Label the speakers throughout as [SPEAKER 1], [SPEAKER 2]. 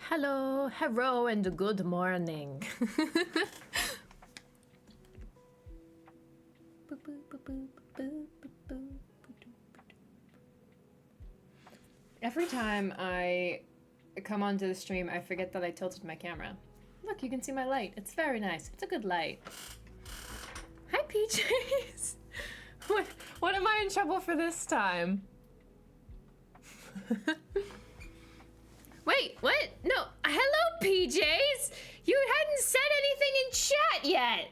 [SPEAKER 1] Hello, hello, and good morning. Every time I come onto the stream, I forget that I tilted my camera. Look, you can see my light. It's very nice. It's a good light. Hi, PJs. What am I in trouble for this time? Wait, what? No, hello, PJs! You hadn't said anything in chat yet!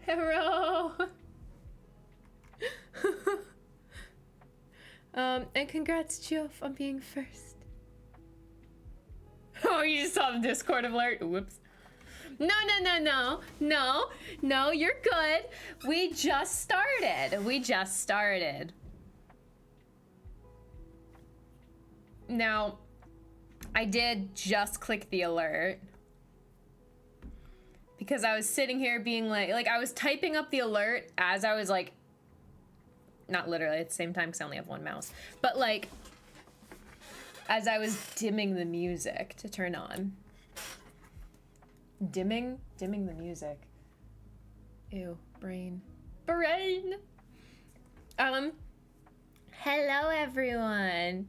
[SPEAKER 1] Hello! And congrats, Geoff, on being first. Oh, you just saw the Discord alert? Whoops. No, you're good. We just started. Now, I did just click the alert because I was sitting here being like I was typing up the alert as I was like, not literally at the same time because I only have one mouse, but like as I was dimming the music to turn on. Dimming the music. Ew, brain. Hello everyone.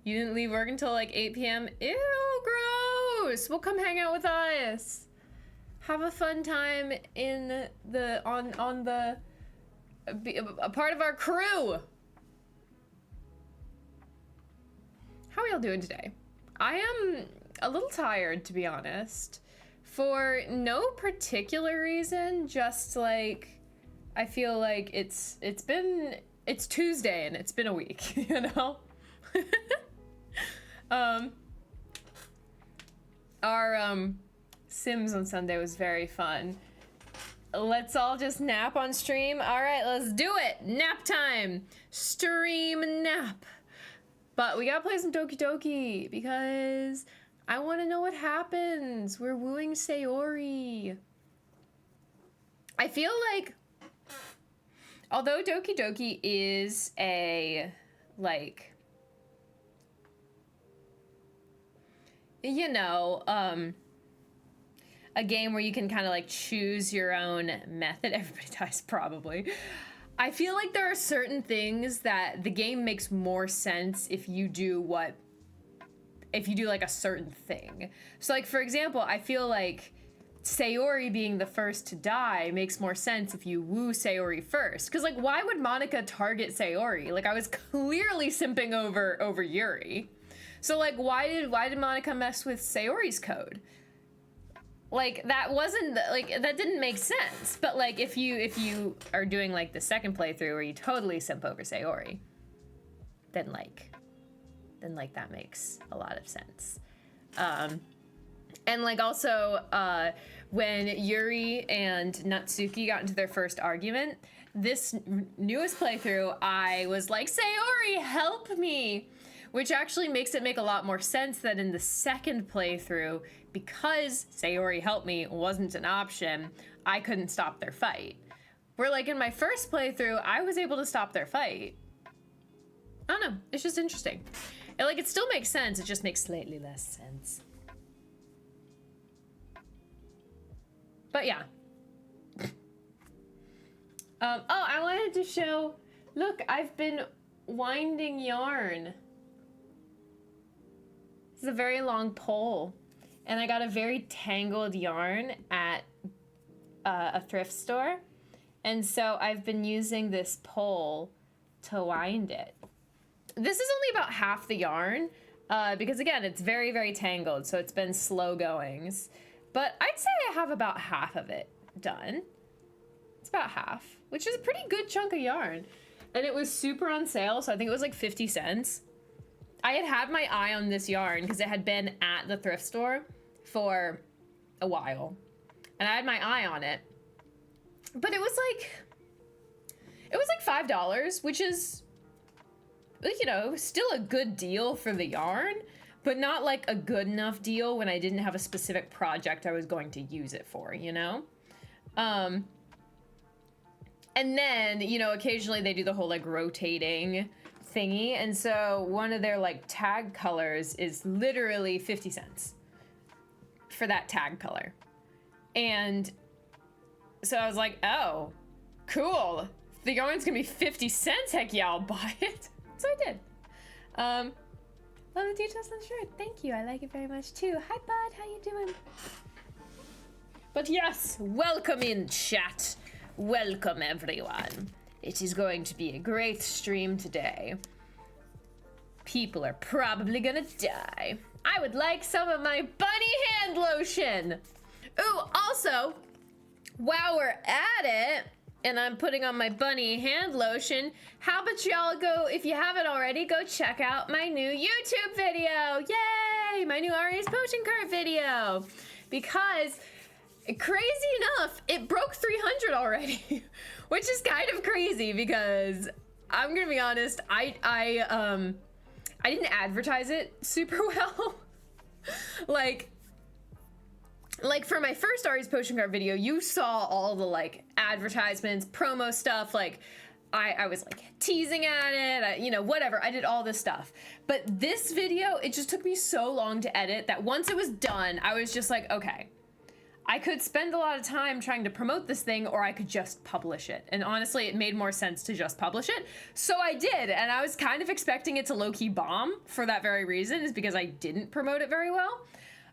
[SPEAKER 1] You didn't leave work until like 8 p.m. Ew, gross. Well, come hang out with us. Have a fun time in the a part of our crew. How are y'all doing today? I am a little tired, to be honest, for no particular reason. Just like I feel like it's Tuesday and it's been a week, you know. Our Sims on Sunday was very fun. Let's all just nap on stream. All right, let's do it. Nap time. Stream nap. But we gotta play some Doki Doki because I want to know what happens. We're wooing Sayori. I feel like, although Doki Doki is a, like, you know, a game where you can kind of like choose your own method. Everybody dies probably. I feel like there are certain things that the game makes more sense if you do like a certain thing. So like, for example, I feel like Sayori being the first to die makes more sense if you woo Sayori first. Cause like, why would Monica target Sayori? Like I was clearly simping over Yuri. So like, why did Monica mess with Sayori's code? Like that didn't make sense. But like, if you are doing like the second playthrough where you totally simp over Sayori, then that makes a lot of sense. And like also when Yuri and Natsuki got into their first argument, this newest playthrough, I was like, Sayori, help me! Which actually makes it make a lot more sense that in the second playthrough, because Sayori help me wasn't an option, I couldn't stop their fight. Where like in my first playthrough, I was able to stop their fight. I don't know, it's just interesting. And like, it still makes sense, it just makes slightly less sense. But yeah. Oh, I wanted to show, look, I've been winding yarn. This is a very long pole, and I got a very tangled yarn at a thrift store, and so I've been using this pole to wind it. This is only about half the yarn, because again, it's very, very tangled, so it's been slow goings, but I'd say I have about half of it done. It's about half, which is a pretty good chunk of yarn, and it was super on sale, so I think it was like 50 cents. I had my eye on this yarn because it had been at the thrift store for a while. And I had my eye on it. But it was like $5, which is, you know, still a good deal for the yarn, but not like a good enough deal when I didn't have a specific project I was going to use it for, you know? And then, you know, occasionally they do the whole like rotating thingy, and so one of their like tag colors is literally 50 cents for that tag color. And so I was like, oh, cool. The yarn's gonna be 50 cents, heck yeah, I'll buy it. So I did. Love the details on the shirt. Thank you, I like it very much too. Hi bud, how you doing? But yes, welcome in chat. Welcome everyone. It is going to be a great stream today. People are probably gonna die. I would like some of my bunny hand lotion. Ooh, also, while we're at it, and I'm putting on my bunny hand lotion, how about y'all go, if you haven't already, go check out my new YouTube video. Yay! My new Ari's Potion Cart video. Because, crazy enough, it broke 300 already. Which is kind of crazy because, I'm gonna be honest, I didn't advertise it super well. like for my first Ari's Potion Cart video, you saw all the like advertisements, promo stuff, like I was like teasing at it, you know, whatever, I did all this stuff. But this video, it just took me so long to edit that once it was done, I was just like, okay, I could spend a lot of time trying to promote this thing, or I could just publish it. And honestly, it made more sense to just publish it. So I did, and I was kind of expecting it to low-key bomb for that very reason, is because I didn't promote it very well.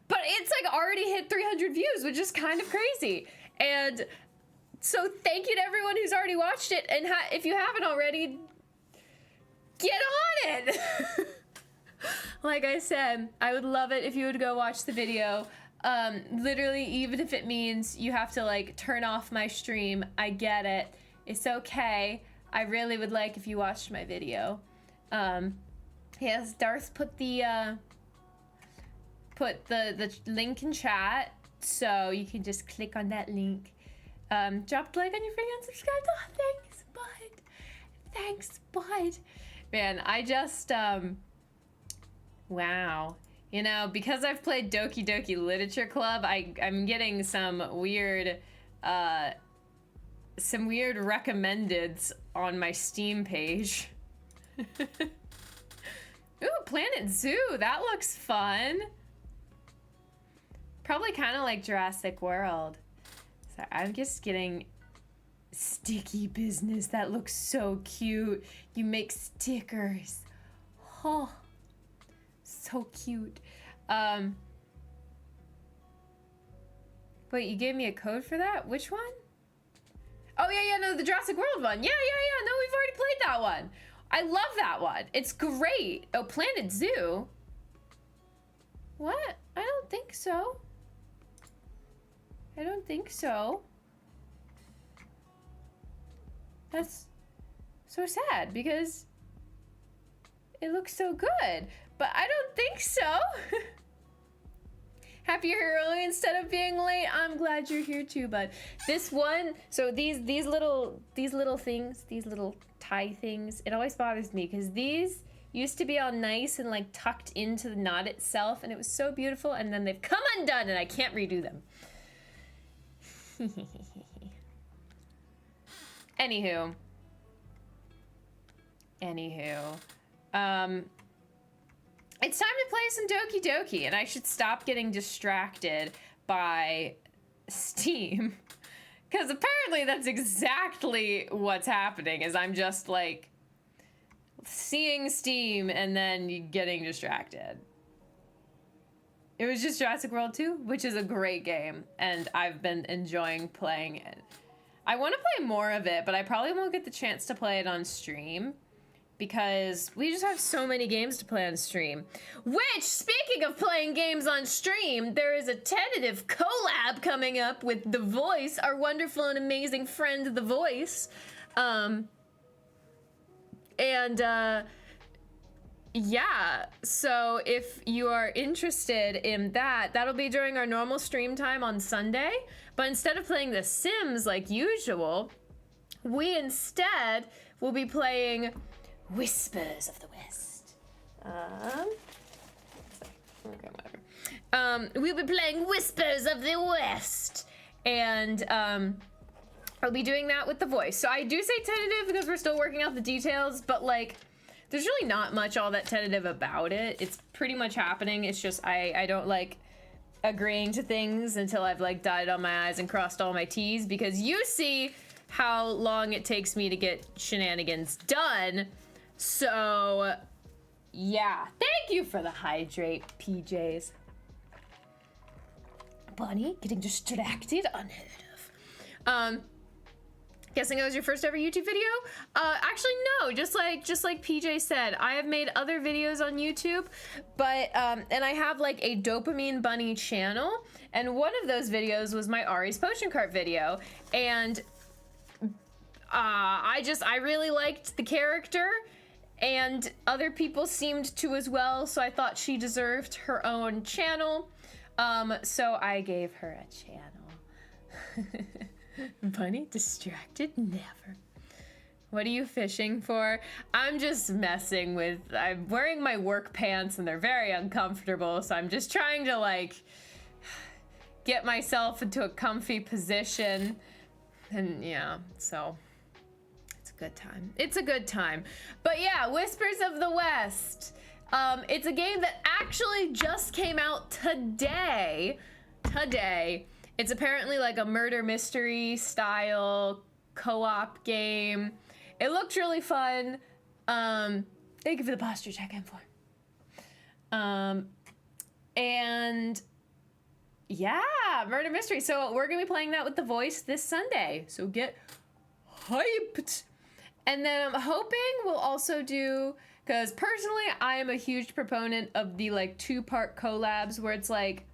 [SPEAKER 1] But it's like already hit 300 views, which is kind of crazy. And so thank you to everyone who's already watched it, and if you haven't already, get on it! Like I said, I would love it if you would go watch the video. Literally, even if it means you have to like turn off my stream, I get it. It's okay. I really would like if you watched my video. Yes, Darth put the link in chat, so you can just click on that link. Drop a like on your video and subscribe. Oh, thanks, bud. Thanks, bud. Man, I just, wow. You know, because I've played Doki Doki Literature Club, I'm getting some weird recommendeds on my Steam page. Ooh, Planet Zoo, that looks fun. Probably kind of like Jurassic World. So I'm just getting sticky business. That looks so cute. You make stickers. Oh. So cute. Wait, you gave me a code for that? Which one? Oh, yeah, no, the Jurassic World one. Yeah, no, we've already played that one. I love that one. It's great. Oh, Planet Zoo? What? I don't think so. I don't think so. That's so sad because it looks so good. But I don't think so. Happy you're here early instead of being late. I'm glad you're here too, bud. This one, so these little things, these little tie things, it always bothers me because these used to be all nice and like tucked into the knot itself, and it was so beautiful, and then they've come undone and I can't redo them. Anywho, it's time to play some Doki Doki, and I should stop getting distracted by Steam. Because apparently that's exactly what's happening, is I'm just, like, seeing Steam and then getting distracted. It was just Jurassic World 2, which is a great game, and I've been enjoying playing it. I want to play more of it, but I probably won't get the chance to play it on stream, because we just have so many games to play on stream. Which, speaking of playing games on stream, there is a tentative collab coming up with The Voice, our wonderful and amazing friend, The Voice. Yeah, so if you are interested in that, that'll be during our normal stream time on Sunday. But instead of playing The Sims like usual, we instead will be playing Whispers of the West. Okay, whatever. We'll be playing Whispers of the West, and I'll be doing that with The Voice. So I do say tentative because we're still working out the details, but like, there's really not much all that tentative about it. It's pretty much happening. It's just I don't like agreeing to things until I've like dotted all my I's and crossed all my T's, because you see how long it takes me to get shenanigans done. So yeah, thank you for the hydrate, PJs. Bunny getting distracted, unheard of. Guessing it was your first ever YouTube video? Actually no, just like PJ said, I have made other videos on YouTube, but and I have like a Dopamine Bunny channel, and one of those videos was my Ari's Potion Cart video, and I really liked the character, and other people seemed to as well, so I thought she deserved her own channel. So I gave her a channel. Bunny distracted? Never. What are you fishing for? I'm just messing with, I'm wearing my work pants and they're very uncomfortable, so I'm just trying to like get myself into a comfy position. And yeah, so it's a good time. It's a good time. But yeah, Whispers of the West. It's a game that actually just came out today. It's apparently like a murder mystery style co-op game. It looked really fun. Thank you for the posture check, M4. And yeah, murder mystery. So we're gonna be playing that with the voice this Sunday. So get hyped. And then I'm hoping we'll also do, because personally I am a huge proponent of the like 2-part collabs where it's like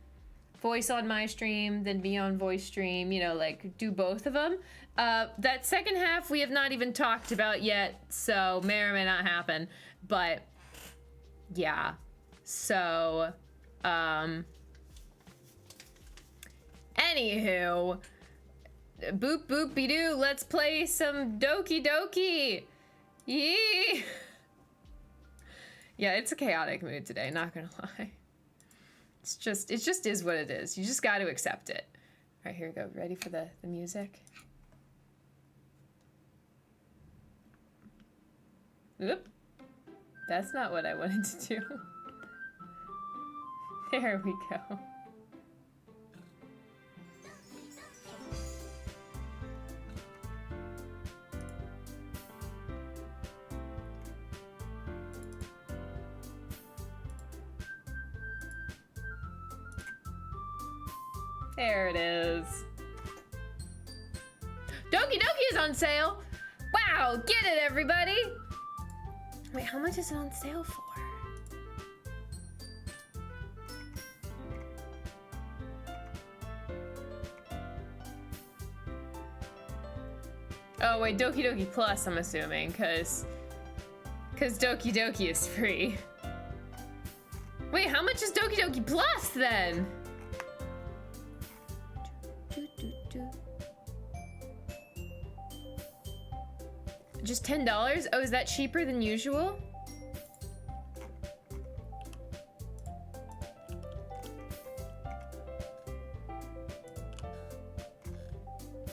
[SPEAKER 1] voice on my stream, then me on voice stream, you know, like do both of them. That second half we have not even talked about yet, so may or may not happen, but yeah. So, anywho, boop boop be doo, let's play some Doki. Yee! Yeah, it's a chaotic mood today, not gonna lie. It just is what it is. You just got to accept it. All right, here we go. Ready for the music? Oop. That's not what I wanted to do. There we go. There it is. Doki is on sale. Wow, get it, everybody. Wait, how much is it on sale for? Oh wait, Doki Plus, I'm assuming, cause Doki is free. Wait, how much is Doki Plus then? Just $10? Oh, is that cheaper than usual?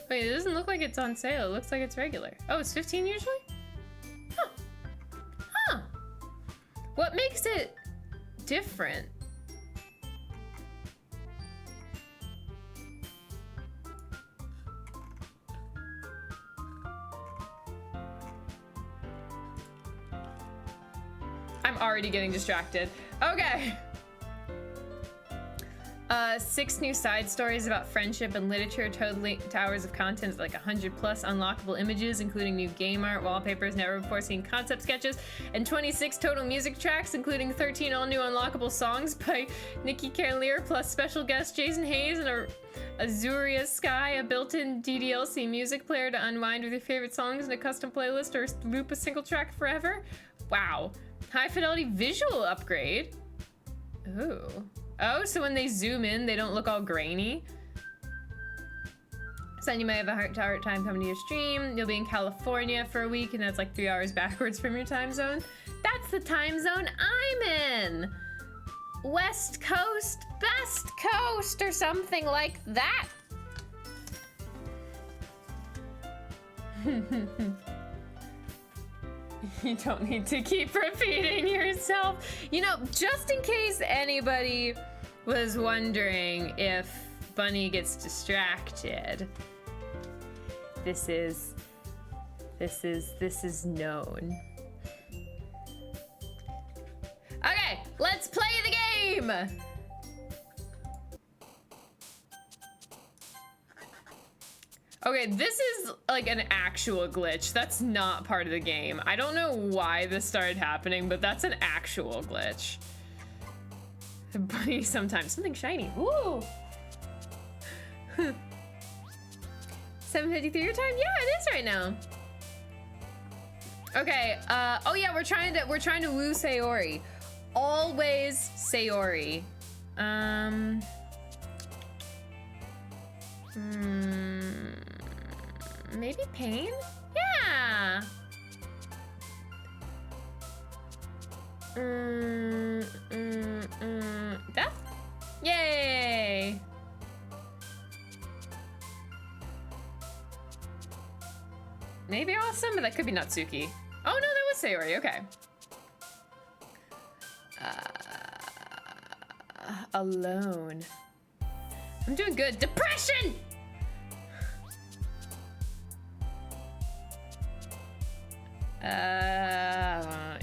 [SPEAKER 1] Wait, it doesn't look like it's on sale. It looks like it's regular. Oh, it's 15 usually? Huh. Huh. What makes it different? I'm already getting distracted. Okay. 6 new side stories about friendship and literature, totally towers of content, like 100 plus unlockable images, including new game art, wallpapers, never before seen concept sketches, and 26 total music tracks, including 13 all new unlockable songs by Nikki Cavalier, plus special guest Jason Hayes and Azuria Sky, a built-in DDLC music player to unwind with your favorite songs in a custom playlist or loop a single track forever. Wow. High fidelity visual upgrade. Ooh. Oh, so when they zoom in, they don't look all grainy. So then you might have a hard time coming to your stream. You'll be in California for a week, and that's like 3 hours backwards from your time zone. That's the time zone I'm in. West Coast, Best Coast, or something like that. You don't need to keep repeating yourself. You know, just in case anybody was wondering if Bunny gets distracted, this is known. Okay, let's play the game. Okay, this is like an actual glitch. That's not part of the game. I don't know why this started happening, but that's an actual glitch. The bunny sometimes, something shiny. Ooh. 7:53 your time? Yeah, it is right now. Okay, oh yeah, we're trying to woo Sayori. Always Sayori. Maybe pain? Yeah. Death? Yay. Maybe awesome, but that could be Natsuki. Oh no, that was Sayori, okay. Alone. I'm doing good. Depression!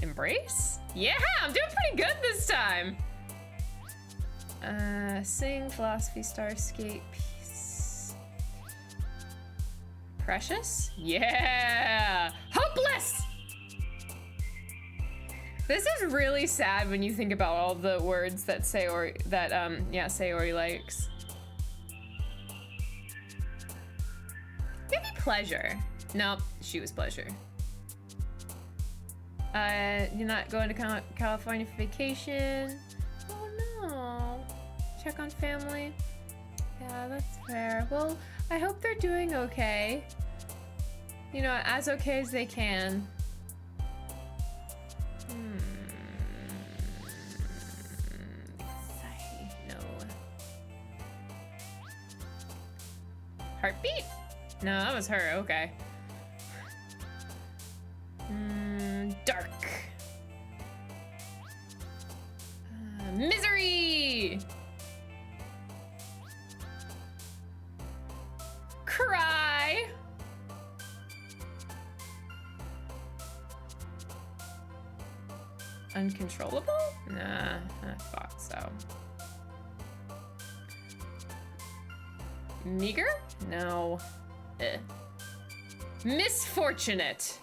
[SPEAKER 1] Embrace? Yeah, I'm doing pretty good this time. Sing, philosophy, starscape, peace. Precious? Yeah! Hopeless! This is really sad when you think about all the words that Sayori likes. Maybe pleasure. Nope, she was pleasure. You're not going to California for vacation? Oh no. Check on family? Yeah, that's fair. Well, I hope they're doing okay. You know, as okay as they can. No. Heartbeat? No, that was her, okay. Dark. Misery! Cry! Uncontrollable? Nah, I thought so. Meager? No. Misfortunate.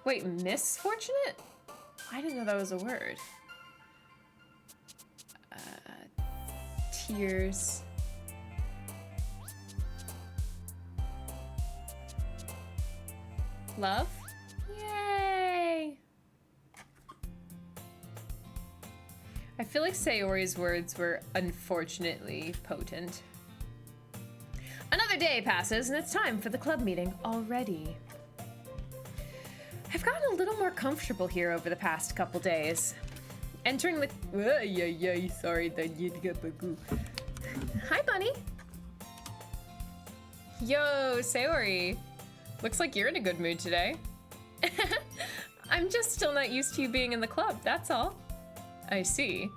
[SPEAKER 1] Wait, misfortunate? I didn't know that was a word. Tears. Love? Yay! I feel like Sayori's words were unfortunately potent. Another day passes and it's time for the club meeting already. I've gotten a little more comfortable here over the past couple days. Entering the... sorry, that you get the goo. Hi, Bunny. Yo, Sayori. Looks like you're in a good mood today. I'm just still not used to you being in the club, that's all. I see.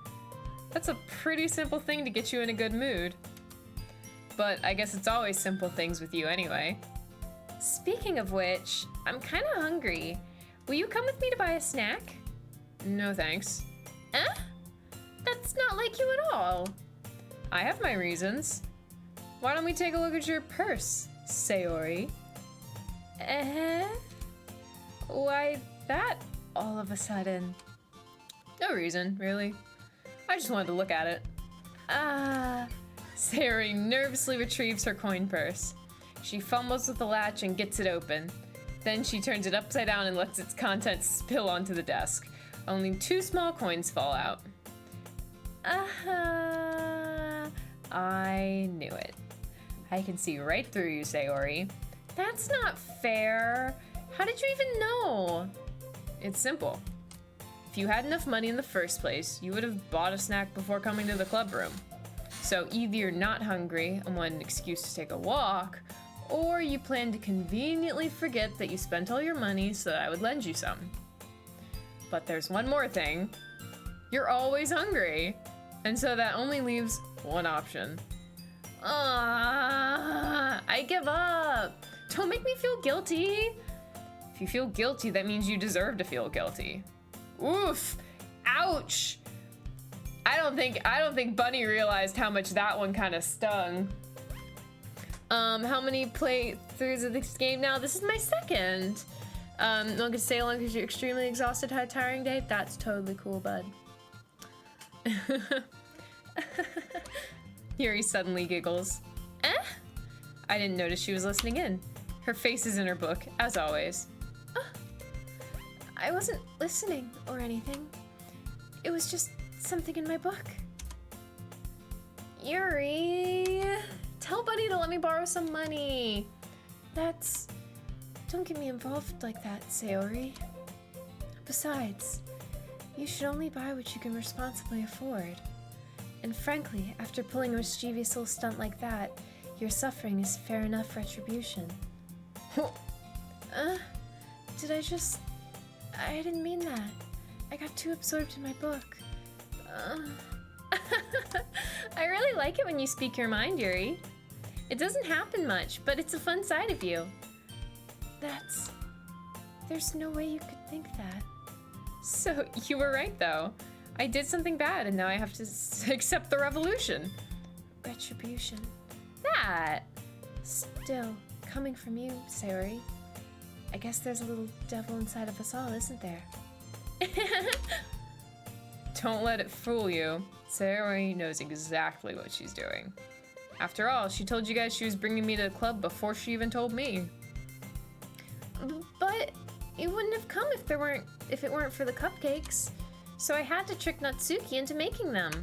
[SPEAKER 1] That's a pretty simple thing to get you in a good mood. But I guess it's always simple things with you anyway. Speaking of which, I'm kind of hungry. Will you come with me to buy a snack? No thanks. Eh? That's not like you at all. I have my reasons. Why don't we take a look at your purse, Sayori? Why that all of a sudden? No reason, really. I just wanted to look at it. Sayori nervously retrieves her coin purse. She fumbles with the latch and gets it open. Then she turns it upside down and lets its contents spill onto the desk. Only 2 small coins fall out. I knew it. I can see right through you, Sayori. That's not fair. How did you even know? It's simple. If you had enough money in the first place, you would have bought a snack before coming to the club room. So either you're not hungry and want an excuse to take a walk, or you plan to conveniently forget that you spent all your money so that I would lend you some. But there's one more thing. You're always hungry. And so that only leaves one option. I give up. Don't make me feel guilty. If you feel guilty, that means you deserve to feel guilty. Oof. Ouch. I don't think Bunny realized how much that one kind of stung. How many playthroughs of this game now? This is my second. Not gonna stay long because you're extremely exhausted, had a tiring day. That's totally cool, bud. Yuri suddenly giggles. I didn't notice she was listening in. Her face is in her book, as always. I wasn't listening or anything. It was just something in my book. Yuri, tell Buddy to let me borrow some money. Don't get me involved like that, Sayori. Besides, you should only buy what you can responsibly afford. And frankly, after pulling a mischievous little stunt like that, your suffering is fair enough retribution. I didn't mean that. I got too absorbed in my book. I really like it when you speak your mind, Yuri. It doesn't happen much, but it's a fun side of you. There's no way you could think that. So, you were right, though. I did something bad, and now I have to accept the revolution. Retribution. That. Still, coming from you, Sayori. I guess there's a little devil inside of us all, isn't there? Don't let it fool you. Sayori knows exactly what she's doing. After all, she told you guys she was bringing me to the club before she even told me. But it wouldn't have come if it weren't for the cupcakes. So I had to trick Natsuki into making them.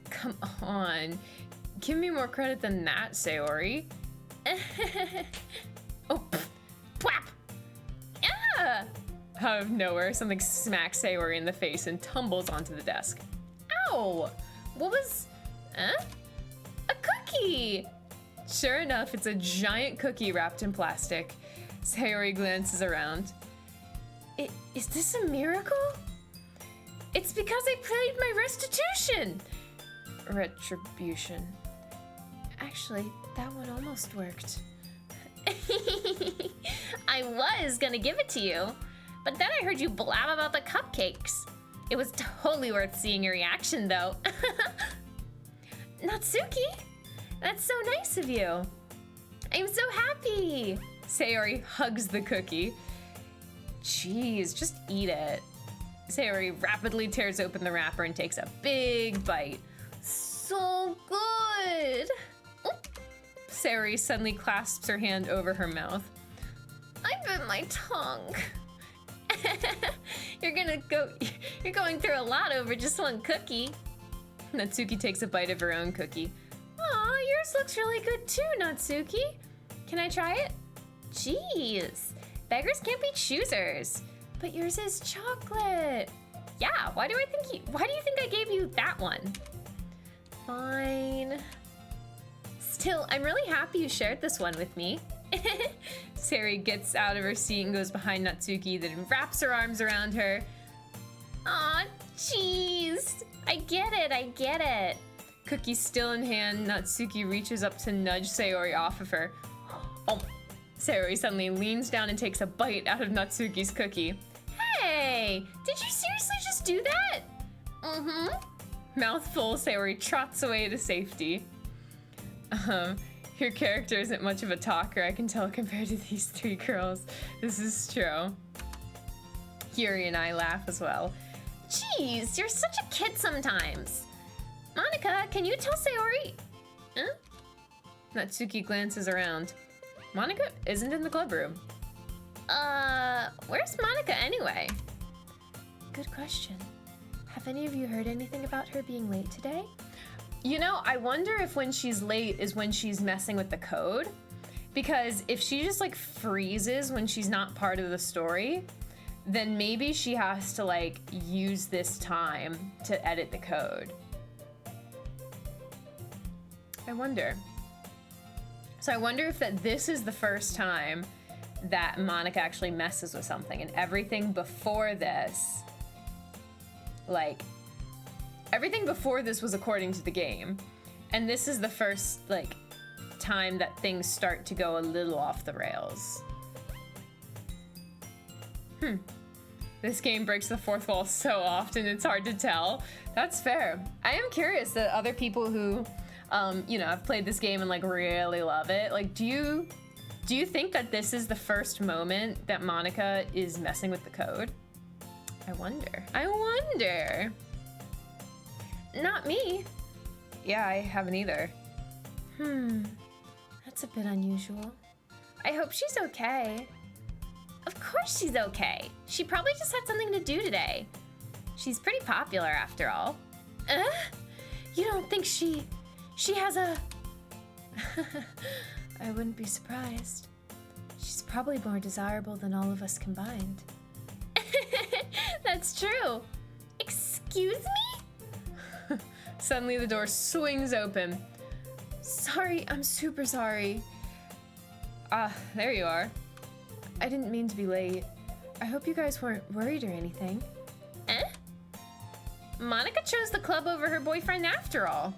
[SPEAKER 1] Come on. Give me more credit than that, Sayori. Oh, pwap! Ah! Out of nowhere, something smacks Sayori in the face and tumbles onto the desk. Ow! What was... A cookie! Sure enough, it's a giant cookie wrapped in plastic. Sayori glances around. Is this a miracle? It's because I played my restitution! Retribution. Actually, that one almost worked. I was gonna give it to you, but then I heard you blab about the cupcakes. It was totally worth seeing your reaction, though. Natsuki, that's so nice of you. I'm so happy. Sayori hugs the cookie. Jeez, just eat it. Sayori rapidly tears open the wrapper and takes a big bite. So good. Oop. Sayori suddenly clasps her hand over her mouth. I bit my tongue. You're going through a lot over just one cookie. Natsuki takes a bite of her own cookie. Aw, yours looks really good too, Natsuki. Can I try it? Jeez, beggars can't be choosers. But yours is chocolate. Yeah, why do you think I gave you that one? Fine. Still, I'm really happy you shared this one with me. Sayori gets out of her seat and goes behind Natsuki, then wraps her arms around her. Aw, jeez. I get it. Cookie still in hand, Natsuki reaches up to nudge Sayori off of her. Oh. Sayori suddenly leans down and takes a bite out of Natsuki's cookie. Hey, did you seriously just do that? Mm-hmm. Mouthful, Sayori trots away to safety. Your character isn't much of a talker, I can tell, compared to these three girls. This is true. Yuri and I laugh as well. Jeez, you're such a kid sometimes. Monica, can you tell Sayori? Huh? Natsuki glances around. Monica isn't in the club room. Where's Monica anyway? Good question. Have any of you heard anything about her being late today? You know, I wonder if when she's late is when she's messing with the code. Because if she just like freezes when she's not part of the story, then maybe she has to like use this time to edit the code. I wonder. So I wonder if this is the first time that Monica actually messes with something, and everything before this, like, everything before this was according to the game, and this is the first, like, time that things start to go a little off the rails. This game breaks the fourth wall so often, it's hard to tell. That's fair. I am curious that other people who, you know, have played this game and, like, really love it, like, do you think that this is the first moment that Monica is messing with the code? I wonder. Not me. Yeah, I haven't either. That's a bit unusual. I hope she's okay. Of course she's okay. She probably just had something to do today. She's pretty popular after all. You don't think she has a... I wouldn't be surprised. She's probably more desirable than all of us combined. That's true. Excuse me? Suddenly the door swings open. Sorry, I'm super sorry. There you are. I didn't mean to be late. I hope you guys weren't worried or anything. Monica chose the club over her boyfriend after all.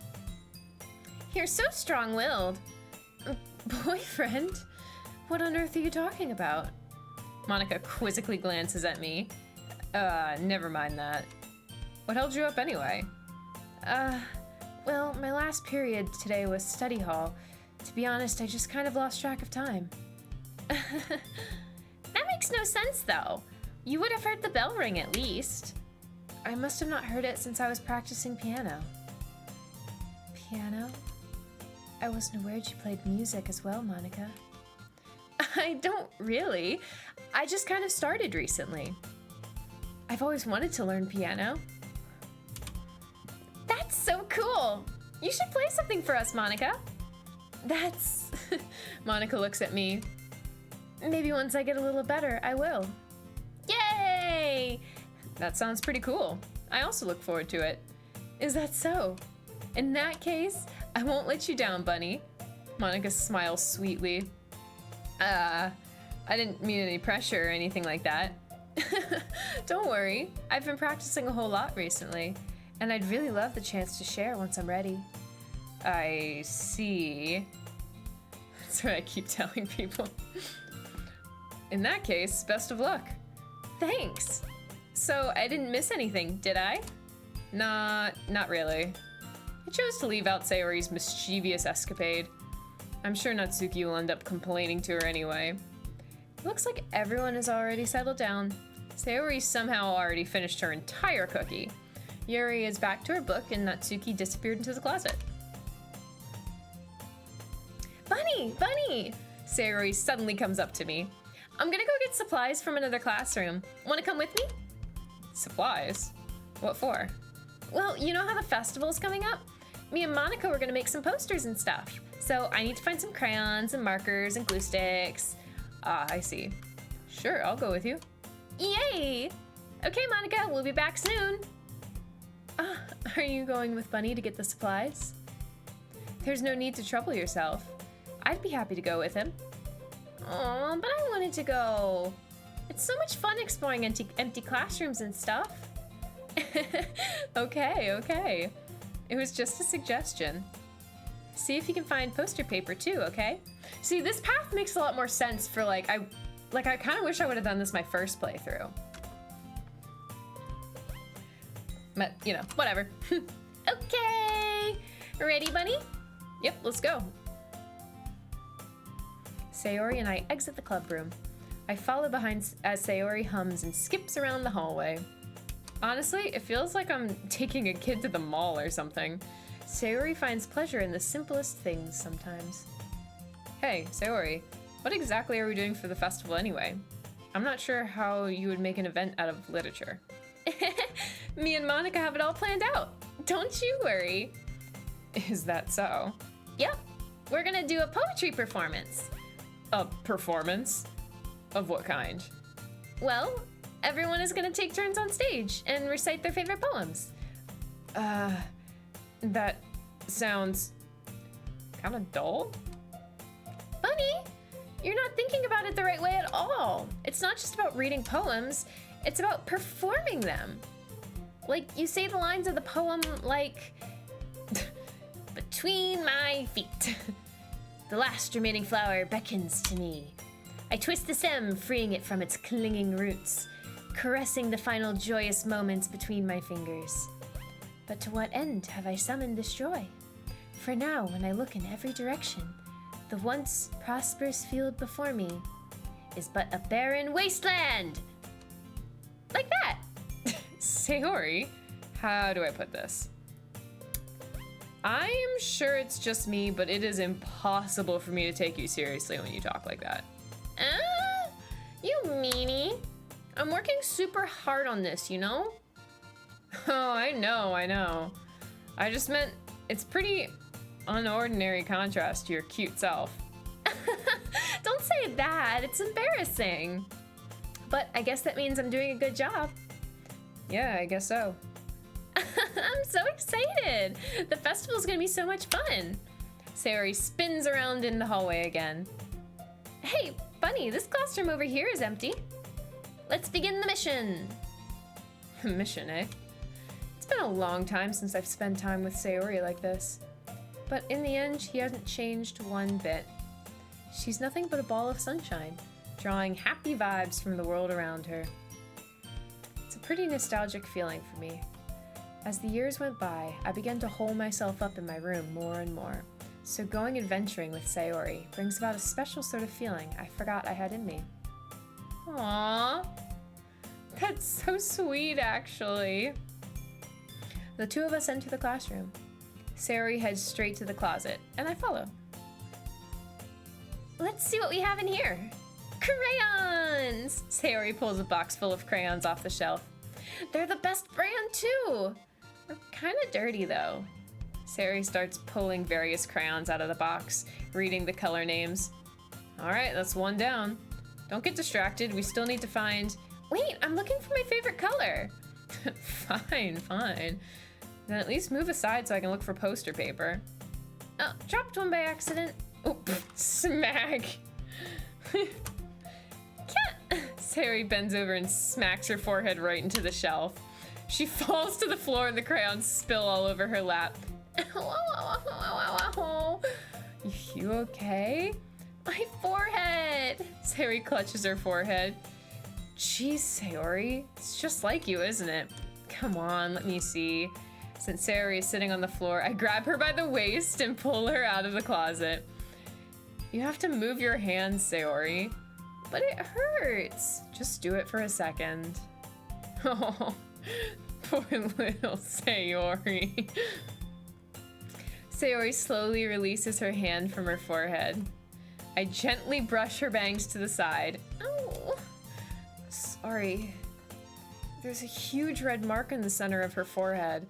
[SPEAKER 1] You're so strong-willed. Boyfriend? What on earth are you talking about? Monica quizzically glances at me. Never mind that. What held you up anyway? Well, my last period today was study hall. To be honest, I just kind of lost track of time. That makes no sense, though. You would have heard the bell ring at least. I must have not heard it since I was practicing piano. Piano? I wasn't aware you played music as well, Monica. I don't really. I just kind of started recently. I've always wanted to learn piano. That's so cool. You should play something for us, Monica. That's... Monica looks at me. Maybe once I get a little better, I will. Yay! That sounds pretty cool. I also look forward to it. Is that so? In that case, I won't let you down, Bunny. Monica smiles sweetly. I didn't mean any pressure or anything like that. Don't worry, I've been practicing a whole lot recently, and I'd really love the chance to share once I'm ready. I see. That's what I keep telling people. In that case, best of luck. Thanks. So I didn't miss anything, did I? Not really. I chose to leave out Sayori's mischievous escapade. I'm sure Natsuki will end up complaining to her anyway. It looks like everyone has already settled down. Sayori somehow already finished her entire cookie. Yuri is back to her book and Natsuki disappeared into the closet. Bunny! Bunny! Sayori suddenly comes up to me. I'm gonna go get supplies from another classroom. Wanna come with me? Supplies? What for? Well, you know how the festival's coming up? Me and Monica were gonna make some posters and stuff. So I need to find some crayons and markers and glue sticks. Ah, I see. Sure, I'll go with you. Yay! Okay, Monica, we'll be back soon. Are you going with Bunny to get the supplies? There's no need to trouble yourself. I'd be happy to go with him. Aw, but I wanted to go. It's so much fun exploring empty classrooms and stuff. Okay. It was just a suggestion. See if you can find poster paper too, okay? See, this path makes a lot more sense for I kind of wish I would have done this my first playthrough. But, you know, whatever. Okay! Ready, Bunny? Yep, let's go. Sayori and I exit the club room. I follow behind as Sayori hums and skips around the hallway. Honestly, it feels like I'm taking a kid to the mall or something. Sayori finds pleasure in the simplest things sometimes. Hey, Sayori, what exactly are we doing for the festival anyway? I'm not sure how you would make an event out of literature. Me and Monica have it all planned out. Don't you worry. Is that so? Yep. We're gonna do a poetry performance. A performance? Of what kind? Well, everyone is gonna take turns on stage and recite their favorite poems. That sounds kind of dull. Bunny, you're not thinking about it the right way at all. It's not just about reading poems, it's about performing them. Like, you say the lines of the poem like, between my feet. The last remaining flower beckons to me. I twist the stem, freeing it from its clinging roots, caressing the final joyous moments between my fingers. But to what end have I summoned this joy? For now, when I look in every direction, the once prosperous field before me is but a barren wasteland! Like that!
[SPEAKER 2] Sayori, how do I put this? I am sure it's just me, but it is impossible for me to take you seriously when you talk like that.
[SPEAKER 1] You meanie. I'm working super hard on this, you know?
[SPEAKER 2] Oh, I know. I just meant it's pretty unordinary contrast to your cute self.
[SPEAKER 1] Don't say that, it's embarrassing. But I guess that means I'm doing a good job.
[SPEAKER 2] Yeah, I guess so.
[SPEAKER 1] I'm so excited. The festival's gonna be so much fun.
[SPEAKER 2] Sayori spins around in the hallway again.
[SPEAKER 1] Hey, Bunny, this classroom over here is empty. Let's begin the mission.
[SPEAKER 2] Mission, eh? It's been a long time since I've spent time with Sayori like this. But in the end, she hasn't changed one bit. She's nothing but a ball of sunshine, drawing happy vibes from the world around her. It's a pretty nostalgic feeling for me. As the years went by, I began to hole myself up in my room more and more. So going adventuring with Sayori brings about a special sort of feeling I forgot I had in me.
[SPEAKER 1] Aww.
[SPEAKER 2] That's so sweet, actually. The two of us enter the classroom. Sayori heads straight to the closet, and I follow.
[SPEAKER 1] Let's see what we have in here. Crayons!
[SPEAKER 2] Sayori pulls a box full of crayons off the shelf.
[SPEAKER 1] They're the best brand, too.
[SPEAKER 2] They're kind of dirty, though. Sayori starts pulling various crayons out of the box, reading the color names. All right, that's one down. Don't get distracted. We still need to find...
[SPEAKER 1] Wait, I'm looking for my favorite color.
[SPEAKER 2] Fine. Then at least move aside so I can look for poster paper.
[SPEAKER 1] Oh, dropped one by accident.
[SPEAKER 2] Oh, smack. Sayori bends over and smacks her forehead right into the shelf. She falls to the floor and the crayons spill all over her lap. You okay?
[SPEAKER 1] My forehead!
[SPEAKER 2] Sayori clutches her forehead. Jeez, Sayori, it's just like you, isn't it? Come on, let me see. Since Sayori is sitting on the floor, I grab her by the waist and pull her out of the closet. You have to move your hands, Sayori.
[SPEAKER 1] But it hurts.
[SPEAKER 2] Just do it for a second. Oh, poor little Sayori. Sayori slowly releases her hand from her forehead. I gently brush her bangs to the side.
[SPEAKER 1] Oh.
[SPEAKER 2] Sorry. There's a huge red mark in the center of her forehead.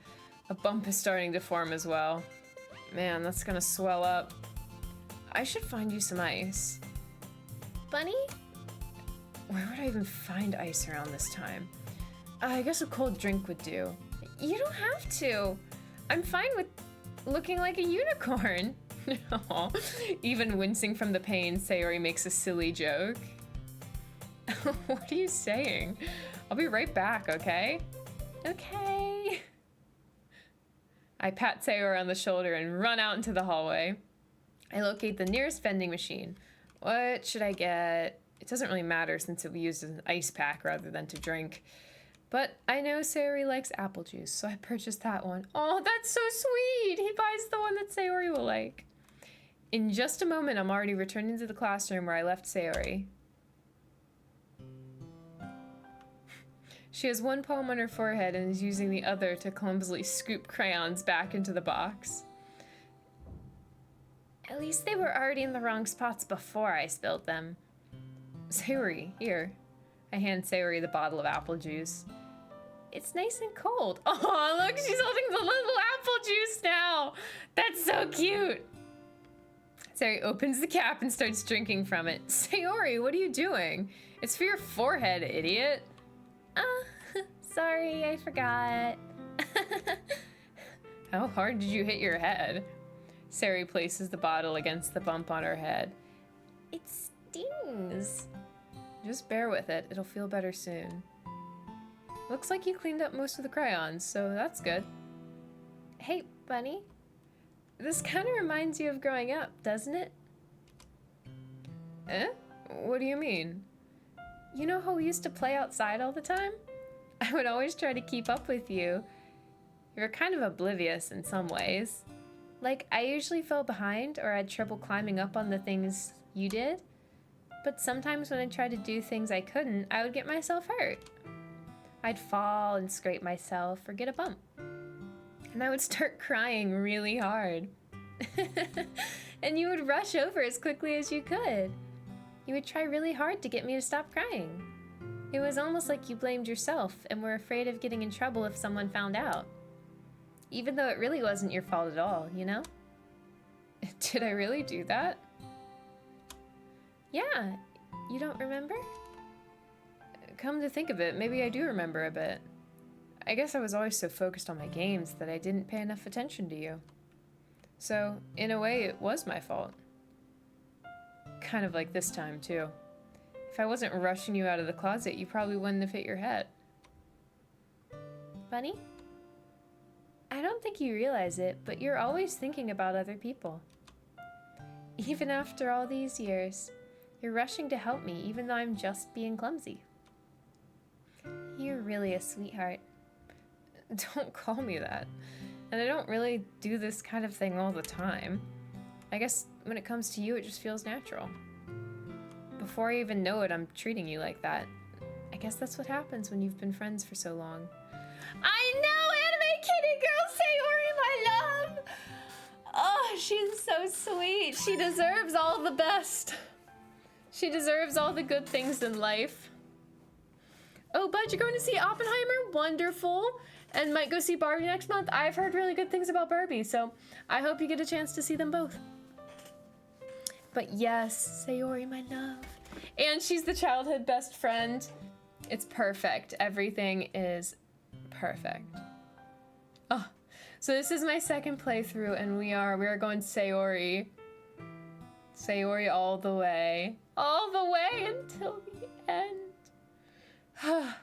[SPEAKER 2] A bump is starting to form as well. Man, that's gonna swell up. I should find you some ice.
[SPEAKER 1] Bunny?
[SPEAKER 2] Where would I even find ice around this time? I guess a cold drink would do.
[SPEAKER 1] You don't have to.
[SPEAKER 2] I'm fine with looking like a unicorn. Aw. Even wincing from the pain, Sayori makes a silly joke. What are you saying? I'll be right back, okay?
[SPEAKER 1] Okay.
[SPEAKER 2] I pat Sayori on the shoulder and run out into the hallway. I locate the nearest vending machine. What should I get? It doesn't really matter since it will use as an ice pack rather than to drink. But I know Sayori likes apple juice, so I purchased that one. Oh, that's so sweet! He buys the one that Sayori will like. In just a moment, I'm already returning to the classroom where I left Sayori. She has one palm on her forehead and is using the other to clumsily scoop crayons back into the box.
[SPEAKER 1] At least they were already in the wrong spots before I spilled them.
[SPEAKER 2] Sayori, here. I hand Sayori the bottle of apple juice. It's nice and cold. Oh, look, she's holding the little apple juice now. That's so cute. Sayori opens the cap and starts drinking from it. Sayori, what are you doing? It's for your forehead, idiot.
[SPEAKER 1] Sorry, I forgot.
[SPEAKER 2] How hard did you hit your head? Sayori places the bottle against the bump on her head.
[SPEAKER 1] It stings.
[SPEAKER 2] Just bear with it. It'll feel better soon. Looks like you cleaned up most of the crayons, so that's good. Hey, Bunny. This kind of reminds you of growing up, doesn't it? Eh? What do you mean? You know how we used to play outside all the time? I would always try to keep up with you. You were kind of oblivious in some ways. Like, I usually fell behind or had trouble climbing up on the things you did. But sometimes when I tried to do things I couldn't, I would get myself hurt. I'd fall and scrape myself or get a bump. And I would start crying really hard. And you would rush over as quickly as you could. You would try really hard to get me to stop crying. It was almost like you blamed yourself and were afraid of getting in trouble if someone found out. Even though it really wasn't your fault at all, you know? Did I really do that? Yeah, you don't remember? Come to think of it, maybe I do remember a bit. I guess I was always so focused on my games that I didn't pay enough attention to you. So, in a way, it was my fault. Kind of like this time, too. If I wasn't rushing you out of the closet, you probably wouldn't have hit your head. Bunny? I don't think you realize it, but you're always thinking about other people. Even after all these years, you're rushing to help me even though I'm just being clumsy. You're really a sweetheart. Don't call me that. And I don't really do this kind of thing all the time. I guess when it comes to you, it just feels natural. Before I even know it, I'm treating you like that. I guess that's what happens when you've been friends for so long. I know, anime kitty girl Sayori, my love! Oh, she's so sweet. She deserves all the best. She deserves all the good things in life. Oh, bud, you're going to see Oppenheimer? Wonderful. And might go see Barbie next month. I've heard really good things about Barbie, so I hope you get a chance to see them both. But yes, Sayori, my love. And she's the childhood best friend. It's perfect. Everything is perfect. Oh, so this is my second playthrough, and we are going Sayori. Sayori all the way. All the way until the end. Oh.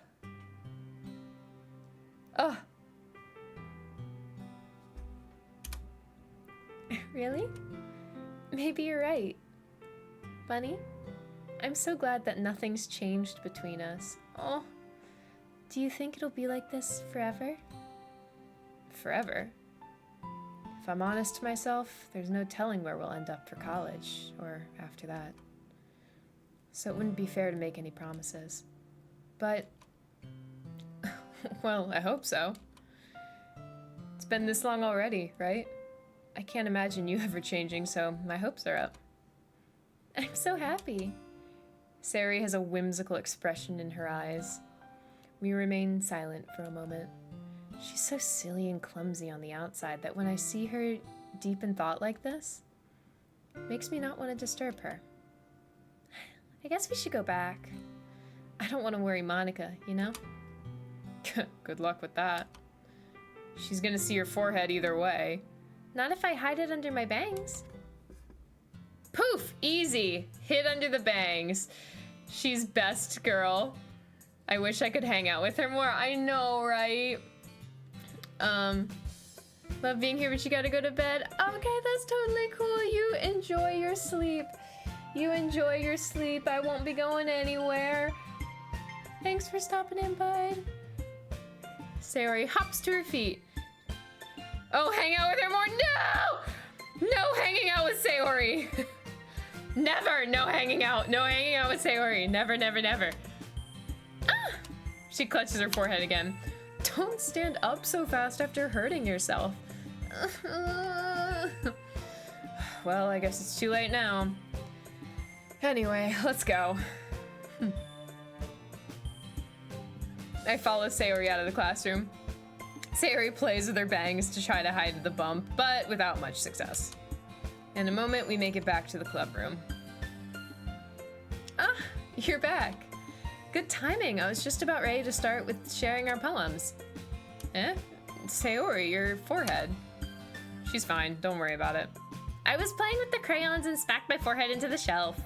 [SPEAKER 2] Really? Maybe you're right. Bunny, I'm so glad that nothing's changed between us. Oh. Do you think it'll be like this forever? Forever? If I'm honest to myself, there's no telling where we'll end up for college, or after that. So it wouldn't be fair to make any promises. But, well, I hope so. It's been this long already, right? I can't imagine you ever changing, so my hopes are up. I'm so happy. Sayori has a whimsical expression in her eyes. We remain silent for a moment. She's so silly and clumsy on the outside that when I see her deep in thought like this, it makes me not want to disturb her. I guess we should go back. I don't want to worry Monica, you know? Good luck with that. She's gonna see your forehead either way. Not if I hide it under my bangs. Poof! Easy! Hid under the bangs. She's best girl. I wish I could hang out with her more. I know, right? Love being here, but you gotta go to bed. Okay, that's totally cool. You enjoy your sleep. You enjoy your sleep. I won't be going anywhere. Thanks for stopping in, bud. Sayori hops to her feet. Oh, hang out with her more? No! No hanging out with Sayori. Never. No hanging out. No hanging out with Sayori. Never, never, never. Ah! She clutches her forehead again. Don't stand up so fast after hurting yourself. Well, I guess it's too late now. Anyway, let's go. I follow Sayori out of the classroom. Sayori plays with her bangs to try to hide the bump, but without much success. In a moment, we make it back to the club room. Ah, you're back. Good timing. I was just about ready to start with sharing our poems. Eh? Sayori, your forehead. She's fine. Don't worry about it. I was playing with the crayons and smacked my forehead into the shelf.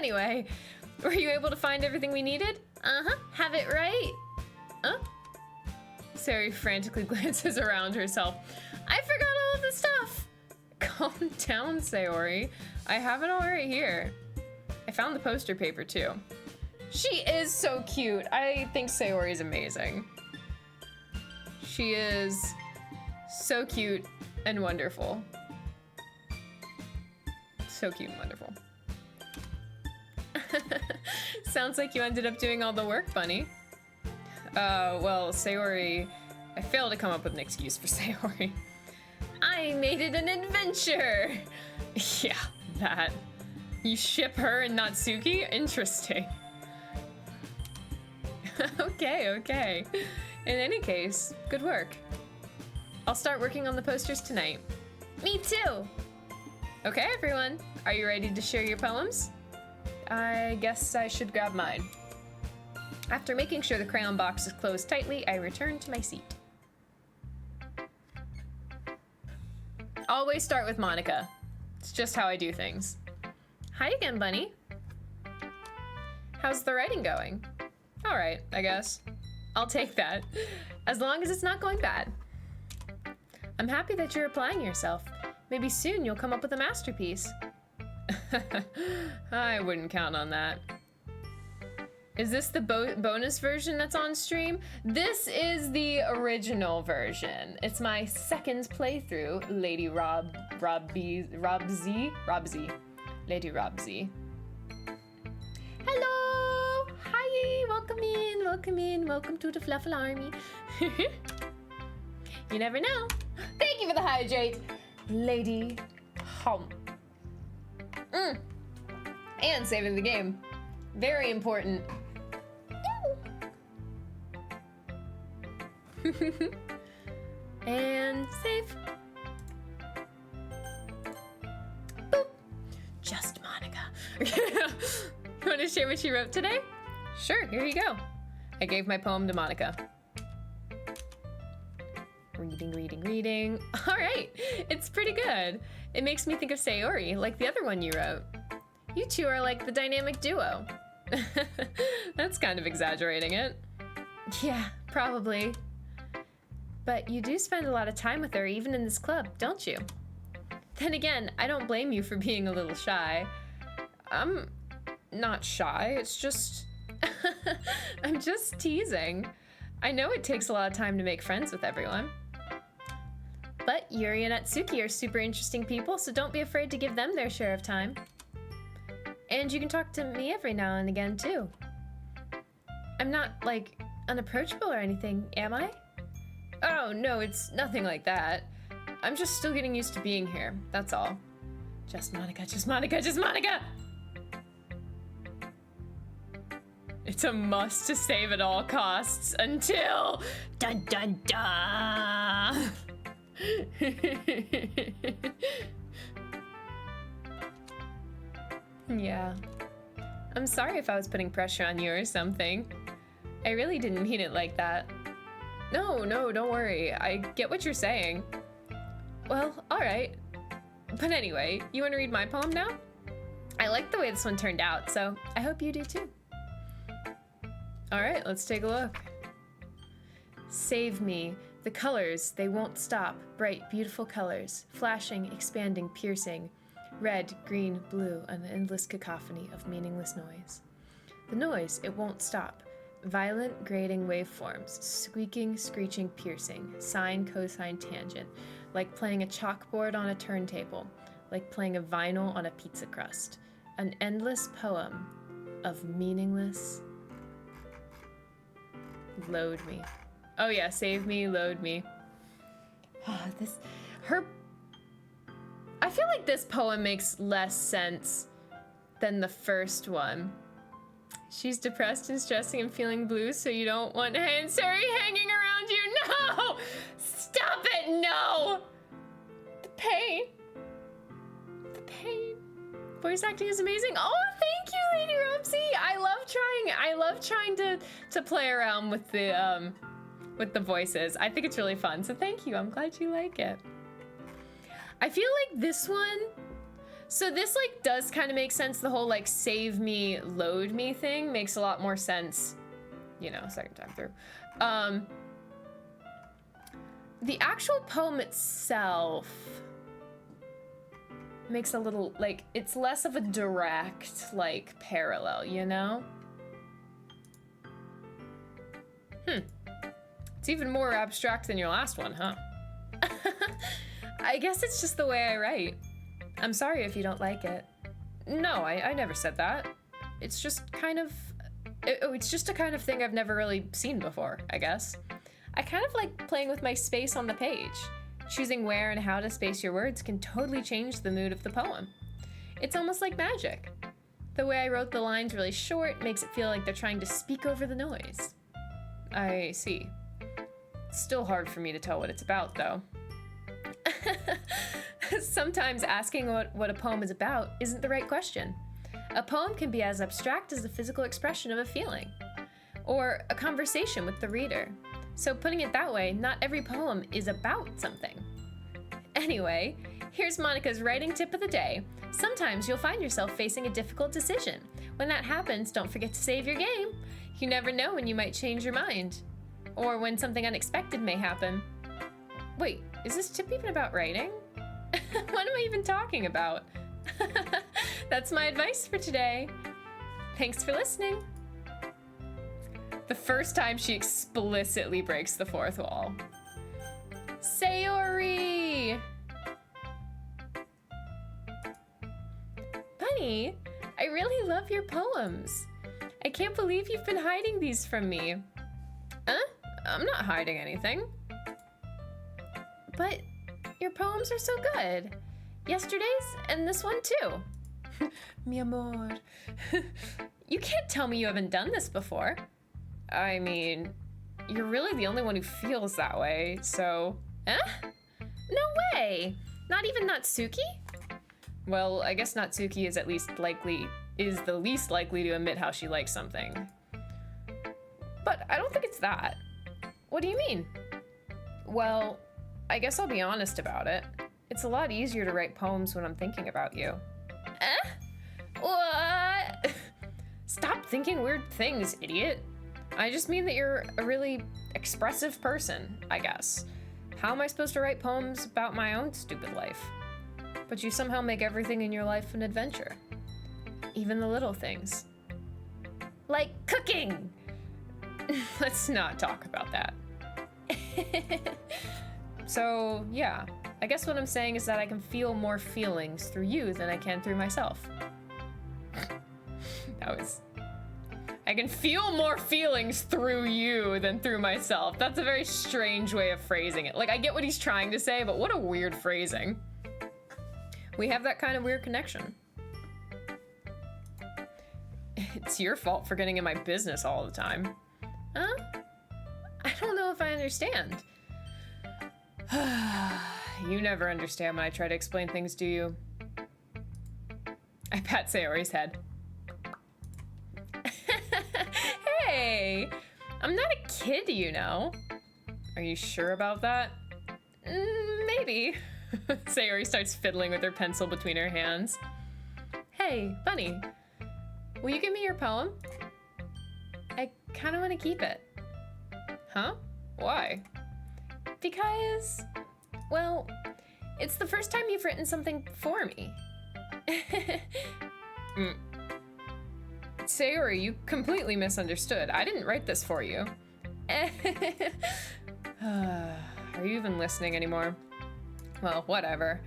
[SPEAKER 2] Anyway, were you able to find everything we needed? Uh-huh, have it right. Huh? Sayori frantically glances around herself. I forgot all of the stuff. Calm down, Sayori. I have it all right here. I found the poster paper too. She is so cute. I think Sayori is amazing. She is so cute and wonderful. So cute and wonderful. Sounds like you ended up doing all the work, Bunny. Well, Sayori... I failed to come up with an excuse for Sayori. I made it an adventure! Yeah, that. You ship her and Natsuki? Interesting. Okay. In any case, good work. I'll start working on the posters tonight. Me too! Okay, everyone. Are you ready to share your poems? I guess I should grab mine. After making sure the crayon box is closed tightly, I return to my seat. Always start with Monica. It's just how I do things. Hi again, Bunny. How's the writing going? All right, I guess. I'll take that, as long as it's not going bad. I'm happy that you're applying yourself. Maybe soon you'll come up with a masterpiece. I wouldn't count on that. Is this the bonus version that's on stream? This is the original version. It's my second playthrough, Lady Robzy. Lady Robzy. Hello! Hi! Welcome in. Welcome to the Fluffle Army. You never know. Thank you for the hydrate, Lady Hump. And saving the game. Very important. And save. Boop. Just Monica. You want to share what you wrote today? Sure, here you go. I gave my poem to Monica. Reading. All right, it's pretty good. It makes me think of Sayori, like the other one you wrote. You two are like the dynamic duo. That's kind of exaggerating it. Yeah, probably. But you do spend a lot of time with her, even in this club, don't you? Then again, I don't blame you for being a little shy. I'm not shy, it's just... I'm just teasing. I know it takes a lot of time to make friends with everyone. But Yuri and Natsuki are super interesting people, so don't be afraid to give them their share of time. And you can talk to me every now and again, too. I'm not, like, unapproachable or anything, am I? Oh, no, it's nothing like that. I'm just still getting used to being here, that's all. Just Monica. It's a must to save at all costs until... Dun dun dun! Yeah. I'm sorry if I was putting pressure on you or something. I really didn't mean it like that. No, don't worry. I get what you're saying. Well, alright. But anyway, you want to read my poem now? I like the way this one turned out, so I hope you do too. Alright, let's take a look. Save me. The colors, they won't stop. Bright, beautiful colors. Flashing, expanding, piercing. Red, green, blue, an endless cacophony of meaningless noise. The noise, it won't stop. Violent, grating waveforms. Squeaking, screeching, piercing. Sine, cosine, tangent. Like playing a chalkboard on a turntable. Like playing a vinyl on a pizza crust. An endless poem of meaningless... Load me. Oh yeah, save me, load me. I feel like this poem makes less sense than the first one. She's depressed and stressing and feeling blue, so you don't want Hansari hanging around you. No! Stop it, no! The pain. Voice acting is amazing. Oh, thank you, Lady Robsy. I love trying to play around with the voices. I think it's really fun. So thank you. I'm glad you like it. I feel like this one, So this, like, does kind of make sense. The whole, like, save me, load me thing makes a lot more sense, you know, second time through. The actual poem itself makes a little, like, it's less of a direct, like, parallel, you know? It's even more abstract than your last one, huh? I guess it's just the way I write. I'm sorry if you don't like it. No, I never said that. It's just kind of... it's just a kind of thing I've never really seen before, I guess. I kind of like playing with my space on the page. Choosing where and how to space your words can totally change the mood of the poem. It's almost like magic. The way I wrote the lines really short makes it feel like they're trying to speak over the noise. I see. It's still hard for me to tell what it's about, though. Sometimes asking what a poem is about isn't the right question. A poem can be as abstract as the physical expression of a feeling, or a conversation with the reader. So putting it that way, not every poem is about something. Anyway, here's Monica's writing tip of the day. Sometimes you'll find yourself facing a difficult decision. When that happens, don't forget to save your game. You never know when you might change your mind, or when something unexpected may happen. Wait, is this tip even about writing? What am I even talking about? That's my advice for today. Thanks for listening. The first time she explicitly breaks the fourth wall. Sayori! Bunny, I really love your poems. I can't believe you've been hiding these from me. I'm not hiding anything. But your poems are so good. Yesterday's and this one too. Mi amor. You can't tell me you haven't done this before. I mean, you're really the only one who feels that way, so... No way! Not even Natsuki? Well, I guess Natsuki is the least likely to admit how she likes something. But I don't think it's that. What do you mean? Well, I guess I'll be honest about it. It's a lot easier to write poems when I'm thinking about you. What? Stop thinking weird things, idiot. I just mean that you're a really expressive person, I guess. How am I supposed to write poems about my own stupid life? But you somehow make everything in your life an adventure. Even the little things. Like cooking! Let's not talk about that. So, yeah. I guess what I'm saying is that I can feel more feelings through you than I can through myself. I can feel more feelings through you than through myself. That's a very strange way of phrasing it. Like, I get what he's trying to say, but what a weird phrasing. We have that kind of weird connection. It's your fault for getting in my business all the time. Huh? I don't know if I understand. You never understand when I try to explain things to you. I pat Sayori's head. Hey, I'm not a kid, you know. Are you sure about that? Maybe. Sayori starts fiddling with her pencil between her hands. Hey, Bunny, will you give me your poem? I kind of want to keep it. Huh? Why? Because, well, it's the first time you've written something for me. Sayori, you completely misunderstood. I didn't write this for you. Are you even listening anymore? Well, whatever.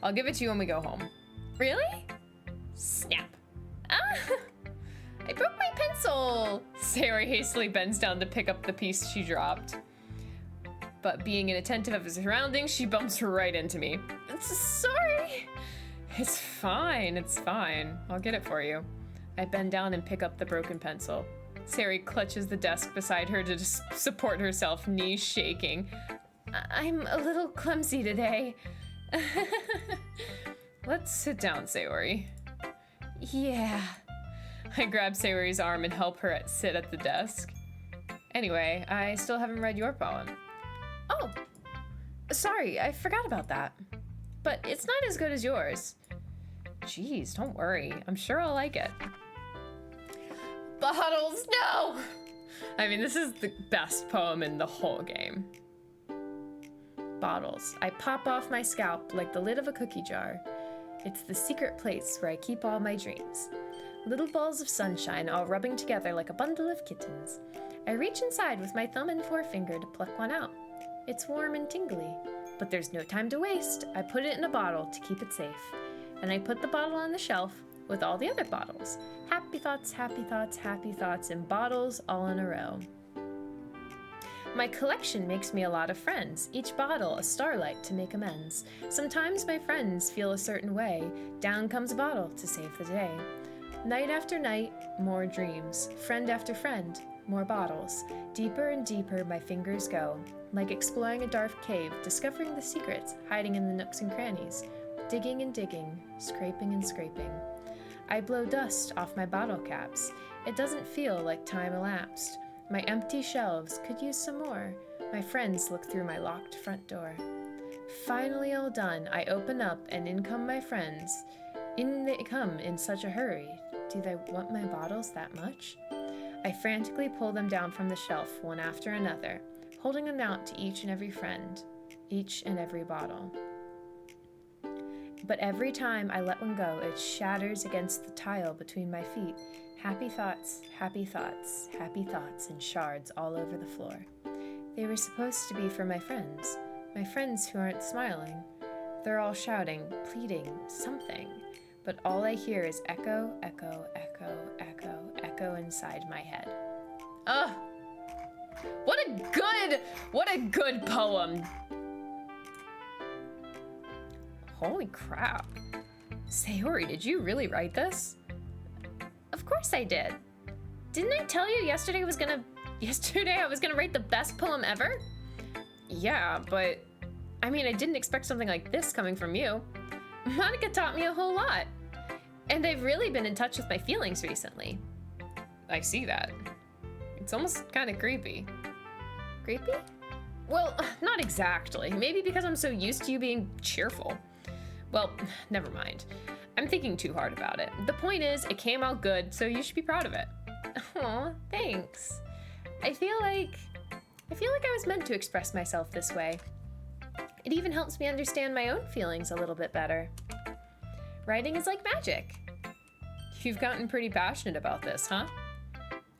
[SPEAKER 2] I'll give it to you when we go home. Really? Snap. I broke my pencil! Sayori hastily bends down to pick up the piece she dropped. But being inattentive of his surroundings, she bumps right into me. Sorry! It's fine, it's fine. I'll get it for you. I bend down and pick up the broken pencil. Sayori clutches the desk beside her to support herself, knees shaking. I'm a little clumsy today. Let's sit down, Sayori. Yeah. I grab Sayori's arm and help her sit at the desk. Anyway, I still haven't read your poem. Oh, sorry, I forgot about that. But it's not as good as yours. Jeez, don't worry. I'm sure I'll like it.
[SPEAKER 1] Bottles, no!
[SPEAKER 2] I mean, this is the best poem in the whole game. Bottles. I pop off my scalp like the lid of a cookie jar. It's the secret place where I keep all my dreams. Little balls of sunshine all rubbing together like a bundle of kittens. I reach inside with my thumb and forefinger to pluck one out. It's warm and tingly, but there's no time to waste. I put it in a bottle to keep it safe. And I put the bottle on the shelf with all the other bottles. Happy thoughts, happy thoughts, happy thoughts in bottles all in a row. My collection makes me a lot of friends, each bottle a starlight to make amends. Sometimes my friends feel a certain way, down comes a bottle to save the day. Night after night, more dreams, friend after friend, more bottles. Deeper and deeper my fingers go, like exploring a dark cave, discovering the secrets hiding in the nooks and crannies. Digging and digging, scraping and scraping. I blow dust off my bottle caps. It doesn't feel like time elapsed. My empty shelves could use some more. My friends look through my locked front door. Finally all done, I open up and in come my friends. In they come in such a hurry. Do they want my bottles that much? I frantically pull them down from the shelf one after another, holding them out to each and every friend, each and every bottle. But every time I let one go, it shatters against the tile between my feet. Happy thoughts, happy thoughts, happy thoughts in shards all over the floor. They were supposed to be for my friends who aren't smiling. They're all shouting, pleading, something. But all I hear is echo, echo, echo, echo, echo inside my head.
[SPEAKER 1] Ugh. What a good poem.
[SPEAKER 2] Holy crap. Sayori, did you really write this?
[SPEAKER 1] Of course I did. Didn't I tell you yesterday I was gonna write the best poem ever?
[SPEAKER 2] Yeah, but I mean, I didn't expect something like this coming from you.
[SPEAKER 1] Monica taught me a whole lot. And I've really been in touch with my feelings recently.
[SPEAKER 2] I see that. It's almost kind of creepy.
[SPEAKER 1] Creepy?
[SPEAKER 2] Well, not exactly. Maybe because I'm so used to you being cheerful. Well, never mind. I'm thinking too hard about it. The point is, it came out good, so you should be proud of it.
[SPEAKER 1] Aw, thanks. I feel like I was meant to express myself this way. It even helps me understand my own feelings a little bit better. Writing is like magic.
[SPEAKER 2] You've gotten pretty passionate about this, huh?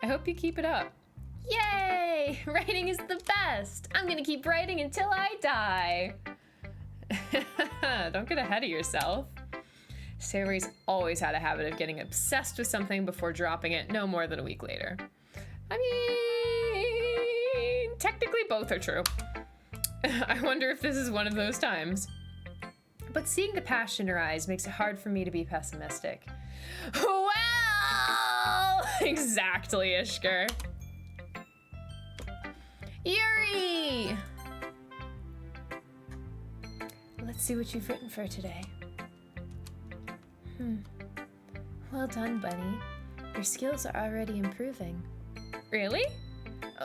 [SPEAKER 2] I hope you keep it up.
[SPEAKER 1] Yay! Writing is the best! I'm gonna keep writing until I die.
[SPEAKER 2] Don't get ahead of yourself. Sayori's always had a habit of getting obsessed with something before dropping it no more than a week later. I mean, technically both are true. I wonder if this is one of those times. But seeing the passion in her eyes makes it hard for me to be pessimistic.
[SPEAKER 1] Well!
[SPEAKER 2] Exactly, Ishker.
[SPEAKER 1] Yuri!
[SPEAKER 3] Let's see what you've written for today. Well done, Bunny. Your skills are already improving.
[SPEAKER 2] Really?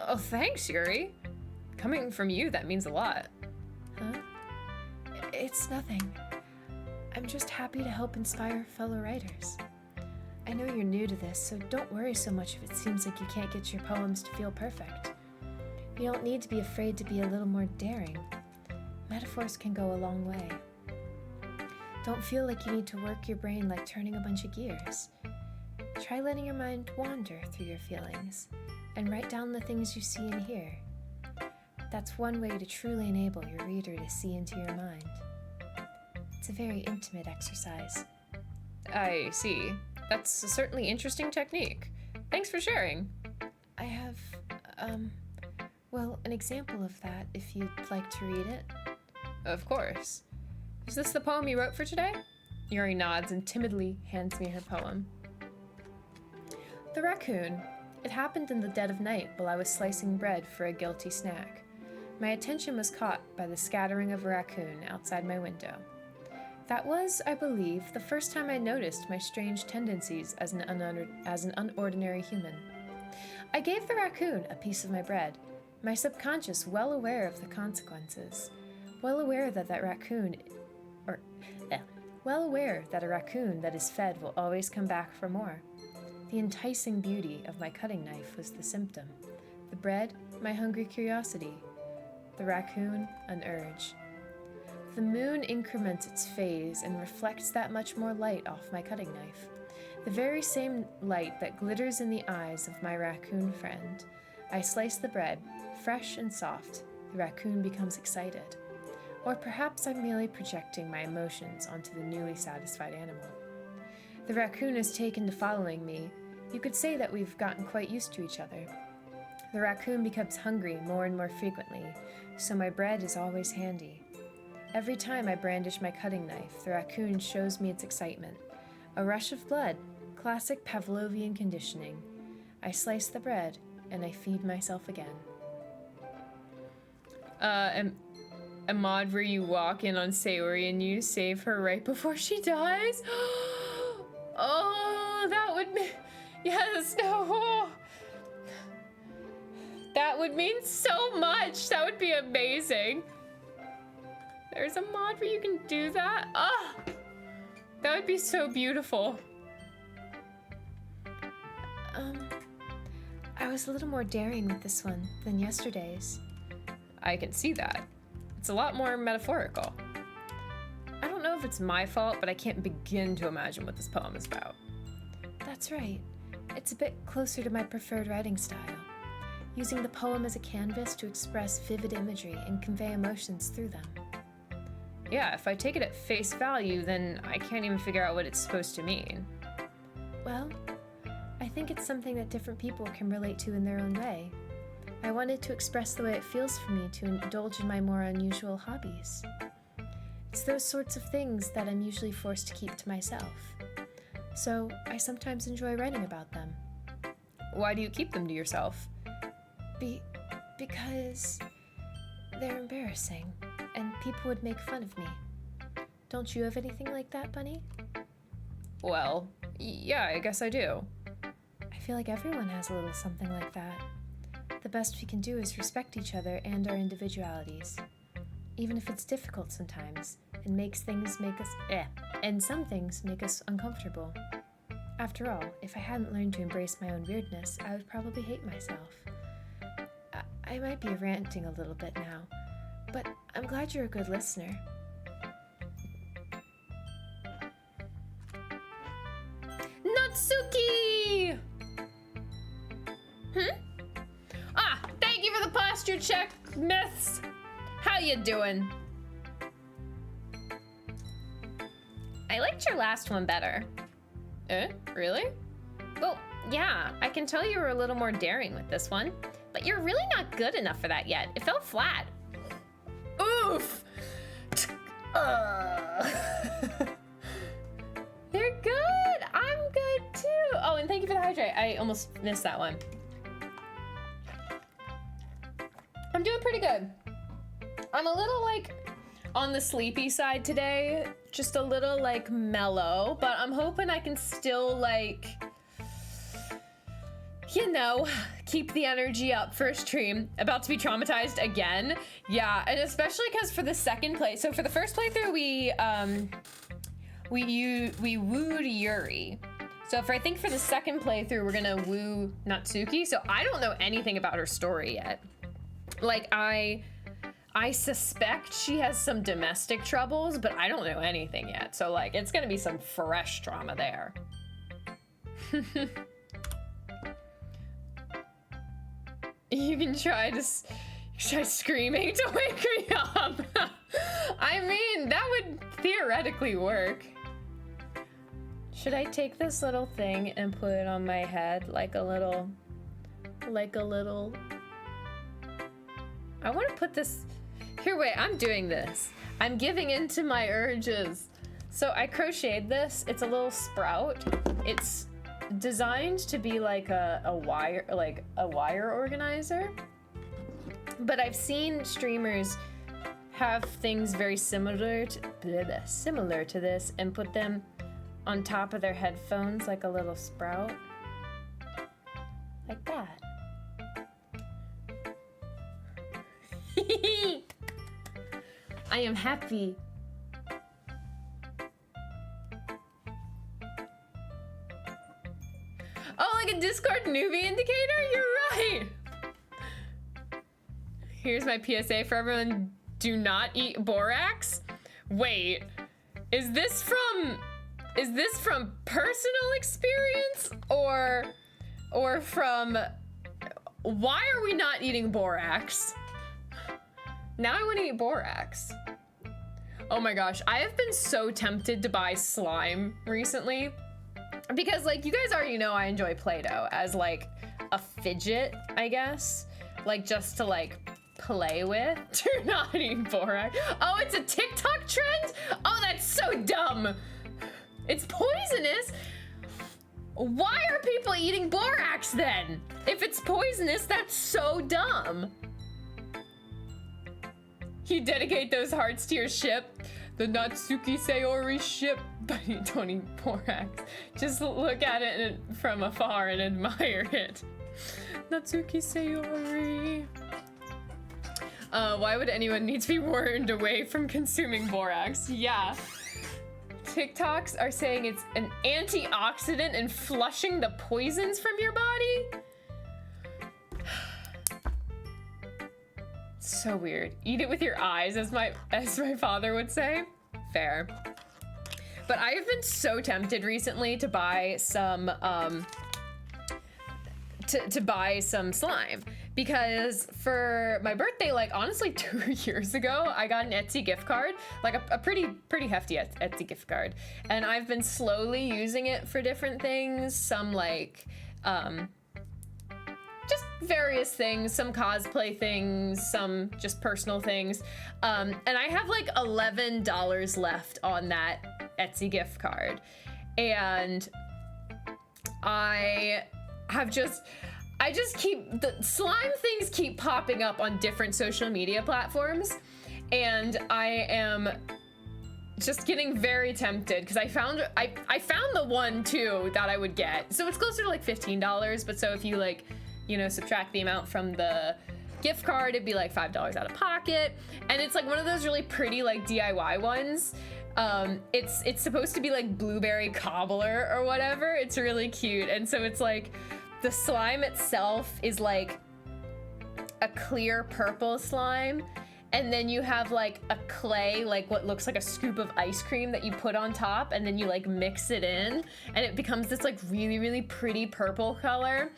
[SPEAKER 2] Oh, thanks, Yuri. Coming from you, that means a lot.
[SPEAKER 3] Huh? It's nothing. I'm just happy to help inspire fellow writers. I know you're new to this, so don't worry so much if it seems like you can't get your poems to feel perfect. You don't need to be afraid to be a little more daring. Metaphors can go a long way. Don't feel like you need to work your brain like turning a bunch of gears. Try letting your mind wander through your feelings and write down the things you see and hear. That's one way to truly enable your reader to see into your mind. It's a very intimate exercise.
[SPEAKER 2] I see. That's a certainly interesting technique. Thanks for sharing.
[SPEAKER 3] I have, an example of that if you'd like to read it.
[SPEAKER 2] Of course. Is this the poem you wrote for today? Yuri nods and timidly hands me her poem.
[SPEAKER 3] The raccoon. It happened in the dead of night while I was slicing bread for a guilty snack. My attention was caught by the scattering of a raccoon outside my window. That was, I believe, the first time I noticed my strange tendencies as an unordinary human. I gave the raccoon a piece of my bread, my subconscious well aware of the consequences, well aware that well aware that a raccoon that is fed will always come back for more. The enticing beauty of my cutting knife was the symptom. The bread, my hungry curiosity. The raccoon, an urge. The moon increments its phase and reflects that much more light off my cutting knife. The very same light that glitters in the eyes of my raccoon friend. I slice the bread, fresh and soft. The raccoon becomes excited. Or perhaps I'm merely projecting my emotions onto the newly satisfied animal. The raccoon has taken to following me. You could say that we've gotten quite used to each other. The raccoon becomes hungry more and more frequently, so my bread is always handy. Every time I brandish my cutting knife, the raccoon shows me its excitement. A rush of blood, classic Pavlovian conditioning. I slice the bread, and I feed myself again.
[SPEAKER 2] A mod where you walk in on Sayori and you save her right before she dies? Oh, that would be... Yes, no. That would mean so much. That would be amazing. There's a mod where you can do that? Ah, that would be so beautiful.
[SPEAKER 3] I was a little more daring with this one than yesterday's.
[SPEAKER 2] I can see that. It's a lot more metaphorical. I don't know if it's my fault, but I can't begin to imagine what this poem is about.
[SPEAKER 3] That's right. It's a bit closer to my preferred writing style, using the poem as a canvas to express vivid imagery and convey emotions through them.
[SPEAKER 2] Yeah, if I take it at face value, then I can't even figure out what it's supposed to mean.
[SPEAKER 3] Well, I think it's something that different people can relate to in their own way. I wanted to express the way it feels for me to indulge in my more unusual hobbies. It's those sorts of things that I'm usually forced to keep to myself. So I sometimes enjoy writing about them.
[SPEAKER 2] Why do you keep them to yourself?
[SPEAKER 3] Because they're embarrassing, and people would make fun of me. Don't you have anything like that, Bunny?
[SPEAKER 2] Well, yeah, I guess I do.
[SPEAKER 3] I feel like everyone has a little something like that. The best we can do is respect each other and our individualities, even if it's difficult sometimes, and some things make us uncomfortable. After all, if I hadn't learned to embrace my own weirdness, I would probably hate myself. I might be ranting a little bit now, but I'm glad you're a good listener.
[SPEAKER 2] Natsuki! Thank you for the posture check, Myths. How you doing? I liked your last one better. Really? Well, yeah, I can tell you were a little more daring with this one, but you're really not good enough for that yet. It fell flat. Oof! You're good. I'm good too. Oh, and thank you for the hydrate. I almost missed that one. I'm doing pretty good. I'm a little on the sleepy side today, just a little mellow, but I'm hoping I can still keep the energy up for a stream. About to be traumatized again. Yeah, and especially because for the second play, so for the first playthrough we wooed Yuri. So I think for the second playthrough we're gonna woo Natsuki. So I don't know anything about her story yet. I suspect she has some domestic troubles, but I don't know anything yet. So it's gonna be some fresh drama there. You can try screaming to wake me up. I mean, that would theoretically work. Should I take this little thing and put it on my head like a little... I want to put this... Here, wait, I'm doing this. I'm giving in to my urges. So I crocheted this. It's a little sprout. It's designed to be like a wire organizer. But I've seen streamers have things very similar to this and put them on top of their headphones like a little sprout. Like that. I am happy.
[SPEAKER 1] Oh, like a Discord newbie indicator? You're right. Here's my PSA for everyone. Do not eat borax. Wait, is this from personal experience or from, why are we not eating borax? Now I want to eat borax. Oh my gosh, I have been so tempted to buy slime recently because, like, you guys already know I enjoy Play-Doh as like a fidget, I guess, like just to like play with. Do not eat borax. Oh, it's a TikTok trend? Oh, that's so dumb. It's poisonous. Why are people eating borax then? If it's poisonous, that's so dumb. You dedicate those hearts to your ship, the Natsuki Sayori ship, but you don't eat borax. Just look at it from afar and admire it. Natsuki Sayori. Why would anyone need to be warned away from consuming borax? Yeah. TikToks are saying it's an antioxidant and flushing the poisons from your body? So weird. Eat it with your eyes, as my father would say. Fair. But I have been so tempted recently to buy some to buy some slime, because for my birthday, like honestly 2 years ago, I got an Etsy gift card, like a pretty hefty Etsy gift card, and I've been slowly using it for different things. Some like just various things, some cosplay things, some just personal things, and I have like $11 left on that Etsy gift card, and I just keep, the slime things keep popping up on different social media platforms, and I am just getting very tempted because I found the one too that I would get. So it's closer to like $15, but so if you like, you know, subtract the amount from the gift card, it'd be like $5 out of pocket. And it's like one of those really pretty like DIY ones. It's supposed to be like blueberry cobbler or whatever. It's really cute. And so it's like the slime itself is like a clear purple slime, and then you have like a clay, like what looks like a scoop of ice cream that you put on top, and then you like mix it in and it becomes this like really pretty purple color.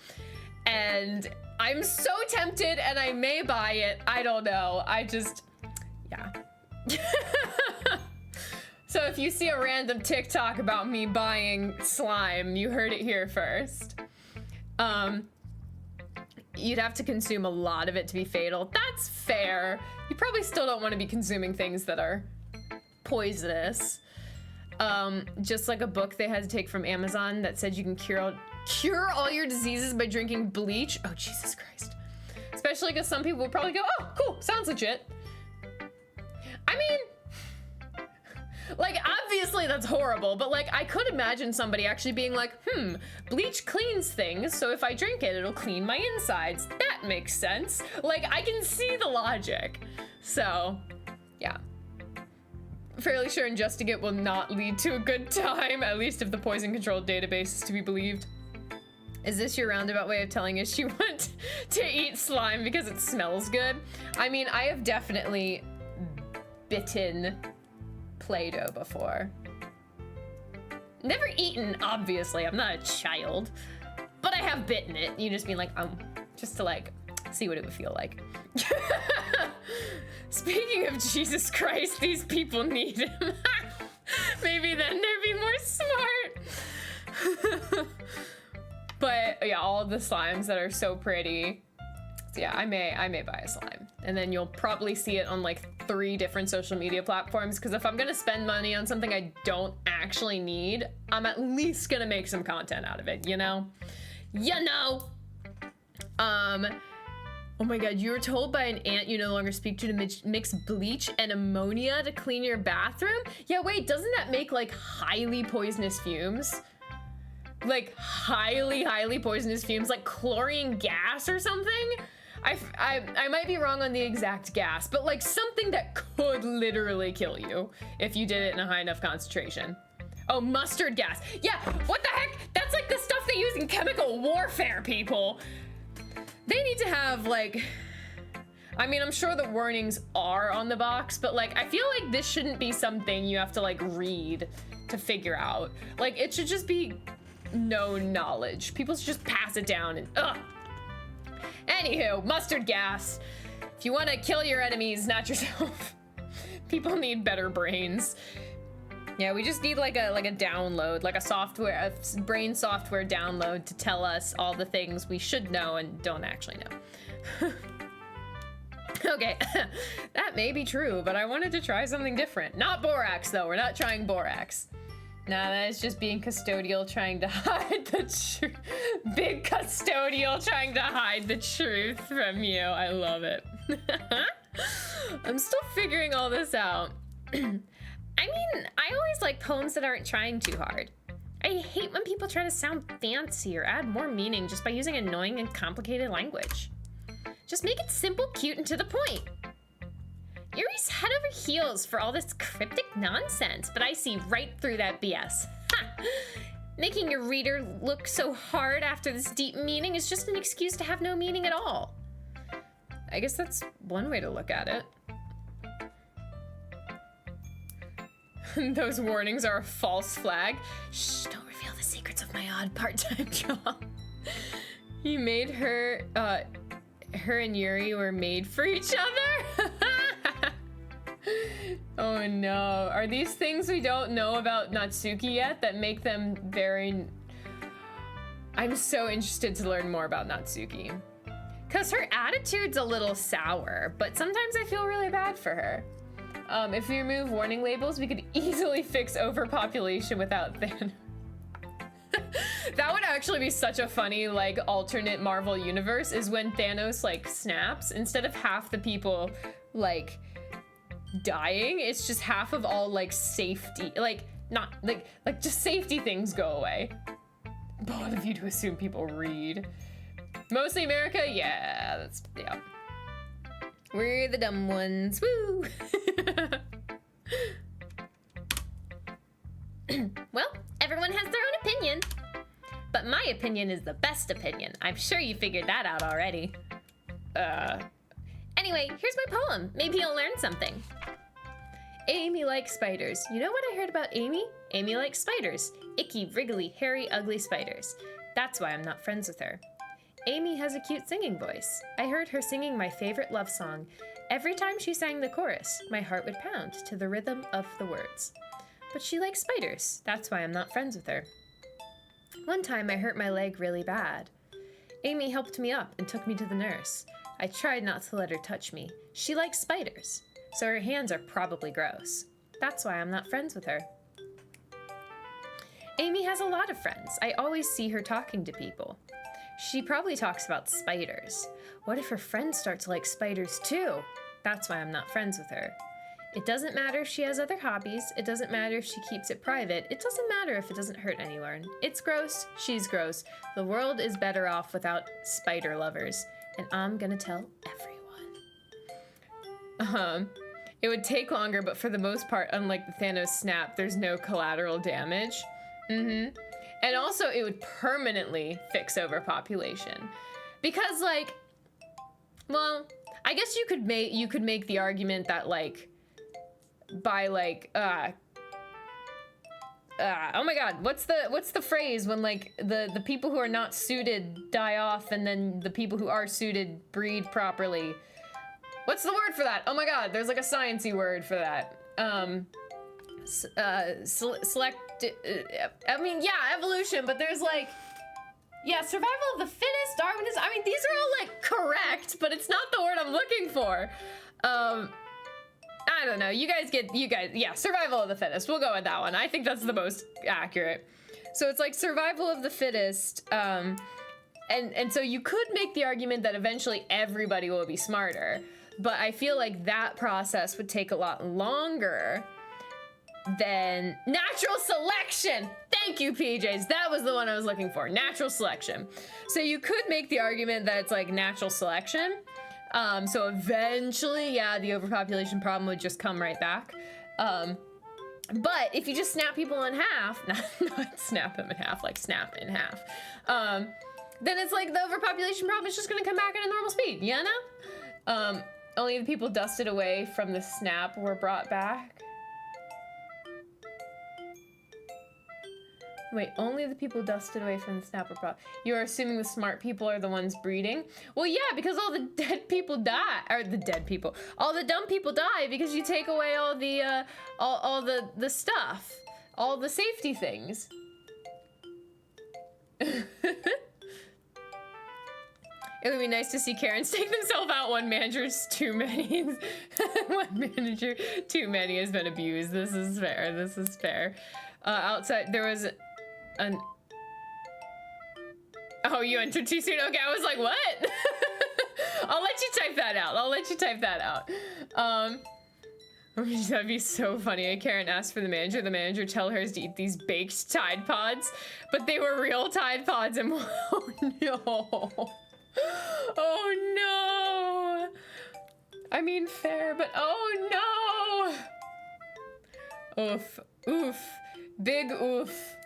[SPEAKER 1] And I'm so tempted, and I may buy it. I don't know. Yeah. So if you see a random TikTok about me buying slime, you heard it here first. You'd have to consume a lot of it to be fatal. That's fair. You probably still don't want to be consuming things that are poisonous. Just like a book they had to take from Amazon that said you can cure all your diseases by drinking bleach. Oh, Jesus Christ. Especially because some people will probably go, oh, cool, sounds legit. I mean, like, obviously that's horrible, but like, I could imagine somebody actually being like, bleach cleans things, so if I drink it, it'll clean my insides. That makes sense. Like, I can see the logic. So, yeah. Fairly sure ingesting it will not lead to a good time, at least if the poison control database is to be believed. Is this your roundabout way of telling us you want to eat slime because it smells good? I mean, I have definitely bitten Play-Doh before. Never eaten, obviously. I'm not a child. But I have bitten it. You just mean like, just to like, see what it would feel like. Speaking of Jesus Christ, these people need him. Maybe then they'd be more smart. But yeah, all the slimes that are so pretty. So yeah, I may buy a slime. And then you'll probably see it on like 3 different social media platforms, because if I'm gonna spend money on something I don't actually need, I'm at least gonna make some content out of it, you know? You know! Oh my god, you were told by an aunt you no longer speak to mix bleach and ammonia to clean your bathroom? Yeah, wait, doesn't that make like highly poisonous fumes? Like highly poisonous fumes, like chlorine gas or something? I might be wrong on the exact gas, but like something that could literally kill you if you did it in a high enough concentration. Oh, mustard gas. Yeah, what the heck? That's like the stuff they use in chemical warfare, people. They need to have, like, I mean, I'm sure the warnings are on the box, but like, I feel like this shouldn't be something you have to like read to figure out. Like, it should just be known knowledge. People should just pass it down and ugh. Anywho, mustard gas. If you want to kill your enemies, not yourself. People need better brains. Yeah, we just need like a download, like a brain software download to tell us all the things we should know and don't actually know. Okay, that may be true, but I wanted to try something different. Not borax, though. We're not trying borax. Nah, that is just being custodial, trying to hide the truth. Big custodial trying to hide the truth from you. I love it. I'm still figuring all this out. I mean, I always like poems that aren't trying too hard. I hate when people try to sound fancy or add more meaning just by using annoying and complicated language. Just make it simple, cute, and to the point. Yuri's head over heels for all this cryptic nonsense, but I see right through that BS. Ha! Making your reader look so hard after this deep meaning is just an excuse to have no meaning at all. I guess that's one way to look at it. Those warnings are a false flag. Shh, don't reveal the secrets of my odd part-time job. He made her, her and Yuri were made for each other? Oh no. Are these things we don't know about Natsuki yet that make them very... I'm so interested to learn more about Natsuki. Because her attitude's a little sour, but sometimes I feel really bad for her. If we remove warning labels, we could easily fix overpopulation without Thanos. That would actually be such a funny, like, alternate Marvel universe, is when Thanos, like, snaps, instead of half the people, like, dying, it's just half of all, like, safety, like, not, like, just safety things go away. Both of you to assume people read. Mostly America? Yeah, that's, yeah. We're the dumb ones, woo! Well, everyone has their own opinion. But my opinion is the best opinion. I'm sure you figured that out already. Anyway, here's my poem. Maybe you'll learn something. Amy likes spiders. You know what I heard about Amy? Amy likes spiders. Icky, wriggly, hairy, ugly spiders. That's why I'm not friends with her. Amy has a cute singing voice. I heard her singing my favorite love song. Every time she sang the chorus, my heart would pound to the rhythm of the words. But she likes spiders. That's why I'm not friends with her. One time I hurt my leg really bad. Amy helped me up and took me to the nurse. I tried not to let her touch me. She likes spiders, so her hands are probably gross. That's why I'm not friends with her. Amy has a lot of friends. I always see her talking to people. She probably talks about spiders. What if her friends start to like spiders too? That's why I'm not friends with her. It doesn't matter if she has other hobbies. It doesn't matter if she keeps it private. It doesn't matter if it doesn't hurt anyone. It's gross. She's gross. The world is better off without spider lovers. And I'm gonna tell everyone. It would take longer, but for the most part, unlike the Thanos snap, there's no collateral damage. And also, it would permanently fix overpopulation. Because, like, well, I guess you could make the argument that, like, by, like, oh my god, what's the phrase when, like, the people who are not suited die off and then the people who are suited breed properly? What's the word for that? Oh my god, there's, like, a sciencey word for that. I mean, yeah, evolution, but there's like, yeah, survival of the fittest, Darwinism. I mean, these are all like correct, but it's not the word I'm looking for. I don't know. You guys, yeah, survival of the fittest. We'll go with that one. I think that's the most accurate. So it's like survival of the fittest. And so you could make the argument that eventually everybody will be smarter, but I feel like that process would take a lot longer than natural selection. Thank you, PJs. That was the one I was looking for. Natural selection. So you could make the argument that it's like natural selection. So eventually, yeah, the overpopulation problem would just come right back.
[SPEAKER 2] But if you just snap people in half, not snap them in half, like snap in half, then it's like the overpopulation problem is just gonna come back at a normal speed, you know? Only the people dusted away from the snap were brought back. Wait, only the people dusted away from the snap were brought. You're assuming the smart people are the ones breeding? Well, yeah, because all the dead people die, or the dead people, all the dumb people die because you take away all the, all the stuff, all the safety things. It would be nice to see Karens take themselves out. One manager's too many. One manager too many has been abused. This is fair. This is fair. Outside there was an. Oh, you entered too soon. Okay, I was like, what? I'll let you type that out. I'll let you type that out. That'd be so funny. Karen asked for the manager tell her to eat these baked Tide Pods, but they were real Tide Pods and oh no. Oh no! I mean fair, but oh no! Oof, oof, big oof.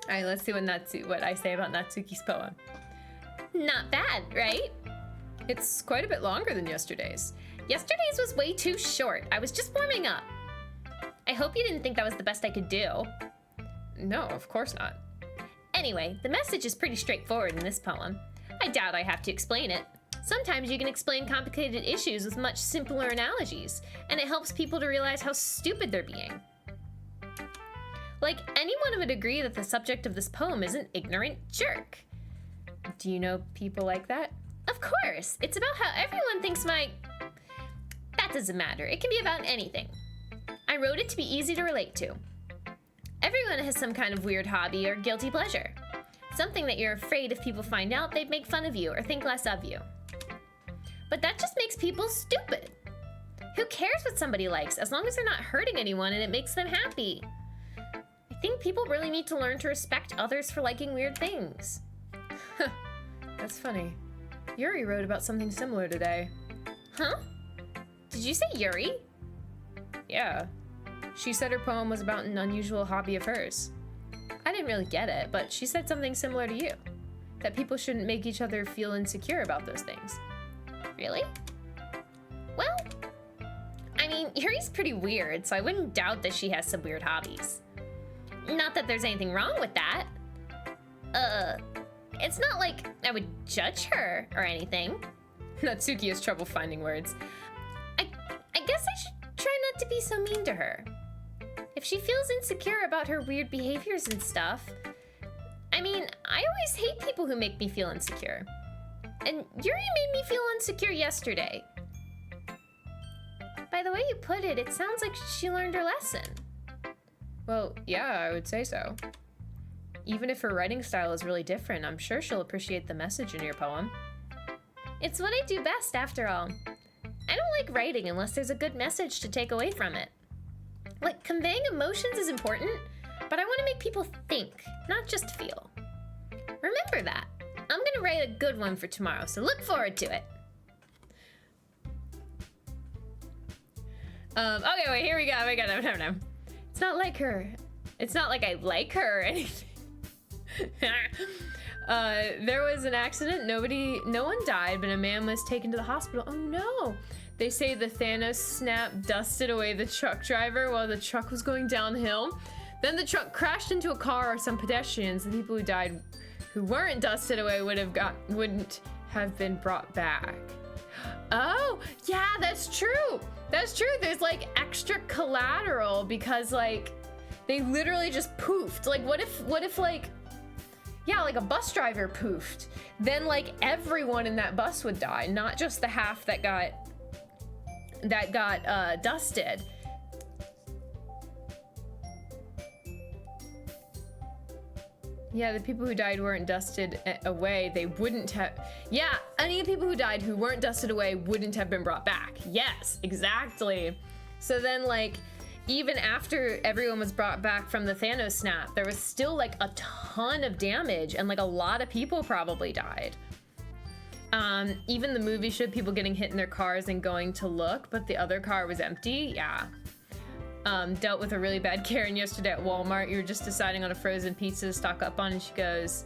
[SPEAKER 2] All right, let's see what I say about Natsuki's poem.
[SPEAKER 3] Not bad, right?
[SPEAKER 2] It's quite a bit longer than yesterday's.
[SPEAKER 3] Yesterday's was way too short. I was just warming up. I hope you didn't think that was the best I could do.
[SPEAKER 2] No, of course not.
[SPEAKER 3] Anyway, the message is pretty straightforward in this poem. I doubt I have to explain it. Sometimes you can explain complicated issues with much simpler analogies, and it helps people to realize how stupid they're being. Like, anyone would agree that the subject of this poem is an ignorant jerk.
[SPEAKER 2] Do you know people like that?
[SPEAKER 3] Of course! It's about how everyone thinks That doesn't matter. It can be about anything. I wrote it to be easy to relate to. Everyone has some kind of weird hobby or guilty pleasure. Something that you're afraid if people find out, they'd make fun of you or think less of you. But that just makes people stupid. Who cares what somebody likes as long as they're not hurting anyone and it makes them happy? I think people really need to learn to respect others for liking weird things.
[SPEAKER 2] That's funny. Yuri wrote about something similar today.
[SPEAKER 3] Huh? Did you say Yuri?
[SPEAKER 2] Yeah. She said her poem was about an unusual hobby of hers. I didn't really get it, but she said something similar to you. That people shouldn't make each other feel insecure about those things.
[SPEAKER 3] Really? Well, I mean, Yuri's pretty weird, so I wouldn't doubt that she has some weird hobbies. Not that there's anything wrong with that. It's not like I would judge her or anything.
[SPEAKER 2] Natsuki has trouble finding words.
[SPEAKER 3] I guess I should try not to be so mean to her. If she feels insecure about her weird behaviors and stuff, I mean, I always hate people who make me feel insecure. And Yuri made me feel insecure yesterday. By the way you put it, it sounds like she learned her lesson.
[SPEAKER 2] Well, yeah, I would say so. Even if her writing style is really different, I'm sure she'll appreciate the message in your poem.
[SPEAKER 3] It's what I do best, after all. I don't like writing unless there's a good message to take away from it. Like, conveying emotions is important, but I want to make people think, not just feel. Remember that. I'm gonna write a good one for tomorrow, so look forward to it.
[SPEAKER 2] Okay, wait, here we go. No. It's not like her. It's not like I like her or anything. There was an accident. No one died, but a man was taken to the hospital. Oh no! They say the Thanos snap dusted away the truck driver while the truck was going downhill. Then the truck crashed into a car or some pedestrians. The people who died, who weren't dusted away, wouldn't have been brought back. Oh, yeah, that's true. That's true. There's like extra collateral because like they literally just poofed. Like what if like, yeah, like a bus driver poofed. Then like everyone in that bus would die, not just the half that got dusted. Yeah, the people who died weren't dusted away. They wouldn't have. Yeah, any of the people who died who weren't dusted away wouldn't have been brought back. Yes, exactly. So then, like, even after everyone was brought back from the Thanos snap, there was still like a ton of damage and like a lot of people probably died. Even the movie showed people getting hit in their cars and going to look, but the other car was empty. Yeah.
[SPEAKER 1] dealt with a really bad Karen yesterday at Walmart. You were just deciding on a frozen pizza to stock up on, and she goes,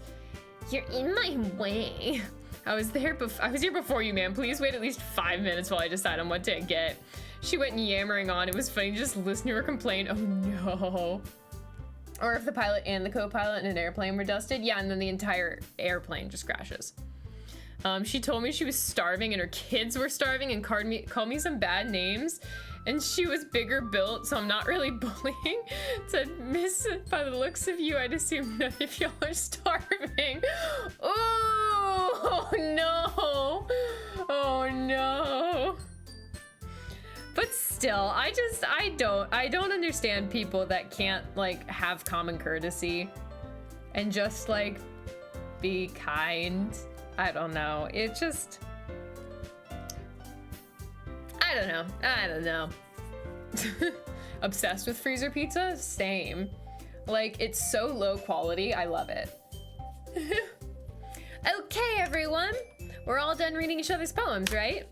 [SPEAKER 1] "You're in my way." I was here before you, man. Please wait at least 5 minutes while I decide on what to get. She went yammering on. It was funny to just listen to her complain. Oh no. Or if the pilot and the co-pilot in an airplane were dusted. Yeah, and then the entire airplane just crashes. She told me she was starving and her kids were starving and called me some bad names. And she was bigger built, so I'm not really bullying. Said, "Miss, by the looks of you, I'd assume none of y'all are starving." Oh no. Oh no. But still, I don't understand people that can't like have common courtesy and just like be kind. I don't know. It just, I don't know. Obsessed with freezer pizza? Same. Like, it's so low quality. I love it. Okay, everyone. We're all done reading each other's poems, right?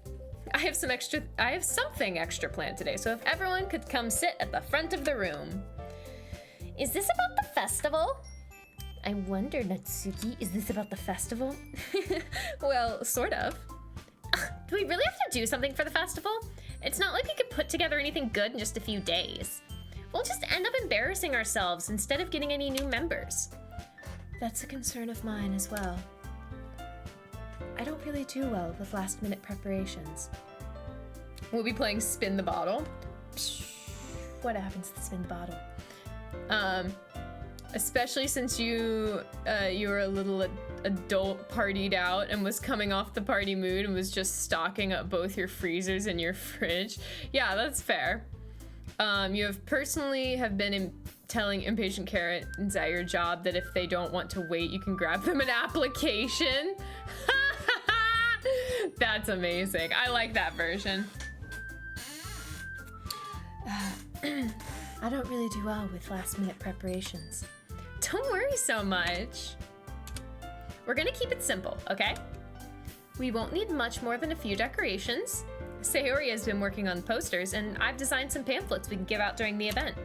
[SPEAKER 1] I have something extra planned today, so if everyone could come sit at the front of the room.
[SPEAKER 3] Is this about the festival? I wonder, Natsuki, is this about the festival?
[SPEAKER 1] Well, sort of.
[SPEAKER 3] Do we really have to do something for the festival? It's not like we could put together anything good in just a few days. We'll just end up embarrassing ourselves instead of getting any new members.
[SPEAKER 2] That's a concern of mine as well. I don't really do well with last-minute preparations.
[SPEAKER 1] We'll be playing Spin the Bottle.
[SPEAKER 2] What happens to spin the bottle?
[SPEAKER 1] Especially since you were a little adult partied out and was coming off the party mood and was just stocking up both your freezers and your fridge. Yeah, that's fair. You have personally been telling impatient Karens at your job that if they don't want to wait, you can grab them an application. That's amazing. I like that version.
[SPEAKER 2] I don't really do well with last-minute preparations.
[SPEAKER 1] Don't worry so much. We're gonna keep it simple, okay? We won't need much more than a few decorations. Sayori has been working on posters, and I've designed some pamphlets we can give out during the event.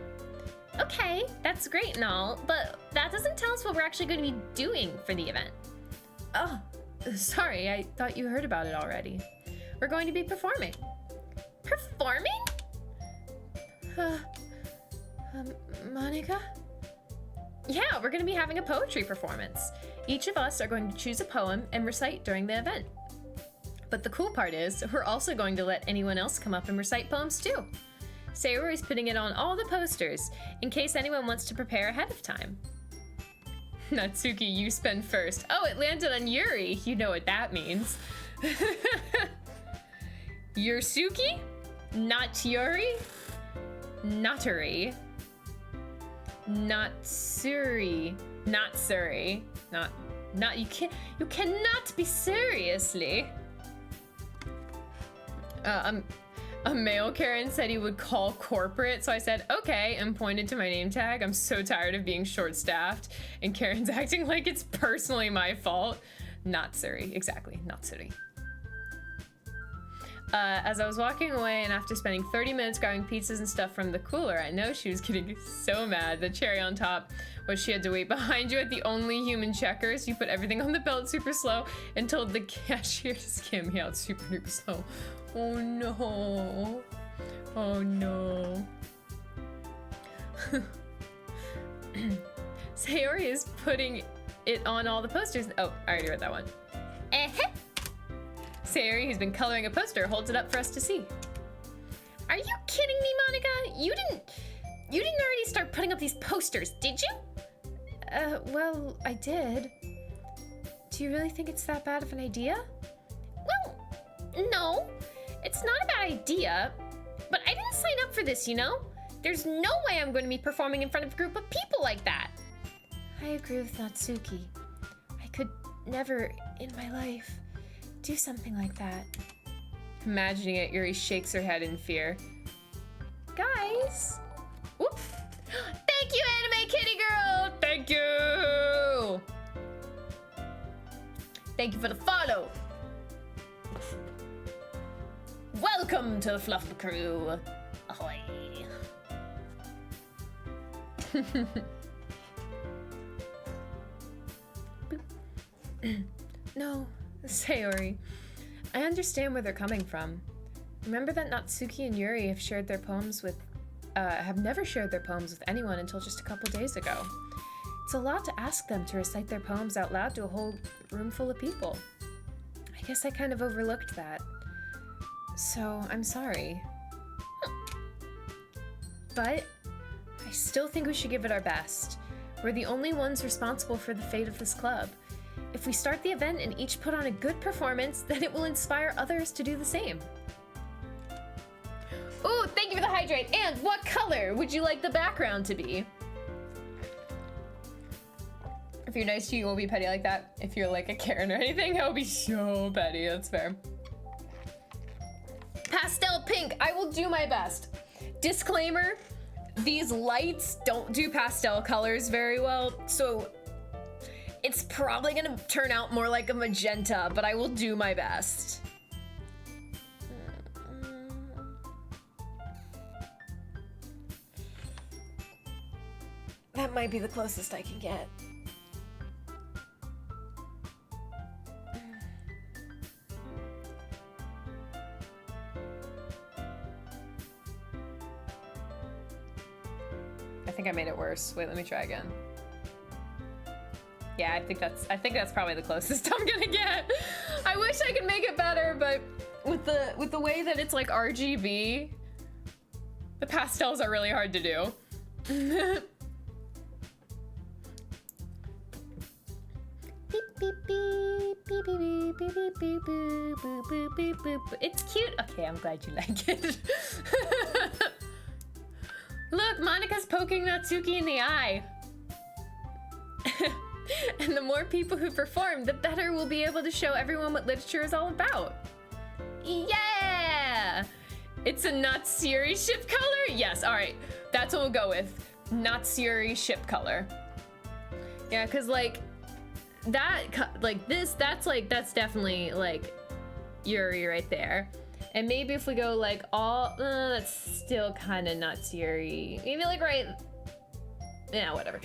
[SPEAKER 3] Okay, that's great and all, but that doesn't tell us what we're actually going to be doing for the event.
[SPEAKER 1] Oh, sorry, I thought you heard about it already. We're going to be performing.
[SPEAKER 3] Performing?
[SPEAKER 2] Monica?
[SPEAKER 1] Yeah, we're going to be having a poetry performance. Each of us are going to choose a poem and recite during the event. But the cool part is, we're also going to let anyone else come up and recite poems too. Sayori's putting it on all the posters, in case anyone wants to prepare ahead of time. Natsuki, you spend first. Oh, it landed on Yuri. You know what that means. Yursuki? Not Yuri? Notary. Natsuri. Natsuri. Not you cannot be seriously. A male Karen said he would call corporate, so I said, okay, and pointed to my name tag. I'm so tired of being short-staffed, and Karen's acting like it's personally my fault. Natsuri, exactly, Natsuri. As I was walking away and after spending 30 minutes grabbing pizzas and stuff from the cooler, I know she was getting so mad. The cherry on top was she had to wait behind you at the only human checkers. You put everything on the belt super slow and told the cashier to skim me out super duper slow. Oh no. Oh no. Sayori is putting it on all the posters. Oh, I already read that one. Sayori, who's been coloring a poster, holds it up for us to see.
[SPEAKER 3] Are you kidding me, Monica? You didn't already start putting up these posters, did you?
[SPEAKER 2] Well, I did. Do you really think it's that bad of an idea?
[SPEAKER 3] Well, no. It's not a bad idea, but I didn't sign up for this, you know? There's no way I'm going to be performing in front of a group of people like that.
[SPEAKER 2] I agree with Natsuki. I could never in my life do something like that.
[SPEAKER 1] Imagining it, Yuri shakes her head in fear.
[SPEAKER 3] Guys.
[SPEAKER 1] Whoop. Thank you, Anime Kitty Girl! Thank you! Thank you for the follow. Welcome to the Fluff Crew. Ahoy.
[SPEAKER 2] No, Sayori. I understand where they're coming from. Remember that Natsuki and Yuri have never shared their poems with anyone until just a couple days ago. It's a lot to ask them to recite their poems out loud to a whole room full of people. I guess I kind of overlooked that. So, I'm sorry. But I still think we should give it our best. We're the only ones responsible for the fate of this club. If we start the event and each put on a good performance, then it will inspire others to do the same.
[SPEAKER 1] Ooh, thank you for the hydrate. And what color would you like the background to be? If you're nice to you, you won't be petty like that. If you're like a Karen or anything, that would be so petty. That's fair. Pastel pink. I will do my best. Disclaimer, these lights don't do pastel colors very well, so it's probably gonna turn out more like a magenta, but I will do my best. That might be the closest I can get. I think I made it worse. Wait, let me try again. Yeah, I think that's probably the closest I'm gonna get. I wish I could make it better, but with the way that it's like RGB, the pastels are really hard to do. It's cute. Okay, I'm glad you like it. Look, Monika's poking Natsuki in the eye. And the more people who perform, the better we'll be able to show everyone what literature is all about. Yeah! It's a Natsuri ship color? Yes, all right. That's what we'll go with. Natsuri ship color. Yeah, because like, that's definitely like Yuri right there. And maybe if we go like all, that's still kind of Natsuri. Maybe like right, yeah, whatever.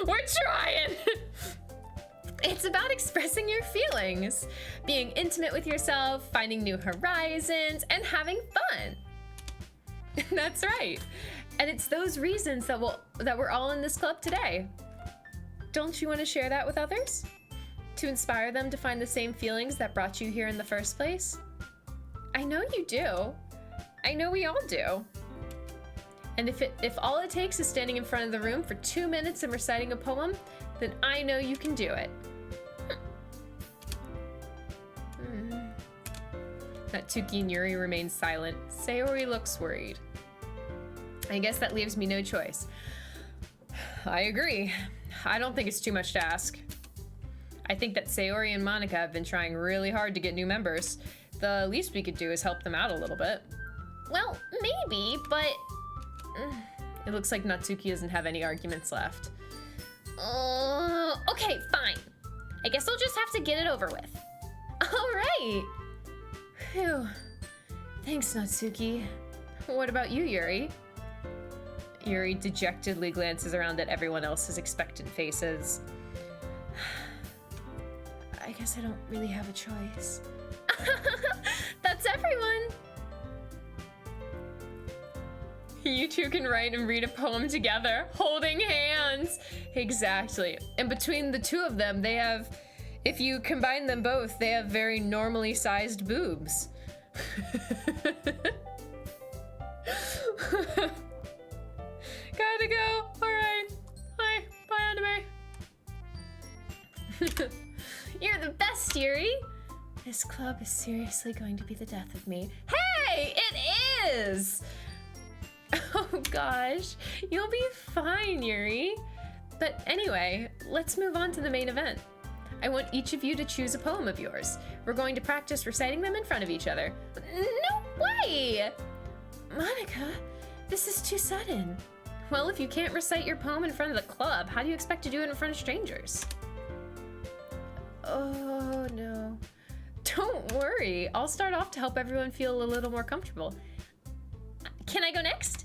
[SPEAKER 1] We're trying. It's about expressing your feelings, being intimate with yourself, finding new horizons, and having fun. That's right. And it's those reasons that we're all in this club today. Don't you want to share that with others? To inspire them to find the same feelings that brought you here in the first place? I know you do. I know we all do. And if all it takes is standing in front of the room for 2 minutes and reciting a poem, then I know you can do it. Natsuki and Yuri remain silent. Sayori looks worried. I guess that leaves me no choice. I agree. I don't think it's too much to ask. I think that Sayori and Monika have been trying really hard to get new members. The least we could do is help them out a little bit. Well, maybe, but... It looks like Natsuki doesn't have any arguments left. Okay, fine. I guess I'll just have to get it over with. All right. Phew. Thanks, Natsuki. What about you, Yuri? Yuri dejectedly glances around at everyone else's expectant faces.
[SPEAKER 3] I guess I don't really have a choice.
[SPEAKER 1] That's everyone. You two can write and read a poem together, holding hands. Exactly. And between the two of them, they have, if you combine them both, they have very normally sized boobs. Gotta go. All right. Bye. Bye, anime. You're the best, Yuri.
[SPEAKER 3] This club is seriously going to be the death of me.
[SPEAKER 1] Hey, it is. Oh gosh, you'll be fine, Yuri. But anyway, let's move on to the main event. I want each of you to choose a poem of yours. We're going to practice reciting them in front of each other. No way!
[SPEAKER 3] Monika, this is too sudden.
[SPEAKER 1] Well, if you can't recite your poem in front of the club, how do you expect to do it in front of strangers?
[SPEAKER 3] Oh no.
[SPEAKER 1] Don't worry, I'll start off to help everyone feel a little more comfortable. Can I go next?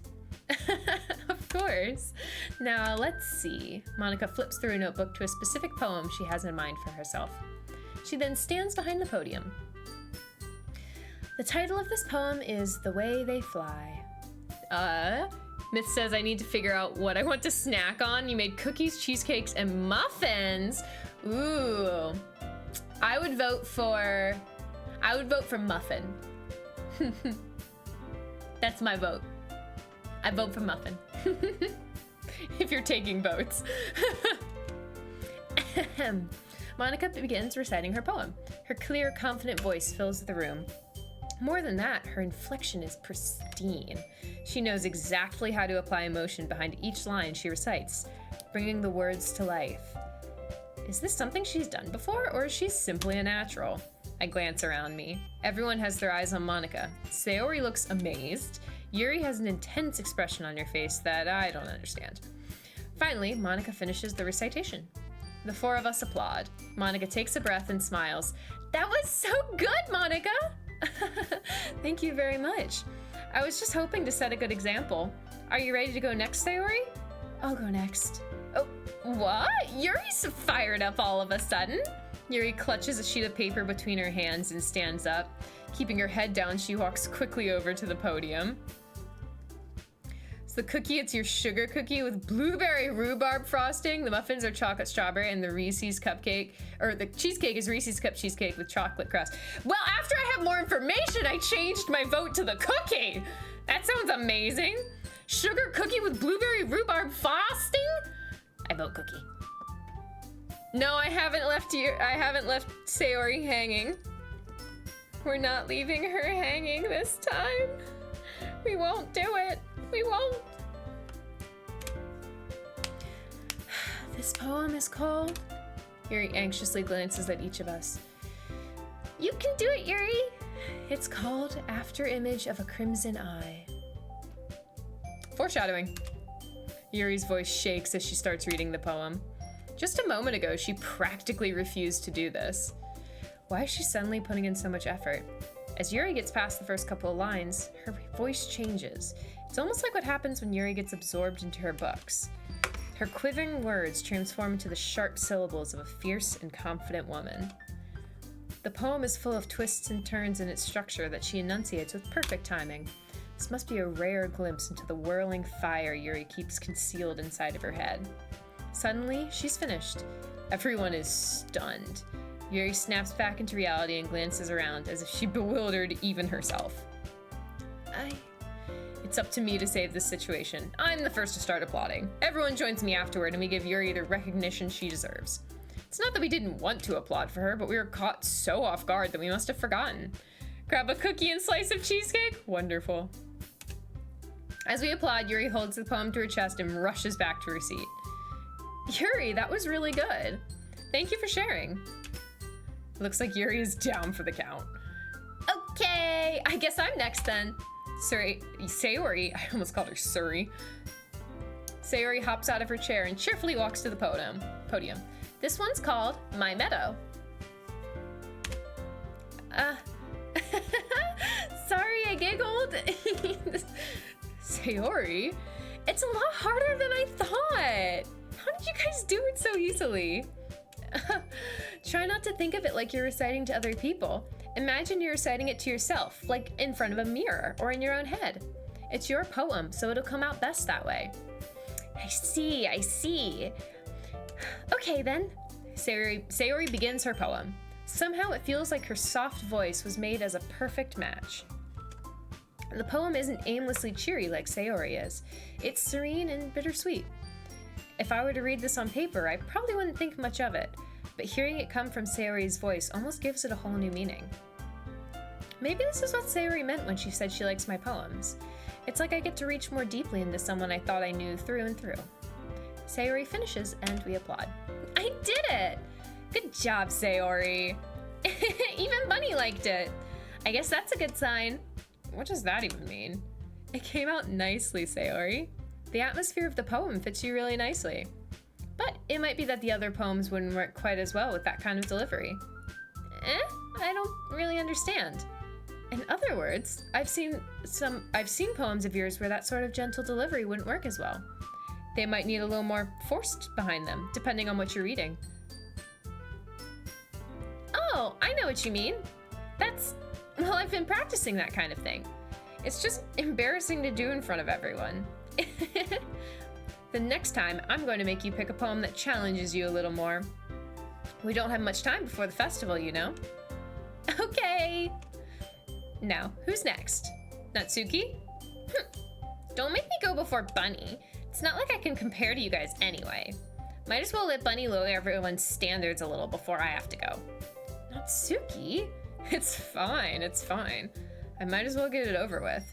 [SPEAKER 1] Of
[SPEAKER 2] course. Now, let's see. Monica flips through a notebook to a specific poem she has in mind for herself. She then stands behind the podium. The title of this poem is The Way They Fly. Myth says I need to figure out what I want to snack on. You made cookies, cheesecakes, and muffins. Ooh. I would vote for muffin. That's my vote. I vote for muffin. If you're taking votes. Monica begins reciting her poem. Her clear, confident voice fills the room. More than that, her inflection is pristine. She knows exactly how to apply emotion behind each line she recites, bringing the words to life. Is this something she's done before, or is she simply a natural? I glance around me. Everyone has their eyes on Monica. Sayori looks amazed. Yuri has an intense expression on her face that I don't understand. Finally, Monica finishes the recitation. The four of us applaud. Monica takes a breath and smiles. That was so good, Monica! Thank you very much. I was just hoping to set a good example. Are you ready to go next, Sayori?
[SPEAKER 3] I'll go next.
[SPEAKER 2] Oh, what? Yuri's fired up all of a sudden. Yuri clutches a sheet of paper between her hands and stands up. Keeping her head down, she walks quickly over to the podium. So the cookie, it's your sugar cookie with blueberry rhubarb frosting. The muffins are chocolate strawberry, and the Reese's cupcake, or the cheesecake is Reese's cup cheesecake with chocolate crust. Well, after I have more information, I changed my vote to the cookie. That sounds amazing. Sugar cookie with blueberry rhubarb frosting? I vote cookie. No, I haven't left Sayori hanging. We're not leaving her hanging this time. We won't do it. We won't.
[SPEAKER 3] This poem is called...
[SPEAKER 2] Yuri anxiously glances at each of us.
[SPEAKER 3] You can do it, Yuri. It's called After Image of a Crimson Eye.
[SPEAKER 2] Foreshadowing. Yuri's voice shakes as she starts reading the poem. Just a moment ago, she practically refused to do this. Why is she suddenly putting in so much effort? As Yuri gets past the first couple of lines, her voice changes. It's almost like what happens when Yuri gets absorbed into her books. Her quivering words transform into the sharp syllables of a fierce and confident woman. The poem is full of twists and turns in its structure that she enunciates with perfect timing. This must be a rare glimpse into the whirling fire Yuri keeps concealed inside of her head. Suddenly, she's finished. Everyone is stunned. Yuri snaps back into reality and glances around as if she bewildered even herself. It's up to me to save this situation. I'm the first to start applauding. Everyone joins me afterward and we give Yuri the recognition she deserves. It's not that we didn't want to applaud for her, but we were caught so off guard that we must have forgotten. Grab a cookie and slice of cheesecake? Wonderful. As we applaud, Yuri holds the poem to her chest and rushes back to her seat. Yuri, that was really good. Thank you for sharing. Looks like Yuri is down for the count. Okay, I guess I'm next then. Sayori, I almost called her Suri. Sayori hops out of her chair and cheerfully walks to the podium. This one's called My Meadow.
[SPEAKER 3] Sorry, I giggled.
[SPEAKER 2] Sayori, it's a lot harder than I thought. How did you guys do it so easily? Try not to think of it like you're reciting to other people. Imagine you're reciting it to yourself, like in front of a mirror or in your own head. It's your poem, so it'll come out best that way.
[SPEAKER 3] I see. Okay then.
[SPEAKER 2] Sayori begins her poem. Somehow it feels like her soft voice was made as a perfect match. The poem isn't aimlessly cheery like Sayori is. It's serene and bittersweet. If I were to read this on paper, I probably wouldn't think much of it, but hearing it come from Sayori's voice almost gives it a whole new meaning. Maybe this is what Sayori meant when she said she likes my poems. It's like I get to reach more deeply into someone I thought I knew through and through. Sayori finishes and we applaud. I did it! Good job, Sayori. Even Bunny liked it. I guess that's a good sign. What does that even mean? It came out nicely, Sayori. The atmosphere of the poem fits you really nicely. But it might be that the other poems wouldn't work quite as well with that kind of delivery. I don't really understand. In other words, I've seen poems of yours where that sort of gentle delivery wouldn't work as well. They might need a little more force behind them, depending on what you're reading. Oh, I know what you mean. Well, I've been practicing that kind of thing. It's just embarrassing to do in front of everyone. The next time, I'm going to make you pick a poem that challenges you a little more. We don't have much time before the festival, you know? Okay. Now, who's next? Natsuki? Don't make me go before Bunny. It's not like I can compare to you guys anyway. Might as well let Bunny lower everyone's standards a little before I have to go. Natsuki? It's fine, it's fine. I might as well get it over with.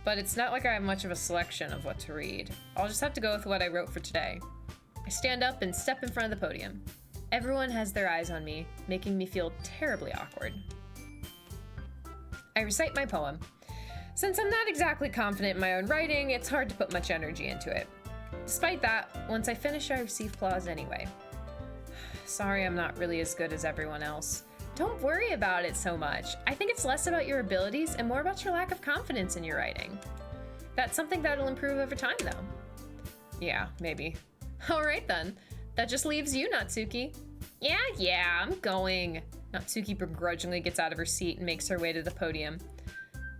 [SPEAKER 2] But it's not like I have much of a selection of what to read. I'll just have to go with what I wrote for today. I stand up and step in front of the podium. Everyone has their eyes on me, making me feel terribly awkward. I recite my poem. Since I'm not exactly confident in my own writing, it's hard to put much energy into it. Despite that, once I finish, I receive applause anyway. Sorry I'm not really as good as everyone else. Don't worry about it so much. I think it's less about your abilities and more about your lack of confidence in your writing. That's something that'll improve over time, though. Yeah, maybe. All right, then. That just leaves you, Natsuki. Yeah, I'm going. Natsuki begrudgingly gets out of her seat and makes her way to the podium.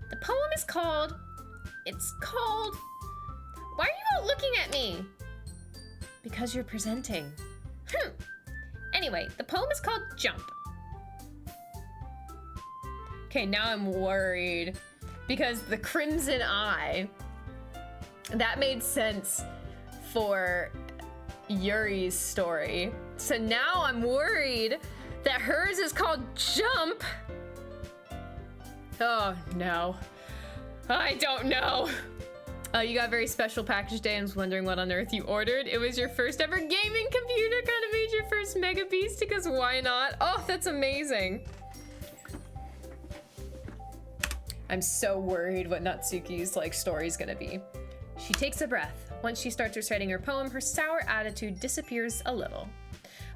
[SPEAKER 2] The poem is called... Why are you all looking at me? Because you're presenting. Anyway, the poem is called Jump. Okay, now I'm worried because the Crimson Eye, that made sense for Yuri's story. So now I'm worried that hers is called Jump. Oh no, I don't know. You got a very special package day and was wondering what on earth you ordered. It was your first ever gaming computer, kind of made your first Mega Beast because why not? Oh, that's amazing. I'm so worried what Natsuki's story's gonna be. She takes a breath. Once she starts reciting her poem, her sour attitude disappears a little.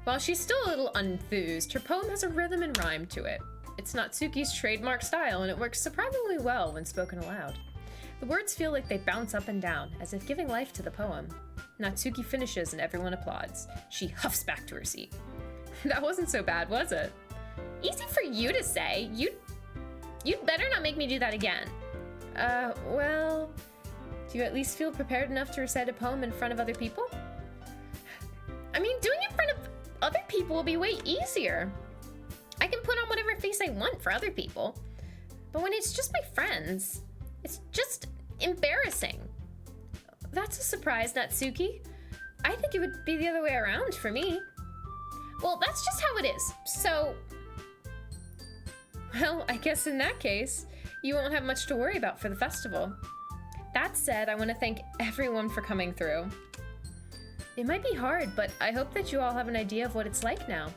[SPEAKER 2] While she's still a little unenthused, her poem has a rhythm and rhyme to it. It's Natsuki's trademark style, and it works surprisingly well when spoken aloud. The words feel like they bounce up and down, as if giving life to the poem. Natsuki finishes and everyone applauds. She huffs back to her seat. That wasn't so bad, was it? Easy for you to say. You'd better not make me do that again. Well, do you at least feel prepared enough to recite a poem in front of other people? I mean, doing it in front of other people will be way easier. I can put on whatever face I want for other people. But when it's just my friends, it's just embarrassing. That's a surprise, Natsuki. I think it would be the other way around for me. Well, that's just how it is, so... Well, I guess in that case, you won't have much to worry about for the festival. That said, I want to thank everyone for coming through. It might be hard, but I hope that you all have an idea of what it's like now.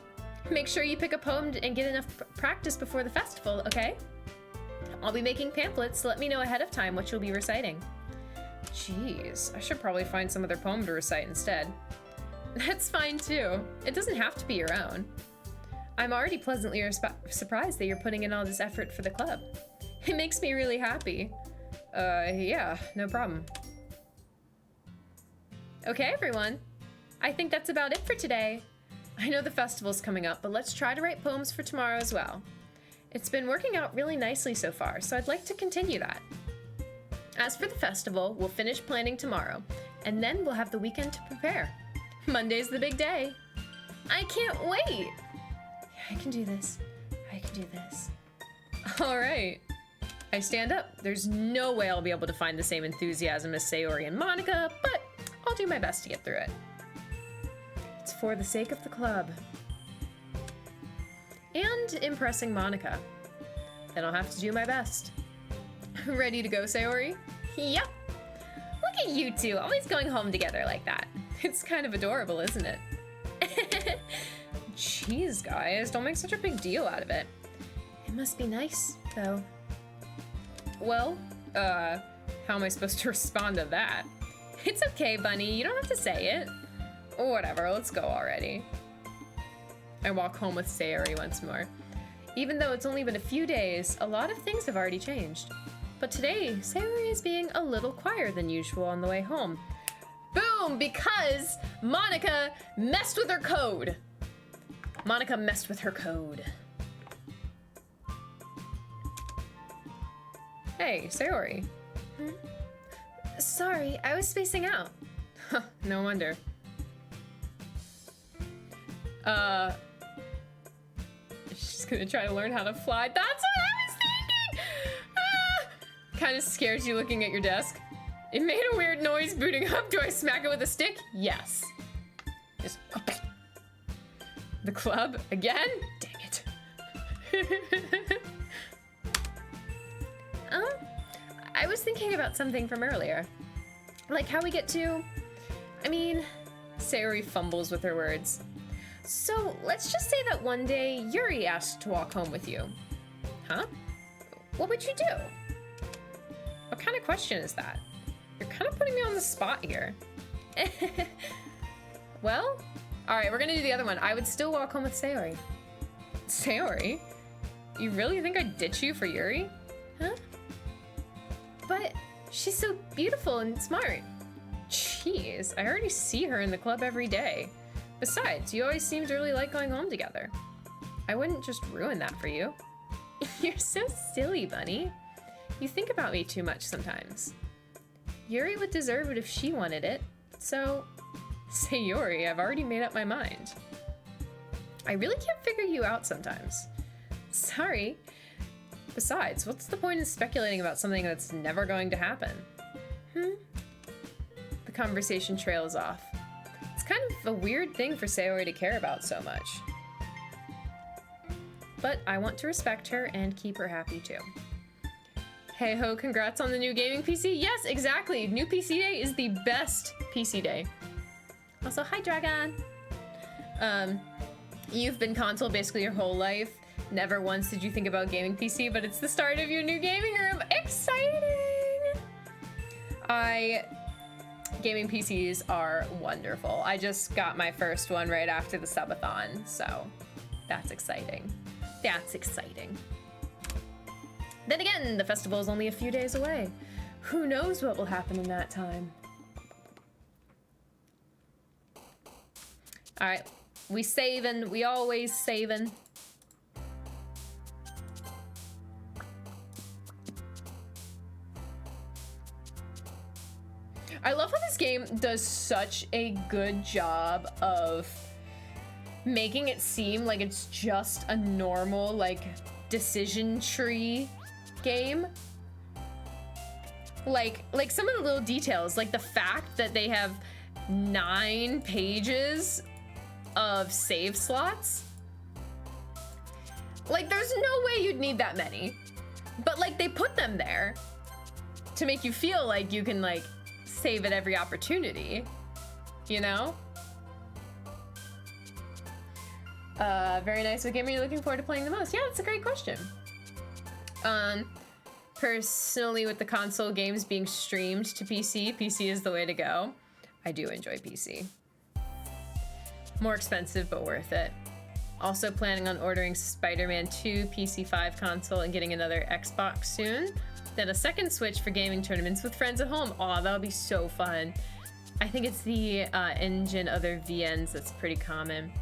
[SPEAKER 2] Make sure you pick a poem and get enough practice before the festival, okay? I'll be making pamphlets, so let me know ahead of time what you'll be reciting. Jeez, I should probably find some other poem to recite instead. That's fine too. It doesn't have to be your own. I'm already pleasantly surprised that you're putting in all this effort for the club. It makes me really happy. Yeah, no problem. Okay, everyone. I think that's about it for today. I know the festival's coming up, but let's try to write poems for tomorrow as well. It's been working out really nicely so far, so I'd like to continue that. As for the festival, we'll finish planning tomorrow, and then we'll have the weekend to prepare. Monday's the big day. I can't wait! I can do this. I can do this. All right. I stand up. There's no way I'll be able to find the same enthusiasm as Sayori and Monica, but I'll do my best to get through it. It's for the sake of the club. And impressing Monica. Then I'll have to do my best. Ready to go, Sayori? Yep. Look at you two, always going home together like that. It's kind of adorable, isn't it? Jeez, guys, don't make such a big deal out of it. It must be nice, though. Well, how am I supposed to respond to that? It's okay, Bunny, you don't have to say it. Whatever, let's go already. I walk home with Sayori once more. Even though it's only been a few days, a lot of things have already changed. But today, Sayori is being a little quieter than usual on the way home. Boom! Because Monica messed with her code. Monica messed with her code. Hey, Sayori.
[SPEAKER 3] Sorry, I was spacing out.
[SPEAKER 2] No wonder. She's gonna try to learn how to fly. That's what I was thinking! Kind of scares you looking at your desk. It made a weird noise booting up. Do I smack it with a stick? Yes. Just... The club? Again? Dang it.
[SPEAKER 3] I was thinking about something from earlier. Like how we get to... I mean...
[SPEAKER 2] Sayori fumbles with her words.
[SPEAKER 3] So, let's just say that one day Yuri asked to walk home with you.
[SPEAKER 2] Huh?
[SPEAKER 3] What would you do?
[SPEAKER 2] What kind of question is that? You're kind of putting me on the spot here. Well, all right, we're gonna do the other one. I would still walk home with Sayori. Sayori? You really think I'd ditch you for Yuri?
[SPEAKER 3] Huh? But she's so beautiful and smart.
[SPEAKER 2] Jeez, I already see her in the club every day. Besides, you always seem to really like going home together. I wouldn't just ruin that for you.
[SPEAKER 3] You're so silly, Bunny.
[SPEAKER 2] You think about me too much sometimes.
[SPEAKER 3] Yuri would deserve it if she wanted it, so...
[SPEAKER 2] Sayori, I've already made up my mind. I really can't figure you out sometimes.
[SPEAKER 3] Sorry.
[SPEAKER 2] Besides, what's the point in speculating about something that's never going to happen? The conversation trails off. It's kind of a weird thing for Sayori to care about so much. But I want to respect her and keep her happy too. Hey ho, congrats on the new gaming PC. Yes, exactly. New PC day is the best PC day.
[SPEAKER 3] Also, hi, Dragon.
[SPEAKER 2] You've been console basically your whole life. Never once did you think about gaming PC, but it's the start of your new gaming room. Exciting! Gaming PCs are wonderful. I just got my first one right after the subathon, so that's exciting. That's exciting. Then again, the festival is only a few days away. Who knows what will happen in that time? All right, we saving. We always saving. I love how this game does such a good job of making it seem like it's just a normal, like, decision tree game. Like some of the little details, like the fact that they have 9 pages of save slots. Like, there's no way you'd need that many. But, like, they put them there to make you feel like you can, like, save at every opportunity, you know? Very nice. What game are you looking forward to playing the most? Yeah, that's a great question. Personally, with the console games being streamed to PC, PC is the way to go. I do enjoy PC. More expensive, but worth it. Also planning on ordering Spider-Man 2 PC5 console and getting another Xbox soon. Then a second Switch for gaming tournaments with friends at home. Aw, that'll be so fun. I think it's the engine other VNs that's pretty common.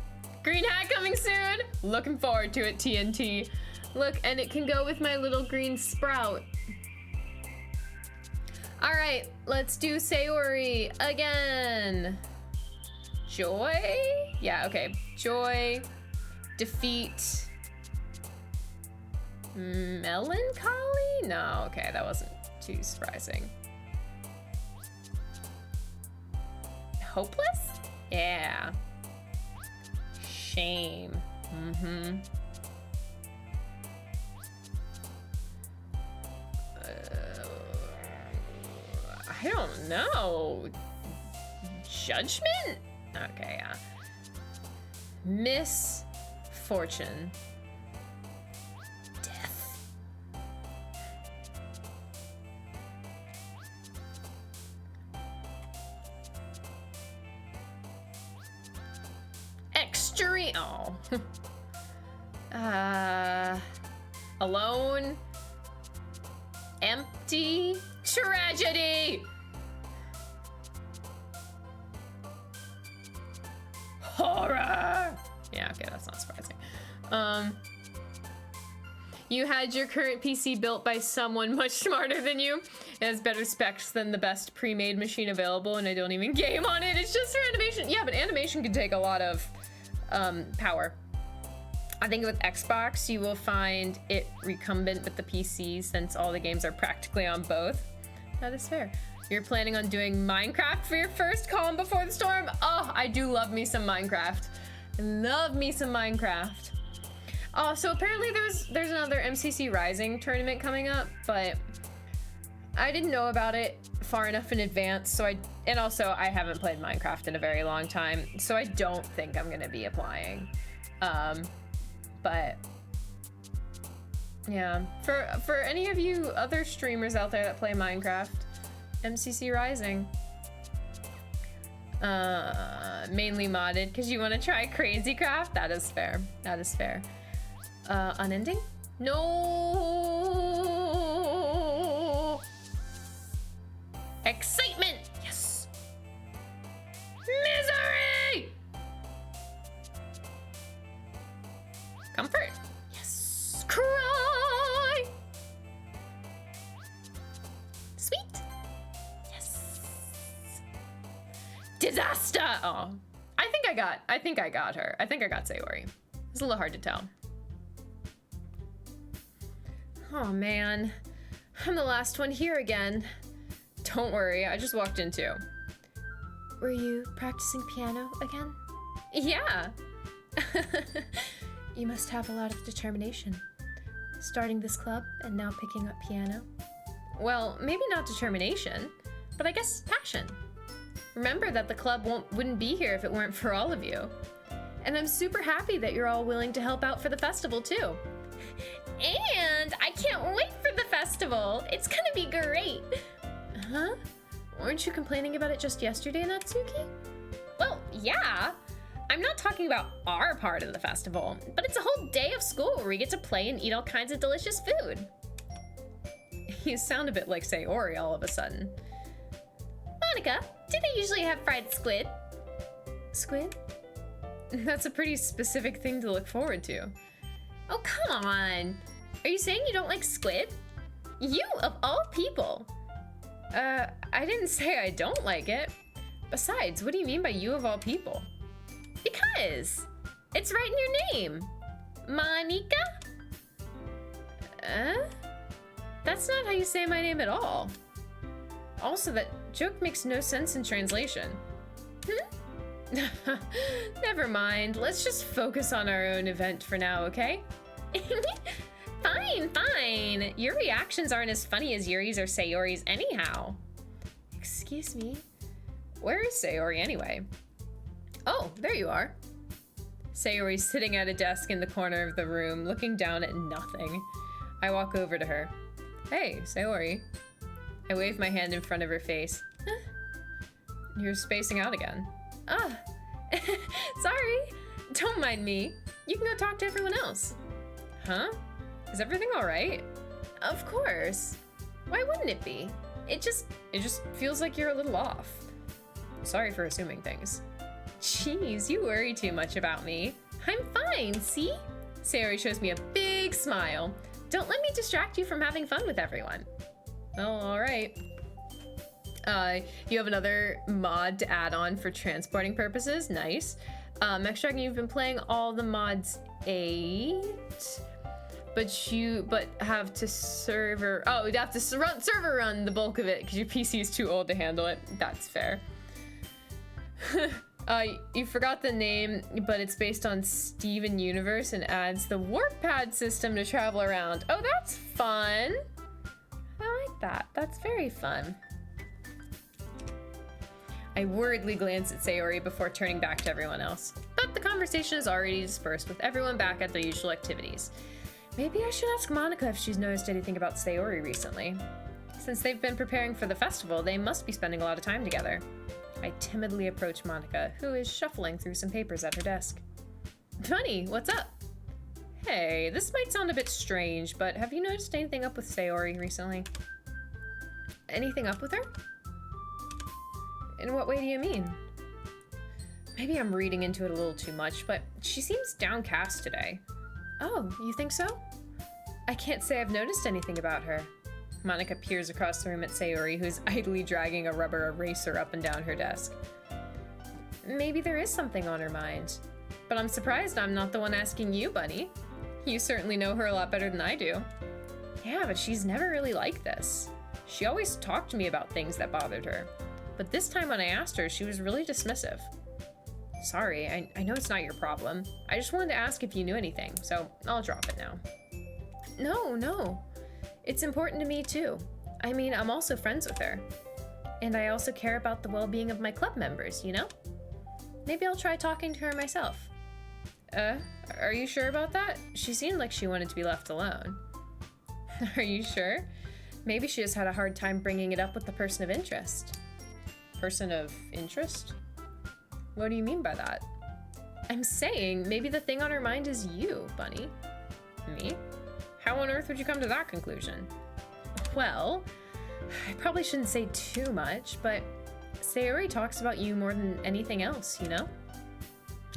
[SPEAKER 2] Green hat coming soon! Looking forward to it, TNT. Look, and it can go with my little green sprout. All right, let's do Sayori again. Joy? Yeah, okay. Joy, defeat, melancholy? No, okay, that wasn't too surprising. Hopeless? Yeah. Shame. Mm-hmm. I don't know. Judgment? Okay, yeah. Misfortune. Death. Extreme. Oh.
[SPEAKER 1] Alone. Empty. Tragedy! Horror! Yeah, okay, that's not surprising. You had your current PC built by someone much smarter than you. It has better specs than the best pre-made machine available, and I don't even game on it. It's just for animation. Yeah, but animation can take a lot of power. I think with Xbox, you will find it recumbent with the PC since all the games are practically on both. That is fair. You're planning on doing Minecraft for your first calm before the storm? Oh, I do love me some Minecraft. I love me some Minecraft. Oh, so apparently there's another MCC Rising tournament coming up, but I didn't know about it far enough in advance, and also I haven't played Minecraft in a very long time, so I don't think I'm gonna be applying. But yeah, for any of you other streamers out there that play Minecraft, MCC Rising. Mainly modded because you want to try Crazy Craft. That is fair. That is fair. Unending? No! Excitement! Yes! Misery! Comfort? Yes! Cry! Sweet? Yes! Disaster! Oh. I think I got her. I think I got Sayori. It's a little hard to tell. Oh man, I'm the last one here again. Don't worry, I just walked in too.
[SPEAKER 3] Were you practicing piano again?
[SPEAKER 1] Yeah.
[SPEAKER 3] You must have a lot of determination. Starting this club and now picking up piano.
[SPEAKER 1] Well, maybe not determination, but I guess passion. Remember that the club wouldn't be here if it weren't for all of you. And I'm super happy that you're all willing to help out for the festival too. And I can't wait for the festival. It's gonna be great. Huh? Weren't you complaining about it just yesterday, Natsuki? Well, yeah. I'm not talking about our part of the festival, but it's a whole day of school where we get to play and eat all kinds of delicious food. You sound a bit like Sayori all of a sudden. Monica, do they usually have fried squid?
[SPEAKER 3] Squid?
[SPEAKER 1] That's a pretty specific thing to look forward to. Oh, come on. Are you saying you don't like squid? You, of all people. I didn't say I don't like it. Besides, what do you mean by you of all people? Because it's right in your name. Monica? That's not how you say my name at all. Also, that joke makes no sense in translation. Never mind. Let's just focus on our own event for now, okay? Fine, fine. Your reactions aren't as funny as Yuri's or Sayori's anyhow.
[SPEAKER 3] Excuse me?
[SPEAKER 1] Where is Sayori anyway? Oh, there you are. Sayori's sitting at a desk in the corner of the room, looking down at nothing. I walk over to her. Hey, Sayori. I wave my hand in front of her face. You're spacing out again. Ah, sorry. Don't mind me. You can go talk to everyone else. Huh? Is everything all right? Of course. Why wouldn't it be? It just feels like you're a little off. Sorry for assuming things. Jeez, you worry too much about me. I'm fine, see? Sayori shows me a big smile. Don't let me distract you from having fun with everyone. Oh, all right. You have another mod to add on for transporting purposes. Nice. Extract, you've been playing all the mods 8, but have to server. Oh, you'd have to server run the bulk of it because your PC is too old to handle it. That's fair. You forgot the name, but it's based on Steven Universe and adds the warp pad system to travel around. Oh, that's fun. I like that. That's very fun. I worriedly glance at Sayori before turning back to everyone else. But the conversation is already dispersed with everyone back at their usual activities. Maybe I should ask Monica if she's noticed anything about Sayori recently. Since they've been preparing for the festival, they must be spending a lot of time together. I timidly approach Monica, who is shuffling through some papers at her desk. Funny, what's up?
[SPEAKER 2] Hey, this might sound a bit strange, but have you noticed anything up with Sayori recently? Anything up with her? In what way do you mean? Maybe I'm reading into it a little too much, but she seems downcast today. Oh, you think so? I can't say I've noticed anything about her. Monica peers across the room at Sayori, who's idly dragging a rubber eraser up and down her desk. Maybe there is something on her mind. But I'm surprised I'm not the one asking you, Bunny. You certainly know her a lot better than I do. Yeah, but she's never really like this. She always talked to me about things that bothered her. But this time when I asked her, she was really dismissive. Sorry, I know it's not your problem. I just wanted to ask if you knew anything, so I'll drop it now. No. It's important to me too. I mean, I'm also friends with her. And I also care about the well-being of my club members, you know? Maybe I'll try talking to her myself. Are you sure about that? She seemed like she wanted to be left alone. Are you sure? Maybe she just had a hard time bringing it up with the person of interest. Person of interest? What do you mean by that? I'm saying maybe the thing on her mind is you, Bunny. Me? How on earth would you come to that conclusion? Well, I probably shouldn't say too much, but Sayori talks about you more than anything else, you know?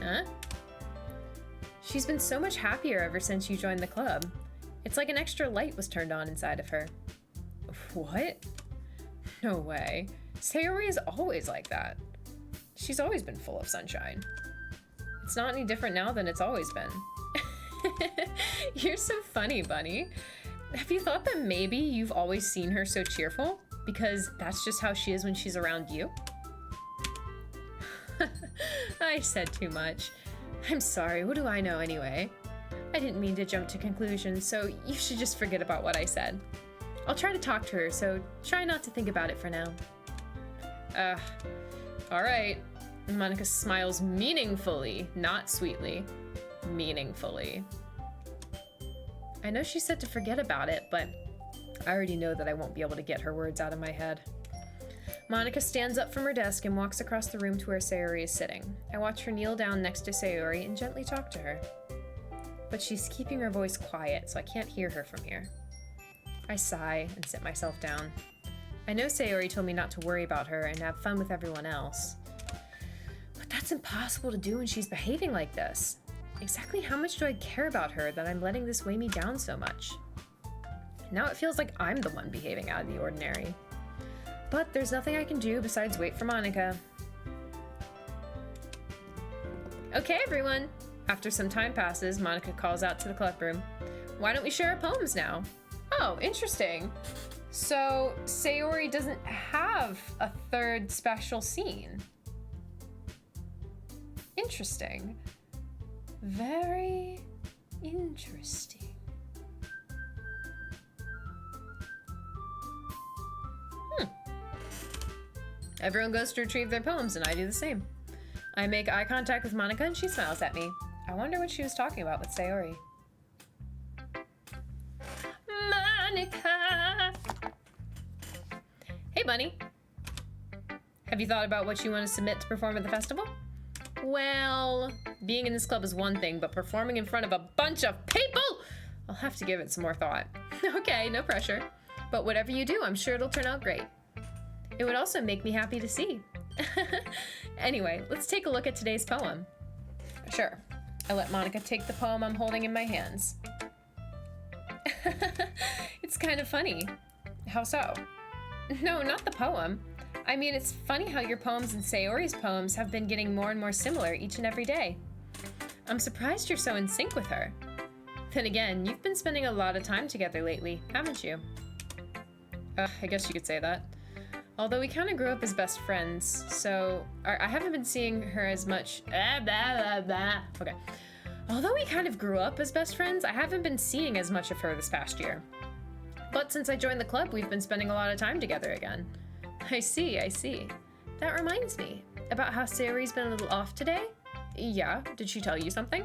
[SPEAKER 2] Huh? She's been so much happier ever since you joined the club. It's like an extra light was turned on inside of her. What? No way. Sayori is always like that. She's always been full of sunshine. It's not any different now than it's always been. You're so funny, Bunny. Have you thought that maybe you've always seen her so cheerful? Because that's just how she is when she's around you? I said too much. I'm sorry, what do I know anyway? I didn't mean to jump to conclusions, so you should just forget about what I said. I'll try to talk to her, so try not to think about it for now. Alright. Monica smiles meaningfully, not sweetly. Meaningfully. I know she said to forget about it, but I already know that I won't be able to get her words out of my head. Monica stands up from her desk and walks across the room to where Sayori is sitting. I watch her kneel down next to Sayori and gently talk to her. But she's keeping her voice quiet, so I can't hear her from here. I sigh and sit myself down. I know Sayori told me not to worry about her and have fun with everyone else. But that's impossible to do when she's behaving like this. Exactly how much do I care about her that I'm letting this weigh me down so much? Now it feels like I'm the one behaving out of the ordinary. But there's nothing I can do besides wait for Monica. Okay, everyone. After some time passes, Monica calls out to the club room. Why don't we share our poems now? Oh, interesting. So, Sayori doesn't have a third special scene. Interesting. Very interesting. Everyone goes to retrieve their poems, and I do the same. I make eye contact with Monica, and she smiles at me. I wonder what she was talking about with Sayori. Monica! Hey, Bunny. Have you thought about what you want to submit to perform at the festival? Well, being in this club is one thing, but performing in front of a bunch of people? I'll have to give it some more thought. Okay, no pressure. But whatever you do, I'm sure it'll turn out great. It would also make me happy to see. Anyway, let's take a look at today's poem. Sure. I let Monica take the poem I'm holding in my hands. It's kind of funny. How so? No, not the poem. I mean, it's funny how your poems and Sayori's poems have been getting more and more similar each and every day. I'm surprised you're so in sync with her. Then again, you've been spending a lot of time together lately, haven't you? I guess you could say that. Although we kind of grew up as best friends, so I haven't been seeing her as much. Okay. Although we kind of grew up as best friends, I haven't been seeing as much of her this past year. But since I joined the club, we've been spending a lot of time together again. I see. That reminds me. About how Sayori's been a little off today? Yeah, did she tell you something?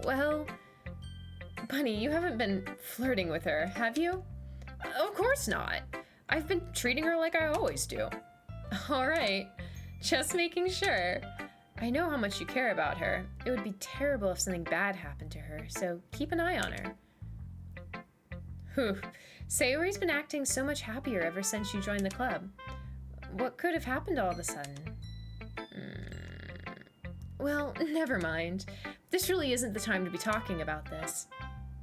[SPEAKER 2] Well... Bunny, you haven't been flirting with her, have you? Of course not. I've been treating her like I always do. Alright, just making sure. I know how much you care about her. It would be terrible if something bad happened to her, so keep an eye on her. Whew. Sayori's been acting so much happier ever since you joined the club. What could have happened all of a sudden? Well, never mind. This really isn't the time to be talking about this.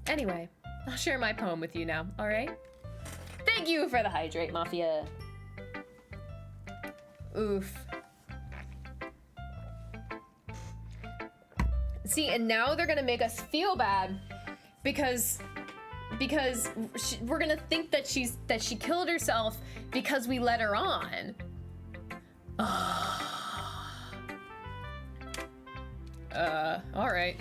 [SPEAKER 2] Anyway, I'll share my poem with you now, alright? Thank you for the hydrate, Mafia. Oof. See, and now they're gonna make us feel bad because we're gonna think that she killed herself because we let her on. All right.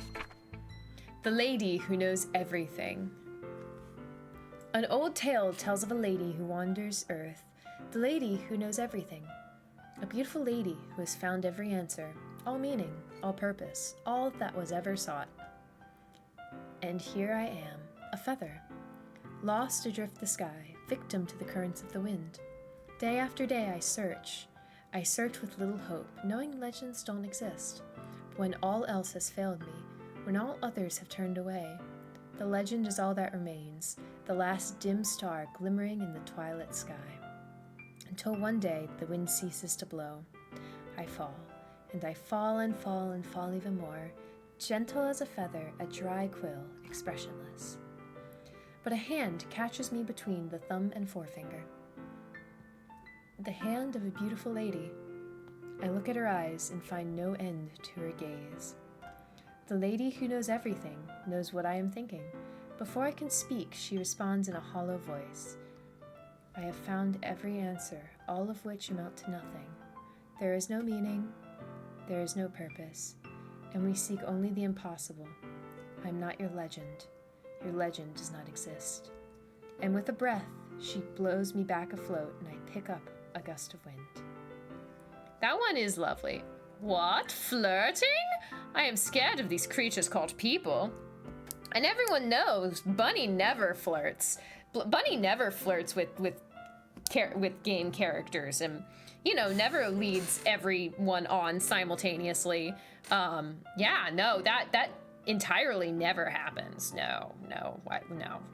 [SPEAKER 2] The lady who knows everything. An old tale tells of a lady who wanders earth, the lady who knows everything. A beautiful lady who has found every answer, all meaning, all purpose, all that was ever sought. And here I am, a feather, lost adrift the sky, victim to the currents of the wind. Day after day I search with little hope, knowing legends don't exist. But when all else has failed me, when all others have turned away, the legend is all that remains, the last dim star glimmering in the twilight sky. Until one day the wind ceases to blow. I fall, and I fall and fall and fall even more, gentle as a feather, a dry quill, expressionless. But a hand catches me between the thumb and forefinger. The hand of a beautiful lady. I look at her eyes and find no end to her gaze. The lady who knows everything knows what I am thinking. Before I can speak, she responds in a hollow voice. I have found every answer, all of which amount to nothing. There is no meaning, there is no purpose, and we seek only the impossible. I am not your legend. Your legend does not exist. And with a breath, she blows me back afloat, and I pick up a gust of wind. That one is lovely. What? Flirting? I am scared of these creatures called people. And everyone knows Bunny never flirts. Bunny never flirts with game characters, and never leads everyone on simultaneously. Yeah, no, that entirely never happens. No,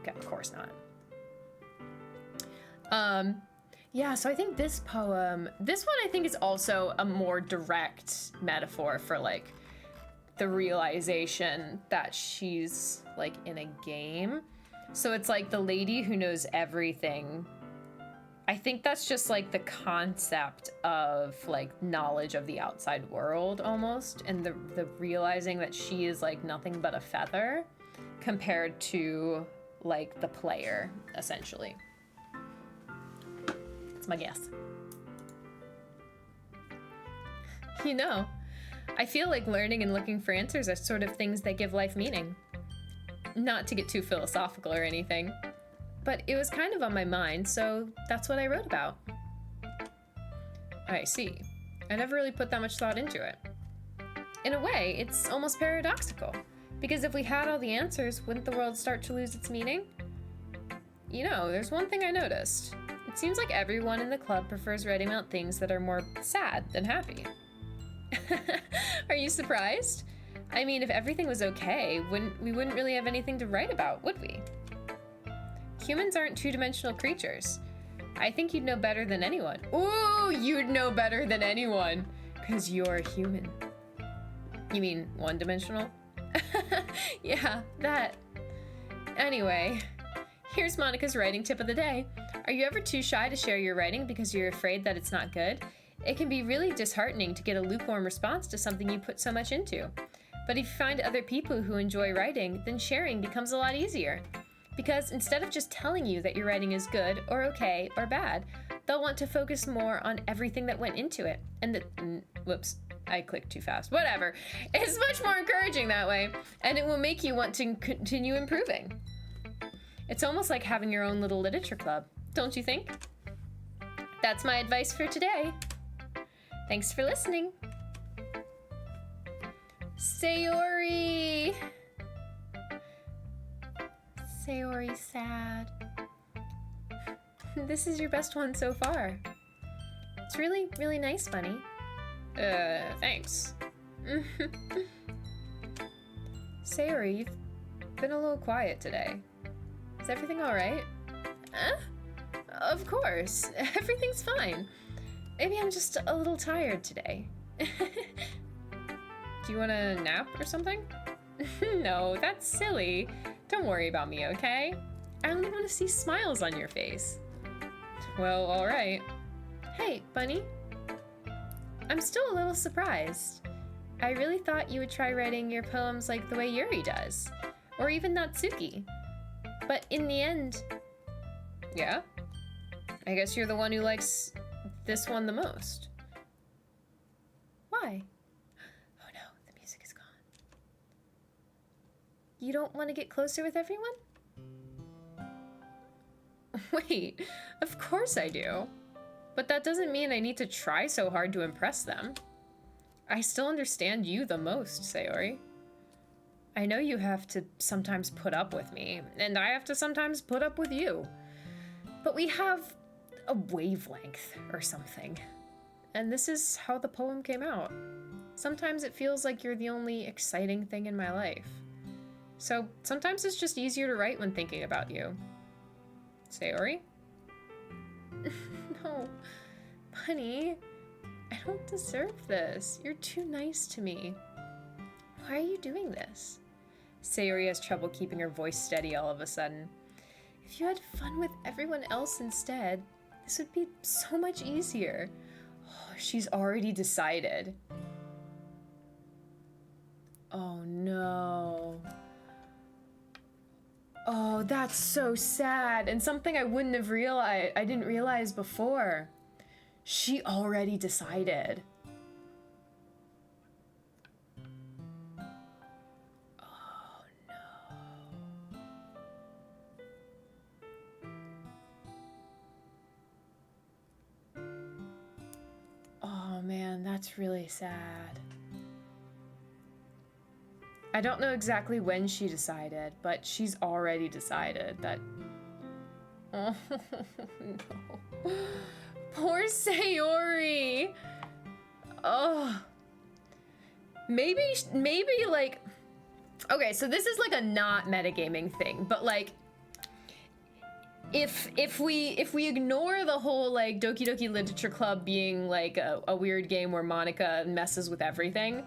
[SPEAKER 2] of course not. Yeah, so I think this one I think is also a more direct metaphor for like the realization that she's like in a game. So it's like the lady who knows everything. I think that's just like the concept of like knowledge of the outside world almost, and the realizing that she is like nothing but a feather compared to like the player, essentially. That's my guess. I feel like learning and looking for answers are sort of things that give life meaning. Not to get too philosophical or anything, but it was kind of on my mind, so that's what I wrote about. I see. I never really put that much thought into it. In a way, it's almost paradoxical, because if we had all the answers, wouldn't the world start to lose its meaning? There's one thing I noticed. It seems like everyone in the club prefers writing about things that are more sad than happy. Are you surprised? I mean, if everything was okay, we wouldn't really have anything to write about, would we? Humans aren't two-dimensional creatures. I think you'd know better than anyone. Ooh, you'd know better than anyone, 'cause you're a human. You mean one-dimensional? Yeah, that. Anyway, here's Monica's writing tip of the day. Are you ever too shy to share your writing because you're afraid that it's not good? It can be really disheartening to get a lukewarm response to something you put so much into. But if you find other people who enjoy writing, then sharing becomes a lot easier. Because instead of just telling you that your writing is good or okay or bad, they'll want to focus more on everything that went into it. And whoops, I clicked too fast. Whatever. It's much more encouraging that way, and it will make you want to continue improving. It's almost like having your own little literature club, don't you think? That's my advice for today. Thanks for listening. Sayori! Sayori's sad. This is your best one so far. It's really, really nice, Bunny. Thanks. Sayori, you've been a little quiet today. Is everything alright?
[SPEAKER 3] Of course. Everything's fine. Maybe I'm just a little tired today.
[SPEAKER 2] Do you want a nap or something? No, that's silly. Don't worry about me, okay? I only want to see smiles on your face. Well, alright.
[SPEAKER 3] Hey, Bunny. I'm still a little surprised. I really thought you would try writing your poems like the way Yuri does. Or even Natsuki. But in the end...
[SPEAKER 2] Yeah? I guess you're the one who likes this one the most.
[SPEAKER 3] Why? Oh no, the music is gone. You don't want to get closer with everyone?
[SPEAKER 2] Wait, of course I do. But that doesn't mean I need to try so hard to impress them. I still understand you the most, Sayori. I know you have to sometimes put up with me, and I have to sometimes put up with you. But we have a wavelength or something. And this is how the poem came out. Sometimes it feels like you're the only exciting thing in my life. So sometimes it's just easier to write when thinking about you. Sayori?
[SPEAKER 3] No, Bunny, I don't deserve this. You're too nice to me. Why are you doing this?
[SPEAKER 2] Sayori has trouble keeping her voice steady all of a sudden.
[SPEAKER 3] If you had fun with everyone else instead, this would be so much easier.
[SPEAKER 2] Oh, she's already decided. Oh no. Oh, that's so sad, and something I wouldn't have realized, I didn't realize before. She already decided. Oh no. Oh man, that's really sad. I don't know exactly when she decided, but she's already decided that... Oh, no. Poor Sayori! Oh. Maybe, like... Okay, so this is like a not metagaming thing, but like... If we ignore the whole like Doki Doki Literature Club being like a weird game where Monica messes with everything,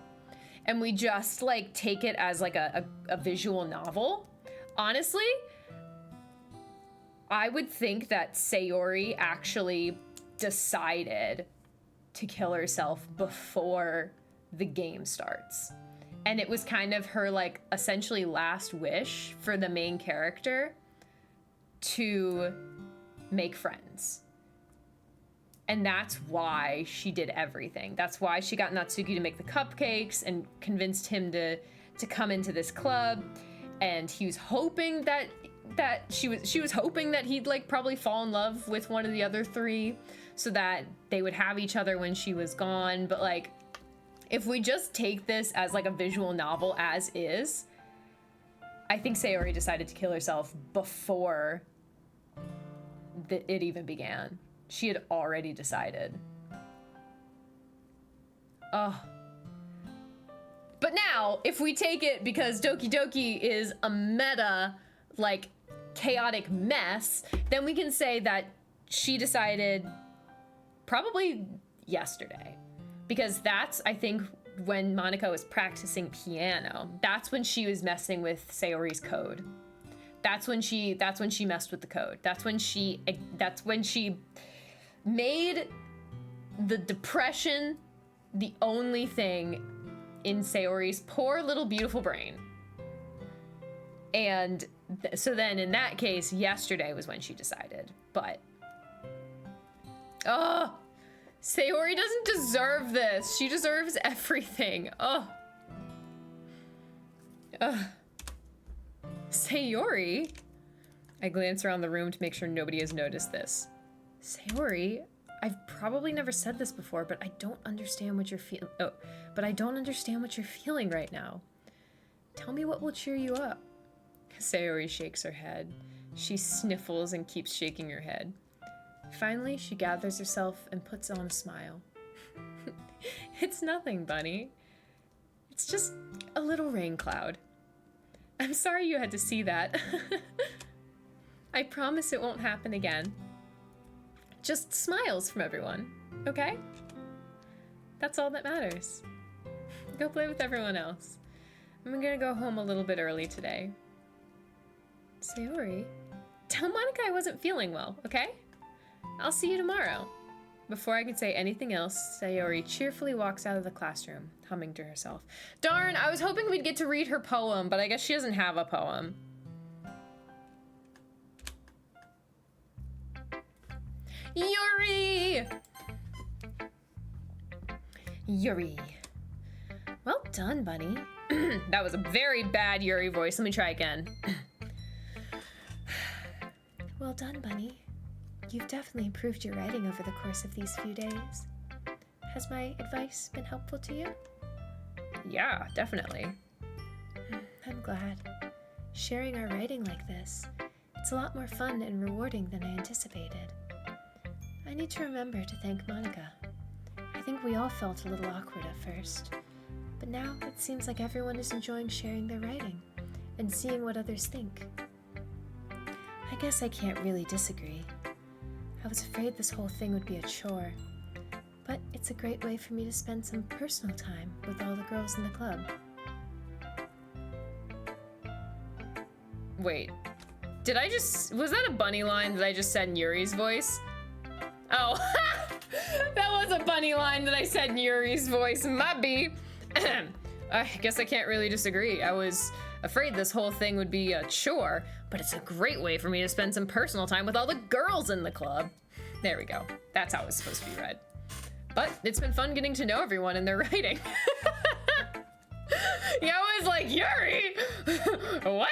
[SPEAKER 2] and we just like take it as like a visual novel, honestly, I would think that Sayori actually decided to kill herself before the game starts. And it was kind of her like essentially last wish for the main character to make friends. And that's why she did everything. That's why she got Natsuki to make the cupcakes and convinced him to come into this club. And he was hoping that she was hoping that he'd like probably fall in love with one of the other three so that they would have each other when she was gone. But like, if we just take this as like a visual novel as is, I think Sayori decided to kill herself before it even began. She had already decided. Oh. But now, if we take it because Doki Doki is a meta, like, chaotic mess, then we can say that she decided probably yesterday. Because that's, I think, when Monica was practicing piano. That's when she was messing with Sayori's code. That's when she messed with the code. That's when she made the depression the only thing in Sayori's poor little beautiful brain. And so then in that case, yesterday was when she decided. But, oh, Sayori doesn't deserve this. She deserves everything. Oh. Sayori? I glance around the room to make sure nobody has noticed this. Sayori, I've probably never said this before, but I don't understand what you're feeling. Oh, but I don't understand what you're feeling right now. Tell me what will cheer you up. Sayori shakes her head. She sniffles and keeps shaking her head. Finally, she gathers herself and puts on a smile. It's nothing, Bunny. It's just a little rain cloud. I'm sorry you had to see that. I promise it won't happen again. Just smiles from everyone, okay? That's all that matters. Go play with everyone else. I'm gonna go home a little bit early today. Sayori, tell Monica I wasn't feeling well, okay? I'll see you tomorrow. Before I can say anything else, Sayori cheerfully walks out of the classroom, humming to herself. Darn, I was hoping we'd get to read her poem, but I guess she doesn't have a poem. Yuri! Yuri. Well done, Bunny. That was a very bad Yuri voice. Let me try again.
[SPEAKER 3] Well done, Bunny. You've definitely improved your writing over the course of these few days. Has my advice been helpful to you?
[SPEAKER 2] Yeah, definitely.
[SPEAKER 3] I'm glad. Sharing our writing like this, it's a lot more fun and rewarding than I anticipated. I need to remember to thank Monica. I think we all felt a little awkward at first, but now it seems like everyone is enjoying sharing their writing and seeing what others think. I guess I can't really disagree. I was afraid this whole thing would be a chore, but it's a great way for me to spend some personal time with all the girls in the club.
[SPEAKER 2] Wait, was that a bunny line that I just said in Yuri's voice? Oh, that was a bunny line that I said in Yuri's voice. Might be. I guess I can't really disagree. I was afraid this whole thing would be a chore, but it's a great way for me to spend some personal time with all the girls in the club. There we go. That's how it's supposed to be read. But it's been fun getting to know everyone and their writing. Yeah, I was like, Yuri! What?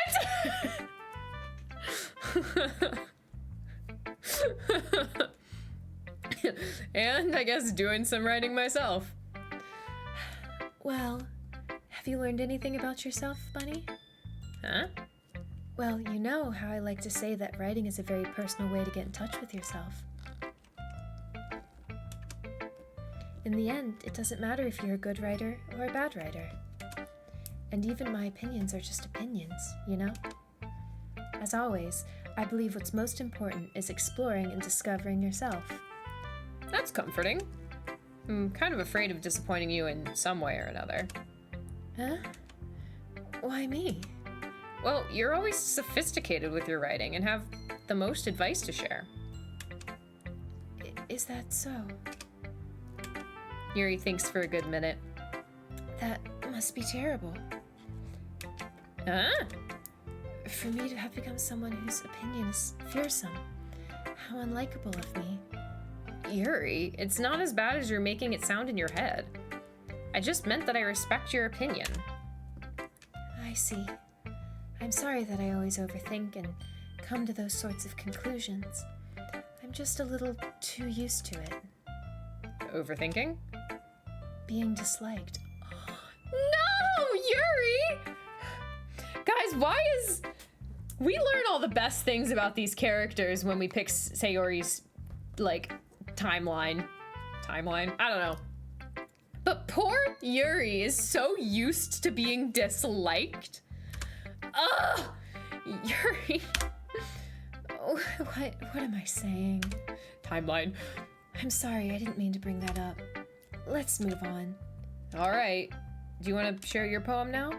[SPEAKER 2] And I guess doing some writing myself.
[SPEAKER 3] Well, have you learned anything about yourself, Bunny?
[SPEAKER 2] Huh?
[SPEAKER 3] Well, you know how I like to say that writing is a very personal way to get in touch with yourself. In the end, it doesn't matter if you're a good writer or a bad writer. And even my opinions are just opinions, you know? As always, I believe what's most important is exploring and discovering yourself.
[SPEAKER 2] That's comforting. I'm kind of afraid of disappointing you in some way or another.
[SPEAKER 3] Huh? Why me?
[SPEAKER 2] Well, you're always sophisticated with your writing and have the most advice to share.
[SPEAKER 3] Is that so?
[SPEAKER 2] Yuri thinks for a good minute.
[SPEAKER 3] That must be terrible.
[SPEAKER 2] Huh?
[SPEAKER 3] For me to have become someone whose opinion is fearsome. How unlikable of me.
[SPEAKER 2] Yuri, it's not as bad as you're making it sound in your head. I just meant that I respect your opinion.
[SPEAKER 3] I see. I'm sorry that I always overthink and come to those sorts of conclusions. I'm just a little too used to it.
[SPEAKER 2] Overthinking?
[SPEAKER 3] Being disliked.
[SPEAKER 2] No, Yuri! Guys, why is... We learn all the best things about these characters when we pick Sayori's, like, timeline. Timeline? I don't know. But poor Yuri is so used to being disliked. Ugh! Yuri.
[SPEAKER 3] Oh, what am I saying?
[SPEAKER 2] Timeline.
[SPEAKER 3] I'm sorry, I didn't mean to bring that up. Let's move on.
[SPEAKER 2] All right. Do you want to share your poem now?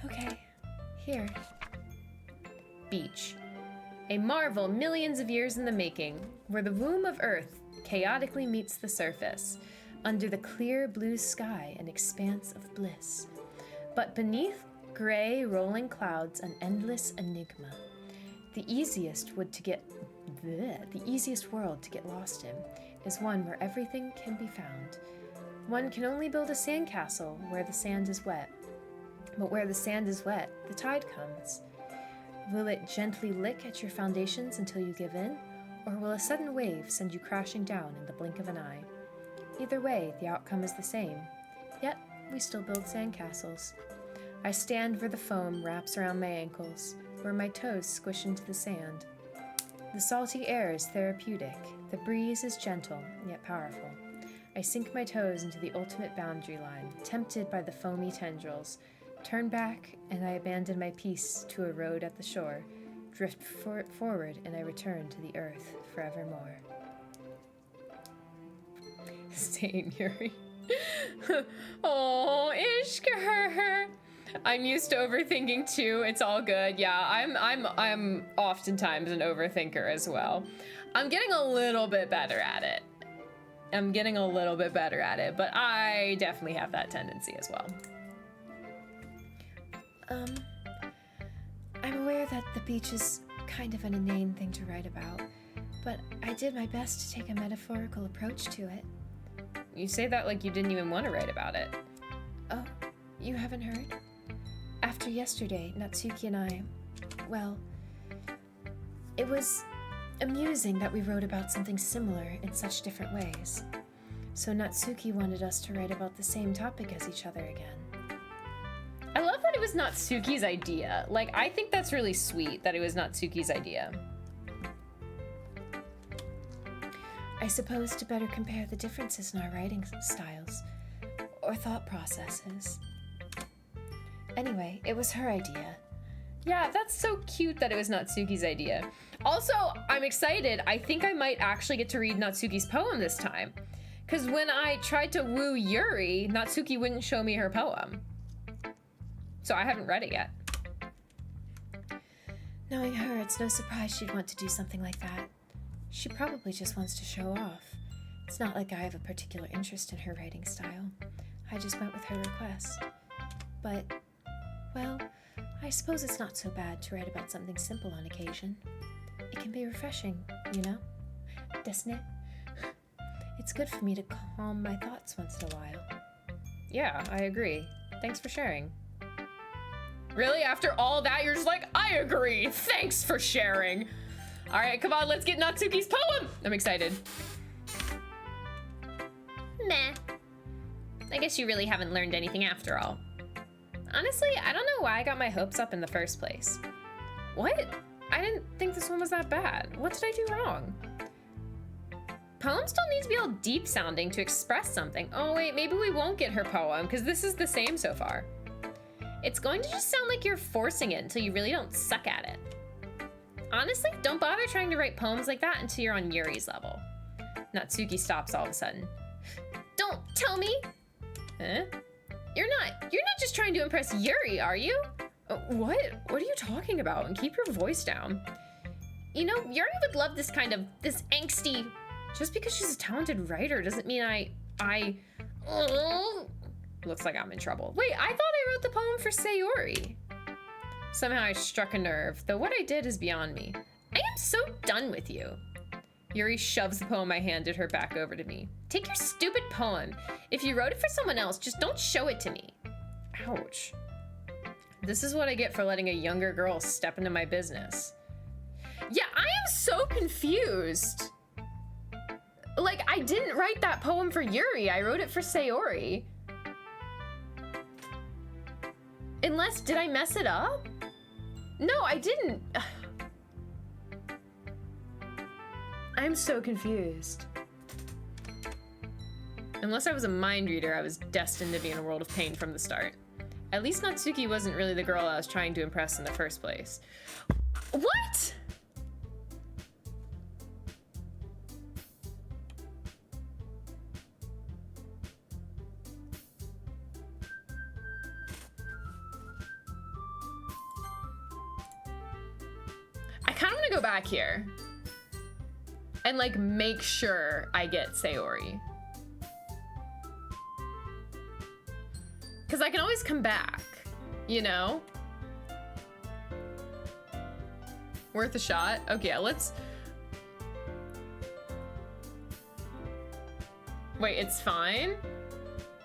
[SPEAKER 3] Okay, here.
[SPEAKER 2] Beach. A marvel millions of years in the making, where the womb of Earth chaotically meets the surface, under the clear blue sky an expanse of bliss. But beneath gray rolling clouds an endless enigma. The easiest world to get lost in is one where everything can be found. One can only build a sandcastle where the sand is wet. But where the sand is wet, the tide comes. Will it gently lick at your foundations until you give in, or will a sudden wave send you crashing down in the blink of an eye? Either way, the outcome is the same. Yet, we still build sandcastles. I stand where the foam wraps around my ankles, where my toes squish into the sand. The salty air is therapeutic. The breeze is gentle, yet powerful. I I sink my toes into the ultimate boundary line, tempted by the foamy tendrils, turn back, and I abandon my piece to a road at the shore, drift forward, and I return to the earth forevermore. Same, Yuri. Oh, Ishka. I'm used to overthinking too. It's all good. Yeah, I'm oftentimes an overthinker as well. I'm getting a little bit better at it. But I definitely have that tendency as well.
[SPEAKER 3] I'm aware that the beach is kind of an inane thing to write about, but I did my best to take a metaphorical approach to it.
[SPEAKER 2] You say that like you didn't even want to write about it.
[SPEAKER 3] Oh, you haven't heard? After yesterday, Natsuki and I, well, it was amusing that we wrote about something similar in such different ways. So Natsuki wanted us to write about the same topic as each other again.
[SPEAKER 2] I love that it was Natsuki's idea. Like, I think that's really sweet that it was Natsuki's idea.
[SPEAKER 3] I suppose to better compare the differences in our writing styles, or thought processes. Anyway, it was her idea.
[SPEAKER 2] Yeah, that's so cute that it was Natsuki's idea. Also, I'm excited. I think I might actually get to read Natsuki's poem this time. Because when I tried to woo Yuri, Natsuki wouldn't show me her poem. So I haven't read it yet.
[SPEAKER 3] Knowing her, it's no surprise she'd want to do something like that. She probably just wants to show off. It's not like I have a particular interest in her writing style. I just went with her request. But, well, I suppose it's not so bad to write about something simple on occasion. It can be refreshing, you know? Doesn't it? It's good for me to calm my thoughts once in a while.
[SPEAKER 2] Yeah, I agree. Thanks for sharing. Really? After all that, you're just like, I agree. Thanks for sharing. All right, come on, let's get Natsuki's poem. I'm excited. Meh. I guess you really haven't learned anything after all. Honestly, I don't know why I got my hopes up in the first place. What? I didn't think this one was that bad. What did I do wrong? Poems don't need to be all deep sounding to express something. Oh wait, maybe we won't get her poem because this is the same so far. It's going to just sound like you're forcing it until you really don't suck at it. Honestly, don't bother trying to write poems like that until you're on Yuri's level. Natsuki stops all of a sudden. Don't tell me! Huh? You're not just trying to impress Yuri, are you? What? What are you talking about? And keep your voice down. You know, Yuri would love this angsty... Just because she's a talented writer doesn't mean Looks like I'm in trouble. Wait, I thought I wrote the poem for Sayori. Somehow I struck a nerve, though what I did is beyond me. I am so done with you. Yuri shoves the poem I handed her back over to me. Take your stupid poem. If you wrote it for someone else, just don't show it to me. Ouch. This is what I get for letting a younger girl step into my business. Yeah, I am so confused. Like, I didn't write that poem for Yuri. I wrote it for Sayori. Unless, did I mess it up? No, I didn't. I'm so confused. Unless I was a mind reader, I was destined to be in a world of pain from the start. At least Natsuki wasn't really the girl I was trying to impress in the first place. What? I kind of want to go back here and like make sure I get Sayori. Because I can always come back, you know? Worth a shot? Okay, yeah, let's... Wait, it's fine?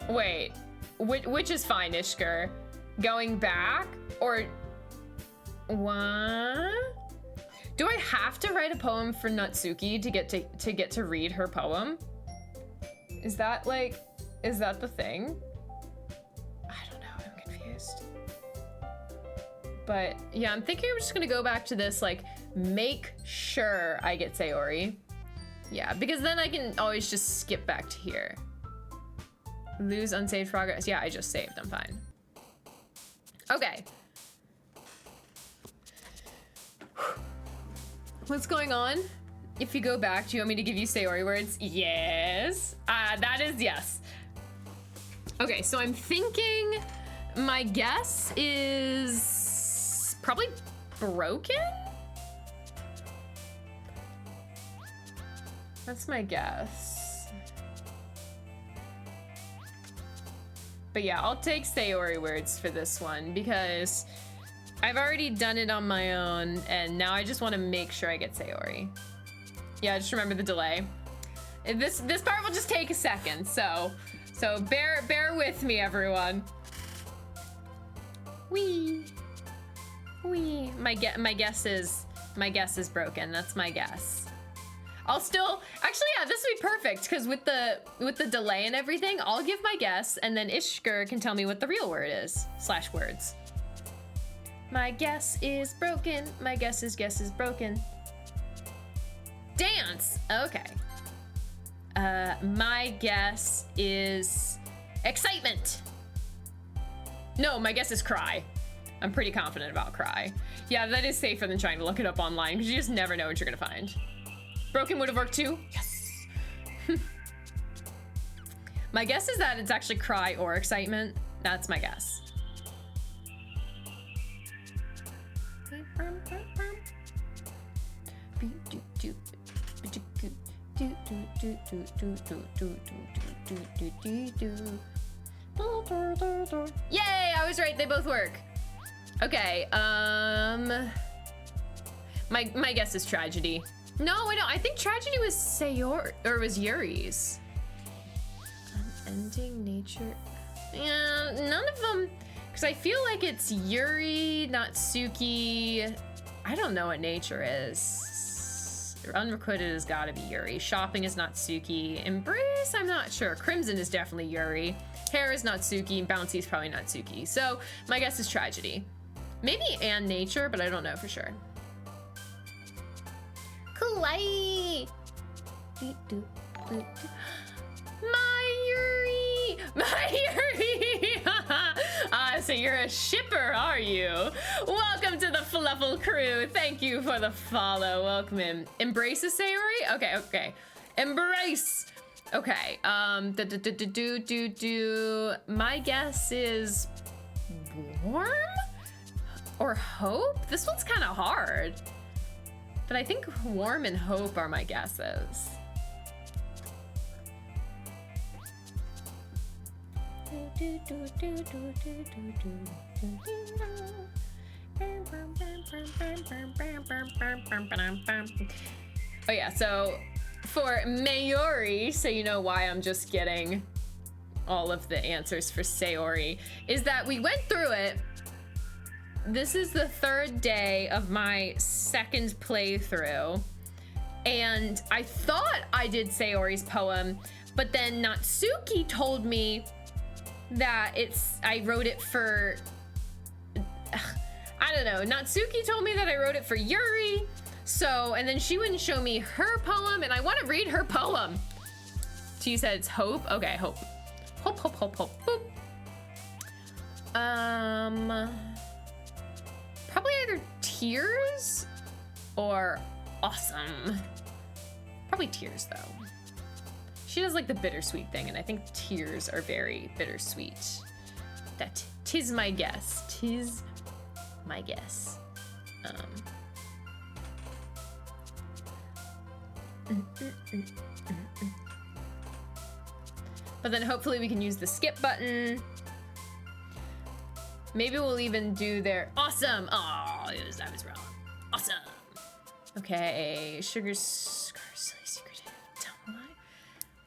[SPEAKER 2] Wait, which is fine, Ishkur? Going back or... What? Do I have to write a poem for Natsuki to get to read her poem? Is that like... Is that the thing? But yeah, I'm thinking I'm just gonna go back to this, like, make sure I get Sayori. Yeah, because then I can always just skip back to here. Lose unsaved progress. Yeah, I just saved. I'm fine. Okay. What's going on? If you go back, do you want me to give you Sayori words? Yes. That is yes. Okay, so I'm thinking my guess is probably broken? That's my guess. But yeah, I'll take Sayori words for this one because I've already done it on my own and now I just want to make sure I get Sayori. Yeah, just remember the delay. This part will just take a second, so bear with me, everyone. Wee. My guess is broken. That's my guess. I'll still actually, yeah, this would be perfect because with the delay and everything, I'll give my guess and then Ishkur can tell me what the real word is / words. My guess is broken. My guess is broken. Dance. Okay. My guess is excitement. No, my guess is cry. I'm pretty confident about cry. Yeah, that is safer than trying to look it up online because you just never know what you're gonna find. Broken would have worked too. Yes. My guess is that it's actually cry or excitement. That's my guess. Yay, I was right, they both work. Okay, my guess is tragedy. No, I don't. I think tragedy was Sayori, or was Yuri's. Unending nature. Yeah, none of them, because I feel like it's Yuri, Natsuki. I don't know what nature is. Unrequited has got to be Yuri. Shopping is Natsuki. Embrace, I'm not sure. Crimson is definitely Yuri. Hair is Natsuki. And Bouncy is probably Natsuki. So my guess is tragedy. Maybe and nature, but I don't know for sure. Kawaii. My Yuri! My Yuri! So you're a shipper, are you? Welcome to the Fluffle crew. Thank you for the follow. Welcome in. Embrace a Sayori? Okay. Embrace. Okay. My guess is warm or hope? This one's kind of hard. But I think warm and hope are my guesses. Oh yeah, so for Mayori, so you know why I'm just getting all of the answers for Sayori, is that we went through it. This is the third day of my second playthrough, and I thought I did Sayori's poem, but then Natsuki told me that I wrote it for, I don't know, Natsuki told me that I wrote it for Yuri, so, and then she wouldn't show me her poem, and I want to read her poem. So you said it's hope? Okay, hope. Hope, boop. Probably either tears or awesome. Probably tears though. She does like the bittersweet thing, and I think tears are very bittersweet. That tis my guess. Tis my guess. But then hopefully we can use the skip button. Maybe we'll even do their awesome. Oh, that was wrong. Awesome. Okay, sugar silly secret.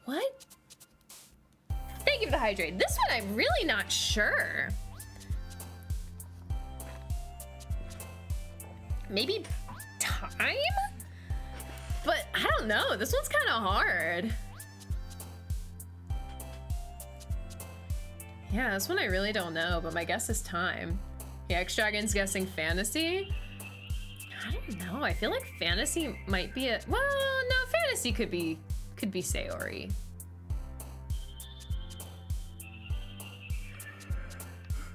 [SPEAKER 2] What? Thank you for the hydrate. This one I'm really not sure. Maybe time? But I don't know. This one's kind of hard. Yeah, this one I really don't know, but my guess is time. Yeah, X-Dragon's guessing fantasy. I don't know. I feel like fantasy might be a, well, no, fantasy could be Sayori.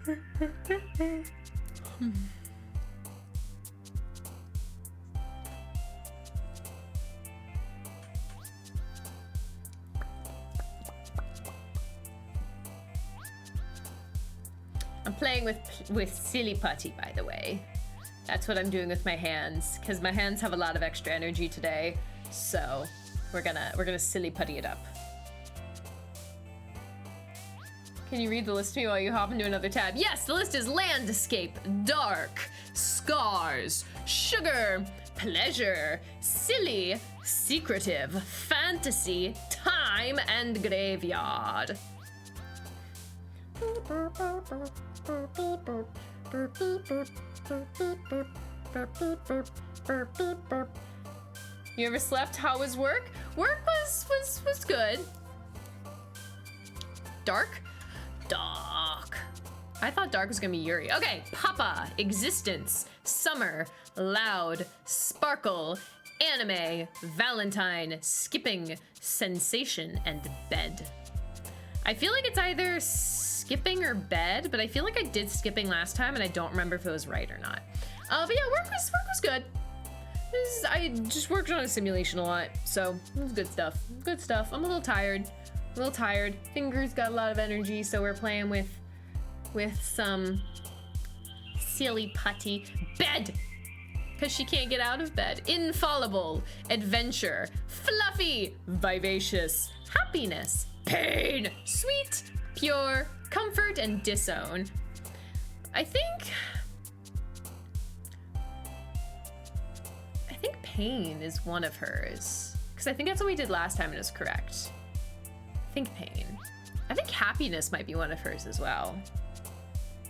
[SPEAKER 1] I'm playing with silly putty, by the way. That's what I'm doing with my hands, because my hands have a lot of extra energy today. So we're gonna silly putty it up. Can you read the list to me while you hop into another tab? Yes, the list is landscape, dark, scars, sugar, pleasure, silly, secretive, fantasy, time, and graveyard. You ever slept? How was work? Work was good. Dark? Dark. I thought dark was gonna be Yuri. Okay, Papa, existence, summer, loud, sparkle, anime, Valentine, skipping, sensation, and bed. I feel like it's either skipping or bed, but I feel like I did skipping last time and I don't remember if it was right or not. But yeah, work was good. I just worked on a simulation a lot, so it was good stuff. Good stuff. I'm a little tired. Fingers got a lot of energy, so we're playing with some silly putty. Bed! Because she can't get out of bed. Infallible, adventure, fluffy, vivacious, happiness, pain, sweet, pure, comfort, and disown. I think pain is one of hers. Because I think that's what we did last time and it was correct. I think pain. I think happiness might be one of hers as well.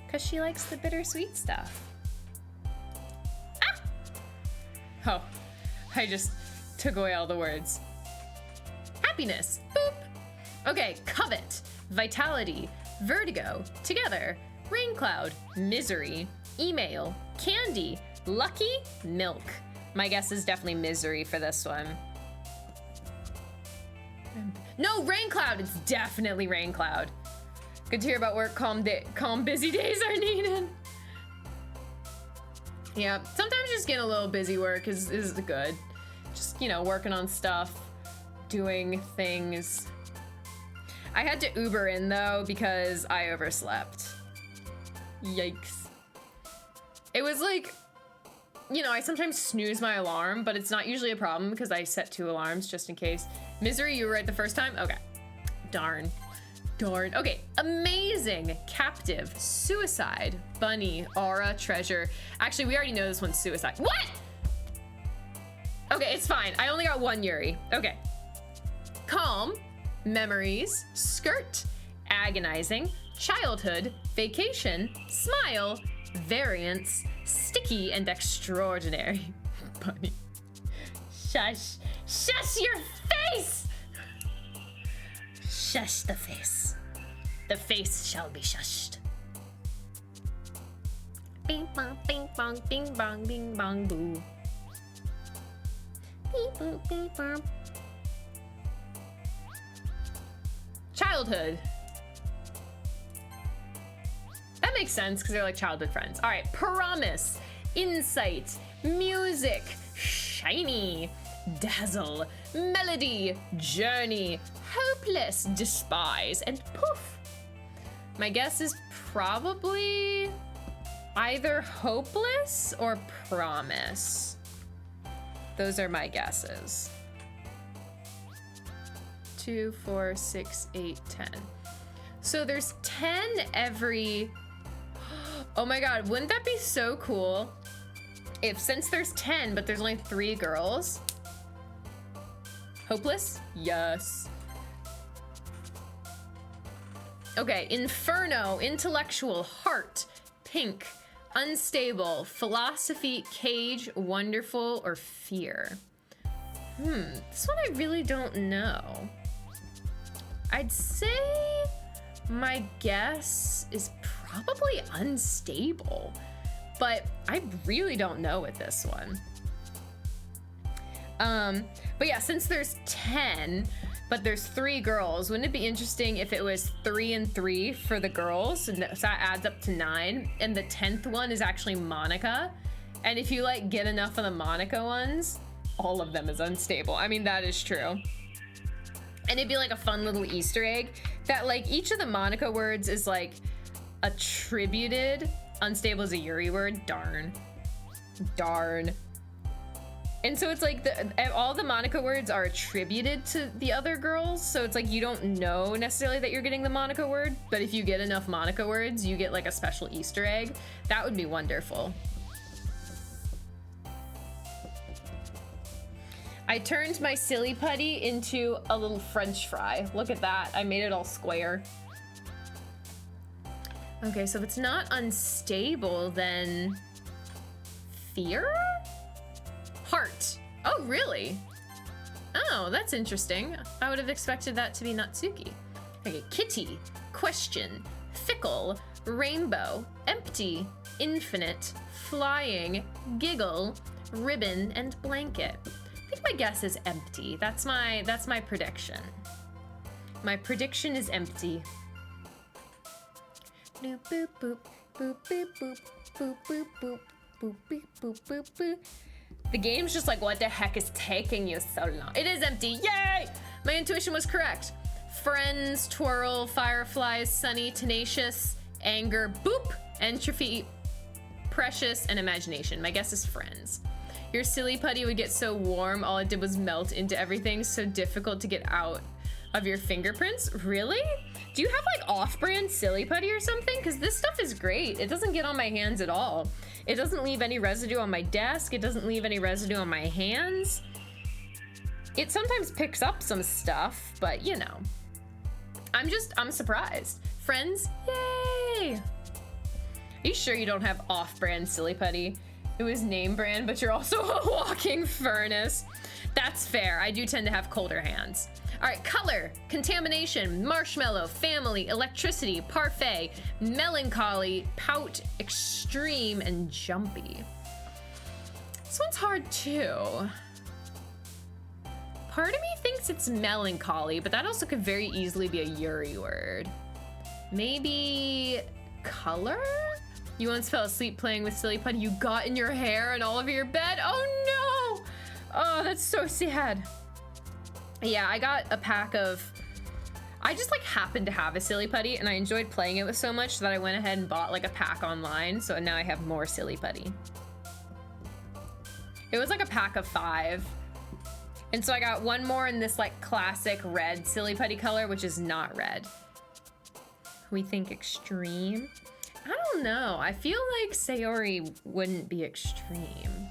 [SPEAKER 1] Because she likes the bittersweet stuff. Ah! Oh, I just took away all the words. Happiness. Boop. Okay, covet, vitality, vertigo, together, rain cloud, misery, email, candy, lucky, milk. My guess is definitely misery for this one. No, rain cloud. It's definitely rain cloud. Good to hear about work. Calm busy days are needed. Yeah, sometimes just getting a little busy work is good. Just, you know, working on stuff, doing things. I had to Uber in though because I overslept. Yikes. It was like, you know, I sometimes snooze my alarm, but it's not usually a problem because I set 2 alarms just in case. Misery, you were right the first time? Okay. Darn. Okay, amazing, captive, suicide, bunny, aura, treasure. Actually, we already know this one's suicide. What? Okay, it's fine. I only got 1 Yuri. Okay. Calm, memories, skirt, agonizing, childhood, vacation, smile, variance, sticky, and extraordinary. Bunny. Shush. Shush your face! Shush the face. The face shall be shushed. Bing bong, bing bong, bing bong, bing bong, boo. Beep boop, beep bong. Childhood. That makes sense because they're like childhood friends. All right, promise, insight, music, shiny, dazzle, melody, journey, hopeless, despise, and poof. My guess is probably either hopeless or promise. Those are my guesses. 2, 4, 6, 8, 10. So there's 10 every... Oh my god, wouldn't that be so cool if, since there's 10 but there's only 3 girls? Hopeless? Yes. Okay, inferno, intellectual, heart, pink, unstable, philosophy, cage, wonderful, or fear. This one I really don't know. I'd say my guess is probably unstable, but I really don't know with this one. But yeah, since there's 10, but there's 3 girls. Wouldn't it be interesting if it was 3 and 3 for the girls? And so that adds up to 9. And the 10th one is actually Monica. And if you like get enough of the Monica ones, all of them is unstable. I mean, that is true. And it'd be like a fun little Easter egg that like each of the Monica words is like attributed. Unstable is a Yuri word. Darn. And so it's like all the Monica words are attributed to the other girls. So it's like you don't know necessarily that you're getting the Monica word, but if you get enough Monica words, you get like a special Easter egg. That would be wonderful. I turned my silly putty into a little French fry. Look at that. I made it all square. Okay, so if it's not unstable, then fear? Heart. Oh, really? Oh, that's interesting. I would have expected that to be Natsuki. Okay, kitty, question, fickle, rainbow, empty, infinite, flying, giggle, ribbon, and blanket. I think my guess is empty. That's my prediction. My prediction is empty. Boop boop boop boop boop boop boop boop boop boop boop boop boop boop. The game's just like, what the heck is taking you so long? It is empty. Yay! My intuition was correct. Friends, twirl, fireflies, sunny, tenacious, anger, boop, entropy, precious, and imagination. My guess is friends. Your silly putty would get so warm, all it did was melt into everything, so difficult to get out of your fingerprints. Really? Do you have like off-brand silly putty or something? Because this stuff is great. It doesn't get on my hands at all. It doesn't leave any residue on my desk. It doesn't leave any residue on my hands. It sometimes picks up some stuff, but you know. I'm surprised. Friends, yay! Are you sure you don't have off-brand silly putty? It was name brand, but you're also a walking furnace. That's fair. I do tend to have colder hands. All right, color, contamination, marshmallow, family, electricity, parfait, melancholy, pout, extreme, and jumpy. This one's hard too. Part of me thinks it's melancholy, but that also could very easily be a Yuri word. Maybe color? You once fell asleep playing with silly putty. You got in your hair and all over your bed. Oh no! Oh, that's so sad. Yeah, I got a pack of... I just like happened to have a silly putty and I enjoyed playing it with so much that I went ahead and bought like a pack online. So now I have more silly putty. It was like a pack of 5. And so I got one more in this like classic red silly putty color, which is not red. We think extreme. I don't know. I feel like Sayori wouldn't be extreme.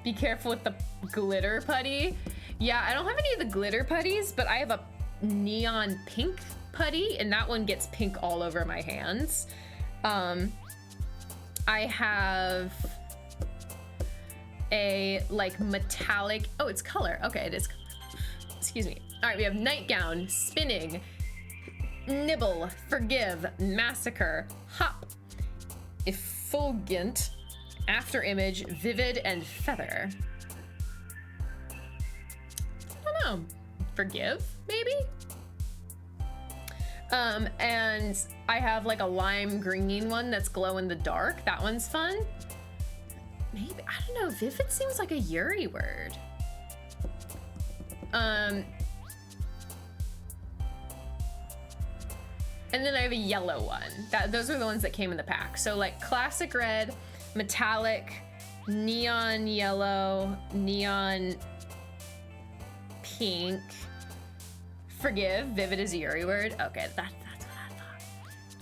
[SPEAKER 1] Be careful with the glitter putty. Yeah, I don't have any of the glitter putties, but I have a neon pink putty, and that one gets pink all over my hands. I have a like metallic, oh, it's color. Okay, it is color. Excuse me. All right, we have nightgown, spinning, nibble, forgive, massacre, hop, effulgent, after image, vivid, and feather. I don't know. Forgive, maybe? And I have like a lime green one that's glow in the dark. That one's fun. Maybe, I don't know. Vivid seems like a Yuri word. And then I have a yellow one. Those are the ones that came in the pack. So like classic red, metallic, neon yellow, neon pink, forgive, vivid is a Yuri word. Okay, that's what I thought.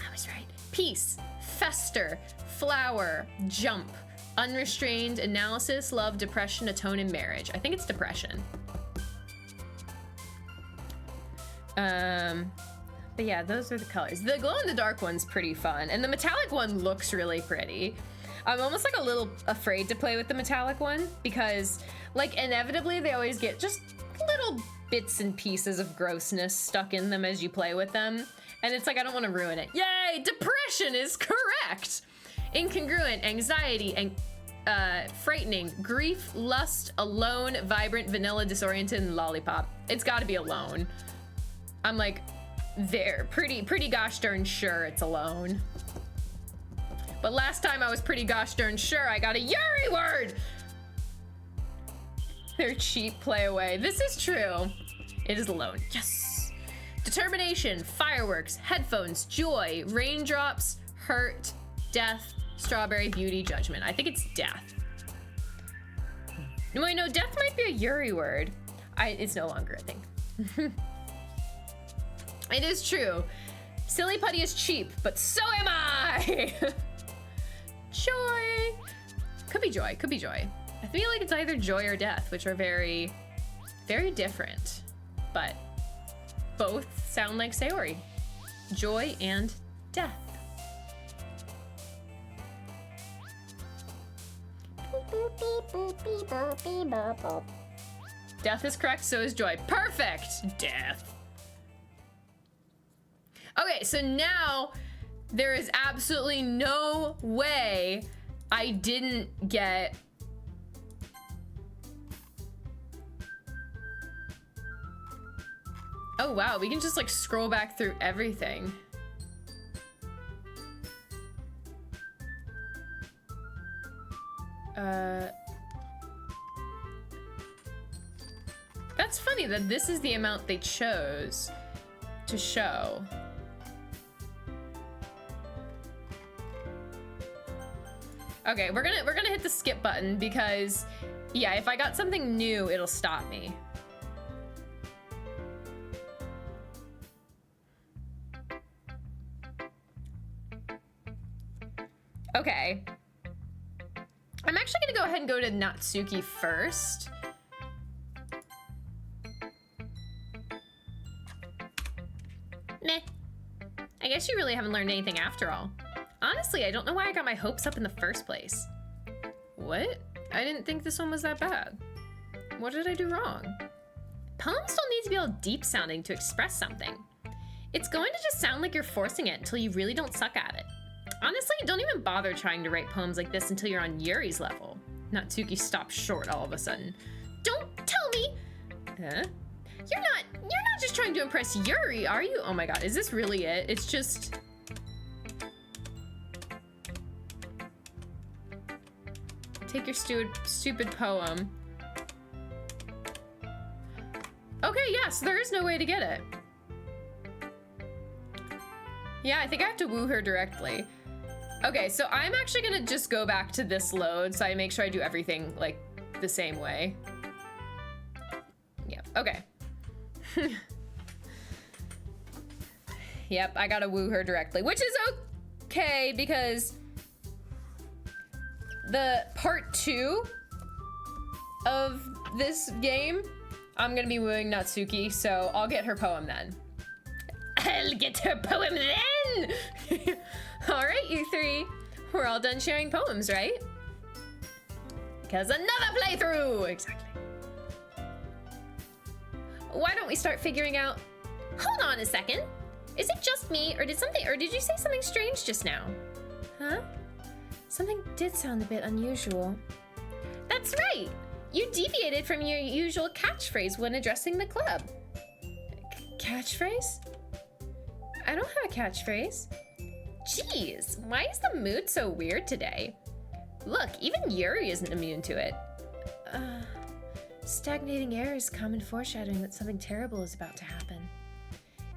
[SPEAKER 1] I was right. Peace, fester, flower, jump, unrestrained, analysis, love, depression, atone, and marriage. I think it's depression. But yeah, those are the colors. The glow-in-the-dark one's pretty fun, and the metallic one looks really pretty. I'm almost like a little afraid to play with the metallic one because, like, inevitably they always get just little bits and pieces of grossness stuck in them as you play with them. And it's like, I don't want to ruin it. Yay! Depression is correct! Incongruent, anxiety, and frightening, grief, lust, alone, vibrant, vanilla, disoriented, and lollipop. It's gotta be alone. I'm like, there, pretty gosh darn sure it's alone. But last time I was pretty gosh darn sure I got a Yuri word! They're cheap, play away. This is true. It is alone, yes. Determination, fireworks, headphones, joy, raindrops, hurt, death, strawberry, beauty, judgment. I think it's death. No, wait, no, death might be a Yuri word. It's no longer a thing. It is true. Silly putty is cheap, but so am I. Joy. Could be joy, could be joy. I feel like it's either joy or death, which are very, very different, but both sound like Sayori. Joy and death. Death is correct, so is joy. Perfect! Death. Okay, so now there is absolutely no way I didn't get... Oh wow, we can just like scroll back through everything. That's funny that this is the amount they chose to show. Okay, we're gonna hit the skip button because, yeah, if I got something new, it'll stop me. Okay. I'm actually gonna go ahead and go to Natsuki first. Meh. I guess you really haven't learned anything after all. Honestly, I don't know why I got my hopes up in the first place. What? I didn't think this one was that bad. What did I do wrong? Poems don't need to be all deep sounding to express something. It's going to just sound like you're forcing it until you really don't suck at it. Honestly, don't even bother trying to write poems like this until you're on Yuri's level. Natsuki stopped short all of a sudden. Don't tell me! Huh? You're not just trying to impress Yuri, are you? Oh my god, is this really it? It's just... Take your stupid poem. Okay, yes, there is no way to get it. Yeah, I think I have to woo her directly. Okay, so I'm actually gonna just go back to this load so I make sure I do everything like the same way. Yep, okay. Yep, I gotta woo her directly, which is okay because the part 2 of this game, I'm gonna be wooing Natsuki, so I'll get her poem then. I'll get her poem then! All right, you three. We're all done sharing poems, right? Because another playthrough! Exactly. Why don't we start figuring out... Hold on a second. Is it just me, or did you say something strange just now?
[SPEAKER 3] Huh? Something did sound a bit unusual.
[SPEAKER 1] That's right! You deviated from your usual catchphrase when addressing the club.
[SPEAKER 3] Catchphrase? I don't have a catchphrase.
[SPEAKER 1] Jeez, why is the mood so weird today? Look, even Yuri isn't immune to it.
[SPEAKER 3] Stagnating air is common foreshadowing that something terrible is about to happen.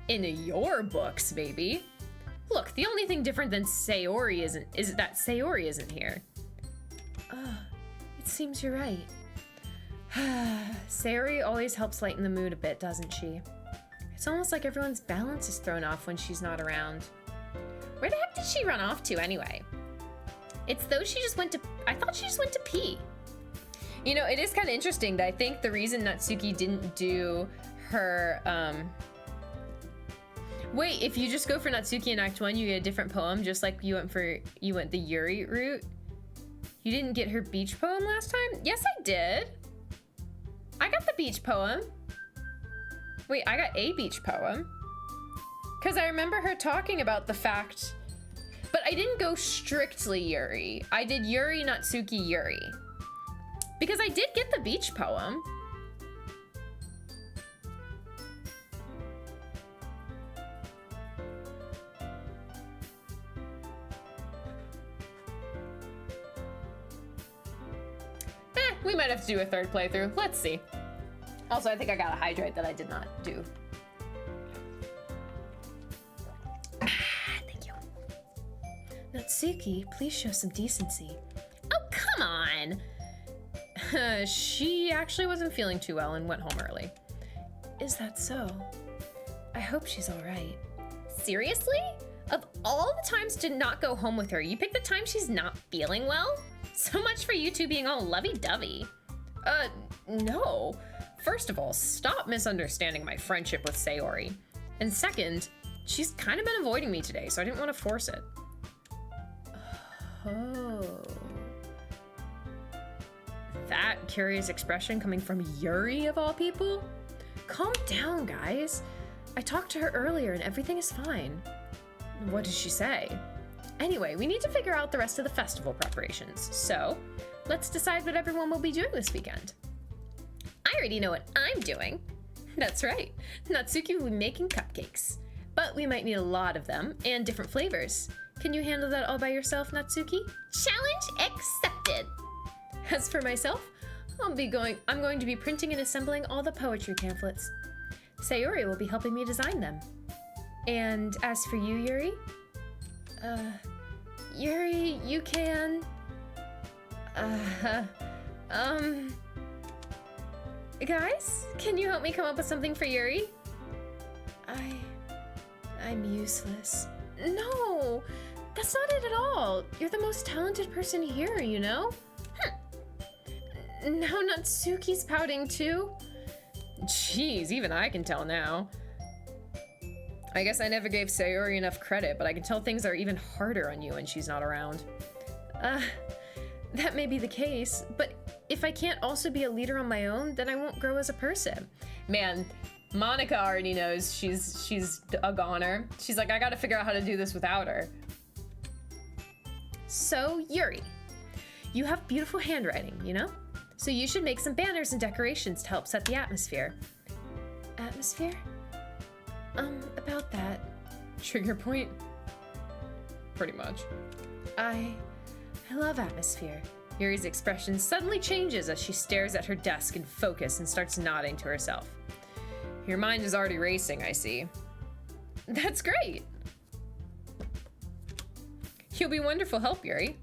[SPEAKER 1] In your books, baby. Look, the only thing different than Sayori is that Sayori isn't here.
[SPEAKER 3] It seems you're right.
[SPEAKER 1] Sayori always helps lighten the mood a bit, doesn't she?
[SPEAKER 3] It's almost like everyone's balance is thrown off when she's not around.
[SPEAKER 1] Where the heck did she run off to anyway? It's though she just went to... I thought she just went to pee. You know, it is kind of interesting that I think the reason Natsuki didn't do her... Wait, if you just go for Natsuki in Act 1, you get a different poem, just like you went the Yuri route? You didn't get her beach poem last time? Yes, I did. I got the beach poem. Wait, I got a beach poem. Because I remember her talking about the fact... But I didn't go strictly Yuri. I did Yuri, Natsuki, Yuri. Because I did get the beach poem. We might have to do a third playthrough. Let's see. Also, I think I got a hydrate that I did not do. Thank you.
[SPEAKER 3] Natsuki, please show some decency.
[SPEAKER 1] Oh, come on. She actually wasn't feeling too well and went home early.
[SPEAKER 3] Is that so? I hope she's all right.
[SPEAKER 1] Seriously? Of all the times to not go home with her, you picked the time she's not feeling well? So much for you two being all lovey-dovey. No. First of all, stop misunderstanding my friendship with Sayori. And second, she's kind of been avoiding me today, so I didn't want to force it.
[SPEAKER 3] Oh.
[SPEAKER 1] That curious expression coming from Yuri of all people?
[SPEAKER 3] Calm down, guys. I talked to her earlier and everything is fine.
[SPEAKER 1] What did she say? Anyway, we need to figure out the rest of the festival preparations. So, let's decide what everyone will be doing this weekend. I already know what I'm doing. That's right. Natsuki will be making cupcakes. But we might need a lot of them and different flavors. Can you handle that all by yourself, Natsuki? Challenge accepted. As for myself, I'm going to be printing and assembling all the poetry pamphlets. Sayori will be helping me design them. And as for you, Yuri? Yuri, you can... Guys, can you help me come up with something for Yuri?
[SPEAKER 3] I'm useless.
[SPEAKER 1] No, that's not it at all. You're the most talented person here, you know? Now Natsuki's pouting too? Jeez, even I can tell now. I guess I never gave Sayori enough credit, but I can tell things are even harder on you when she's not around. That may be the case, but if I can't also be a leader on my own, then I won't grow as a person. Man, Monica already knows she's a goner. She's like, I gotta figure out how to do this without her. So, Yuri, you have beautiful handwriting, you know? So you should make some banners and decorations to help set the atmosphere.
[SPEAKER 3] Atmosphere? About that.
[SPEAKER 1] Trigger point? Pretty much.
[SPEAKER 3] I love atmosphere.
[SPEAKER 1] Yuri's expression suddenly changes as she stares at her desk in focus and starts nodding to herself. Your mind is already racing, I see. That's great. You'll be wonderful help, Yuri.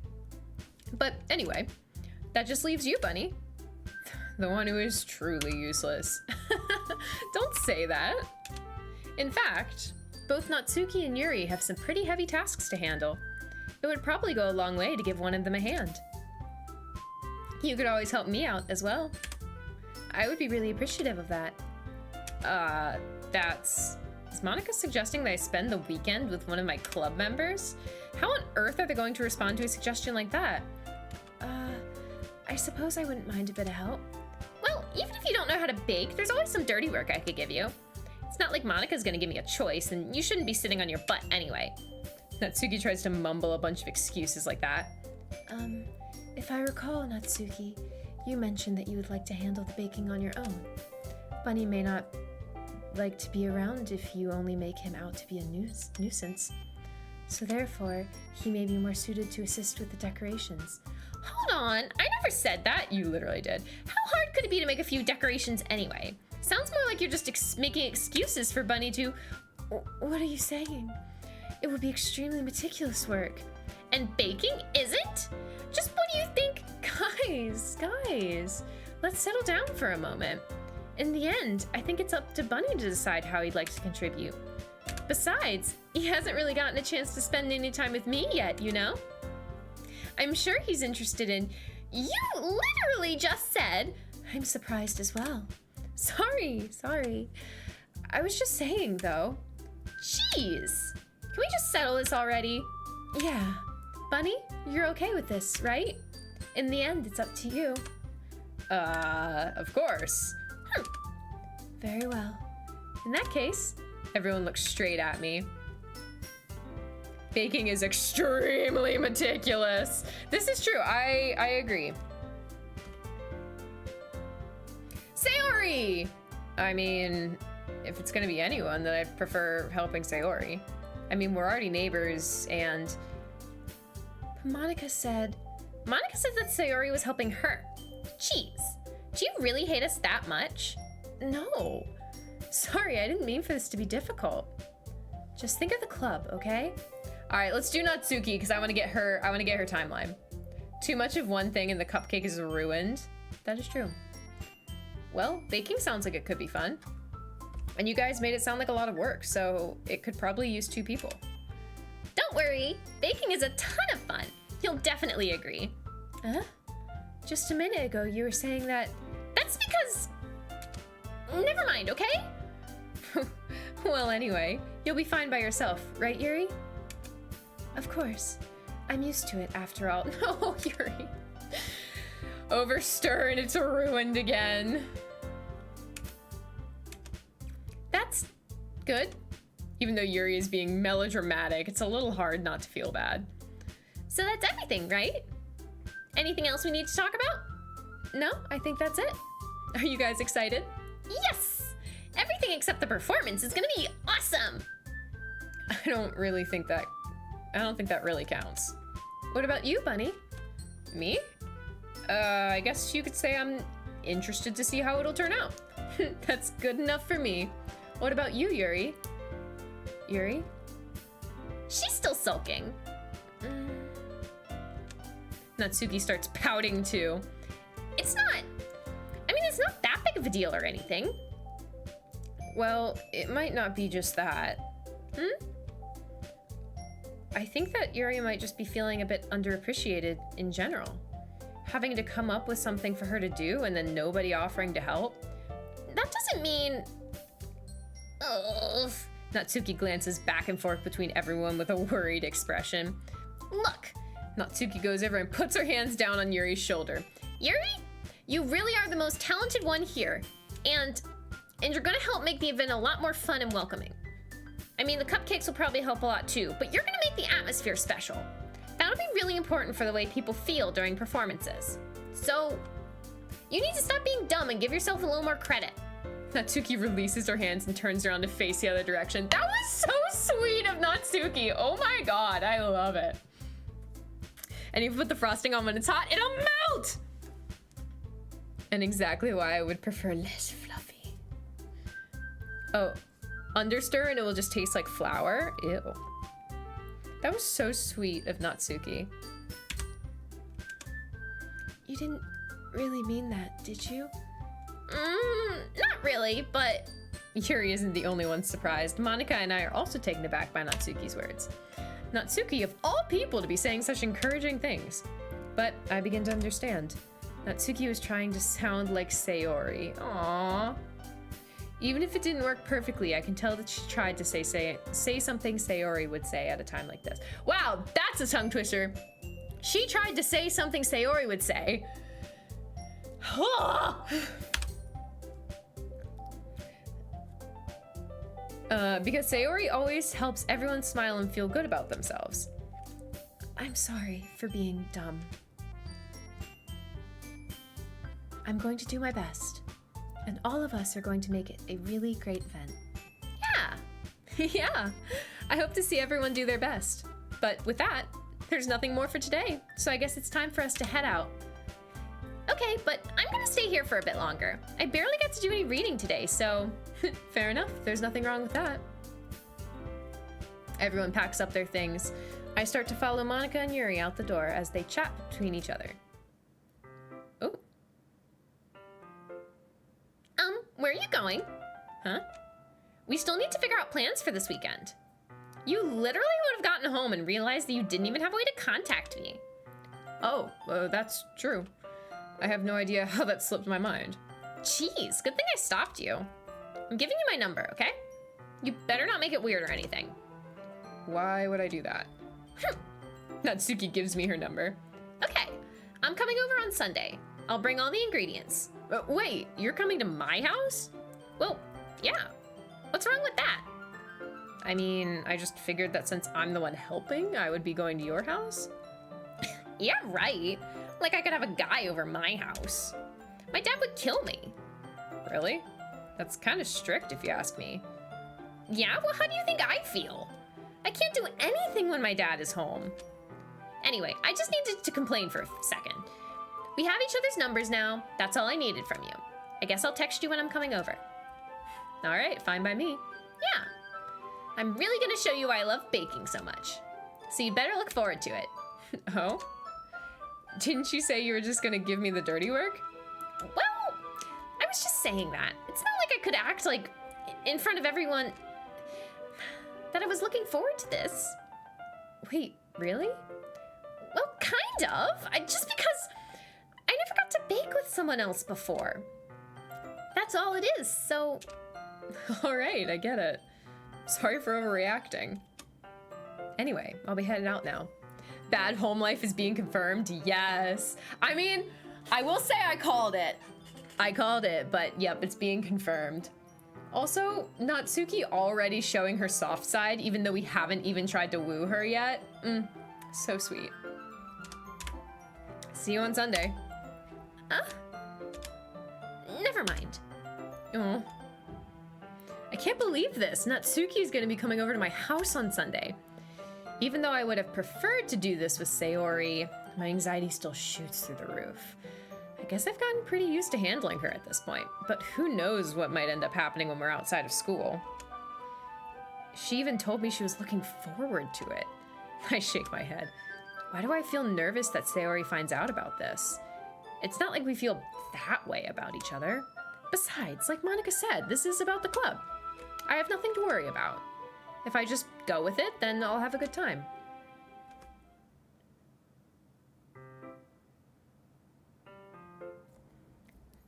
[SPEAKER 1] But anyway, that just leaves you, Bunny. The one who is truly useless. Don't say that. In fact, both Natsuki and Yuri have some pretty heavy tasks to handle. It would probably go a long way to give one of them a hand. You could always help me out as well. I would be really appreciative of that. Is Monica suggesting that I spend the weekend with one of my club members? How on earth are they going to respond to a suggestion like that?
[SPEAKER 3] I suppose I wouldn't mind a bit of help.
[SPEAKER 1] Well, even if you don't know how to bake, there's always some dirty work I could give you. It's not like Monica's gonna give me a choice, and you shouldn't be sitting on your butt anyway. Natsuki tries to mumble a bunch of excuses like that.
[SPEAKER 3] If I recall, Natsuki, you mentioned that you would like to handle the baking on your own. Bunny may not like to be around if you only make him out to be a nuisance. So therefore, he may be more suited to assist with the decorations.
[SPEAKER 1] Hold on, I never said that. You literally did. How hard could it be to make a few decorations anyway? Sounds more like you're just making excuses for Bunny to...
[SPEAKER 3] What are you saying? It would be extremely meticulous work.
[SPEAKER 1] And baking isn't? Just what do you think?
[SPEAKER 3] Guys, let's settle down for a moment. In the end, I think it's up to Bunny to decide how he'd like to contribute. Besides, he hasn't really gotten a chance to spend any time with me yet, you know? I'm sure he's interested in...
[SPEAKER 1] You literally just said...
[SPEAKER 3] I'm surprised as well. Sorry. I was just saying, though.
[SPEAKER 1] Jeez. Can we just settle this already?
[SPEAKER 3] Yeah. Bunny, you're okay with this, right? In the end, it's up to you.
[SPEAKER 1] Of course.
[SPEAKER 3] Very well.
[SPEAKER 1] In that case, everyone looks straight at me.
[SPEAKER 2] Baking is extremely meticulous. This is true. I agree. Sayori! I mean, if it's gonna be anyone, then I'd prefer helping Sayori. I mean, we're already neighbors, and
[SPEAKER 3] Monica said
[SPEAKER 2] that Sayori was helping her.
[SPEAKER 1] Jeez, do you really hate us that much?
[SPEAKER 2] No. Sorry, I didn't mean for this to be difficult. Just think of the club, okay? All right, let's do Natsuki because I want to get her timeline. Too much of one thing and the cupcake is ruined. That is true. Well, baking sounds like it could be fun. And you guys made it sound like a lot of work, so it could probably use 2 people.
[SPEAKER 1] Don't worry, baking is a ton of fun. You'll definitely agree.
[SPEAKER 3] Huh? Just a minute ago, you were saying that...
[SPEAKER 1] That's because... Never mind, okay?
[SPEAKER 2] Well, anyway, you'll be fine by yourself, right, Yuri?
[SPEAKER 3] Of course. I'm used to it, after all.
[SPEAKER 2] No, Yuri. Overstir and it's ruined again. That's good. Even though Yuri is being melodramatic, it's a little hard not to feel bad.
[SPEAKER 1] So that's everything, right? Anything else we need to talk about?
[SPEAKER 2] No, I think that's it. Are you guys excited?
[SPEAKER 1] Yes! Everything except the performance is gonna be awesome!
[SPEAKER 2] I don't think that really counts. What about you, Bunny? Me? I guess you could say I'm interested to see how it'll turn out. That's good enough for me. What about you, Yuri? Yuri?
[SPEAKER 1] She's still sulking.
[SPEAKER 2] Natsuki starts pouting too.
[SPEAKER 1] It's not that big of a deal or anything.
[SPEAKER 2] Well, it might not be just that. I think that Yuri might just be feeling a bit underappreciated in general. Having to come up with something for her to do and then nobody offering to help.
[SPEAKER 1] That doesn't mean... Ugh.
[SPEAKER 2] Natsuki glances back and forth between everyone with a worried expression.
[SPEAKER 1] Look.
[SPEAKER 2] Natsuki goes over and puts her hands down on Yuri's shoulder.
[SPEAKER 1] Yuri, you really are the most talented one here. And you're gonna help make the event a lot more fun and welcoming. I mean, the cupcakes will probably help a lot too, but you're gonna make the atmosphere special. That'll be really important for the way people feel during performances. So, you need to stop being dumb and give yourself a little more credit.
[SPEAKER 2] Natsuki releases her hands and turns around to face the other direction. That was so sweet of Natsuki. Oh my god, I love it. And you put the frosting on when it's hot, it'll melt! And exactly why I would prefer less fluffy. Oh, understir and it will just taste like flour? Ew. That was so sweet of Natsuki.
[SPEAKER 3] You didn't really mean that, did you?
[SPEAKER 1] Not really, but...
[SPEAKER 2] Yuri isn't the only one surprised. Monica and I are also taken aback by Natsuki's words. Natsuki, of all people, to be saying such encouraging things. But I begin to understand. Natsuki was trying to sound like Sayori. Aww. Even if it didn't work perfectly, I can tell that she tried to say something Sayori would say at a time like this. Wow, that's a tongue twister. She tried to say something Sayori would say. Because Sayori always helps everyone smile and feel good about themselves.
[SPEAKER 3] I'm sorry for being dumb. I'm going to do my best, and all of us are going to make it a really great event.
[SPEAKER 1] Yeah.
[SPEAKER 2] Yeah, I hope to see everyone do their best. But with that, there's nothing more for today, so I guess it's time for us to head out.
[SPEAKER 1] Okay, but I'm gonna stay here for a bit longer. I barely got to do any reading today, so...
[SPEAKER 2] Fair enough, there's nothing wrong with that. Everyone packs up their things. I start to follow Monica and Yuri out the door as they chat between each other. Oh.
[SPEAKER 1] Where are you going?
[SPEAKER 2] Huh?
[SPEAKER 1] We still need to figure out plans for this weekend. You literally would have gotten home and realized that you didn't even have a way to contact me.
[SPEAKER 2] Oh, that's true. I have no idea how that slipped my mind.
[SPEAKER 1] Jeez, good thing I stopped you. I'm giving you my number, okay? You better not make it weird or anything.
[SPEAKER 2] Why would I do that? Natsuki gives me her number.
[SPEAKER 1] Okay, I'm coming over on Sunday. I'll bring all the ingredients.
[SPEAKER 2] Wait, you're coming to my house?
[SPEAKER 1] Well, yeah. What's wrong with that?
[SPEAKER 2] I mean, I just figured that since I'm the one helping, I would be going to your house. Yeah, right. Like I could have a guy over my house. My dad would kill me. Really? That's kind of strict if you ask me. Yeah, well, how do you think I feel? I can't do anything when my dad is home. Anyway, I just needed to complain for a second. We have each other's numbers now. That's all I needed from you. I guess I'll text you when I'm coming over. All right, fine by me. Yeah. I'm really gonna show you why I love baking so much. So you better look forward to it. Oh? Didn't you say you were just gonna give me the dirty work? Well, I was just saying that. It's not like I could act like in front of everyone that I was looking forward to this. Wait, really? Well, kind of. Just because I never got to bake with someone else before. That's all it is, so... All right, I get it. Sorry for overreacting. Anyway, I'll be headed out now. Bad home life is being confirmed, yes. I mean, I will say I called it. I called it, but yep, it's being confirmed. Also, Natsuki already showing her soft side, even though we haven't even tried to woo her yet. So sweet. See you on Sunday. Never mind. Oh. I can't believe this. Natsuki is going to be coming over to my house on Sunday. Even though I would have preferred to do this with Sayori, my anxiety still shoots through the roof. I guess I've gotten pretty used to handling her at this point, but who knows what might end up happening when we're outside of school. She even told me she was looking forward to it. I shake my head. Why do I feel nervous that Sayori finds out about this? It's not like we feel that way about each other. Besides, like Monica said, this is about the club. I have nothing to worry about. If I just go with it, then I'll have a good time.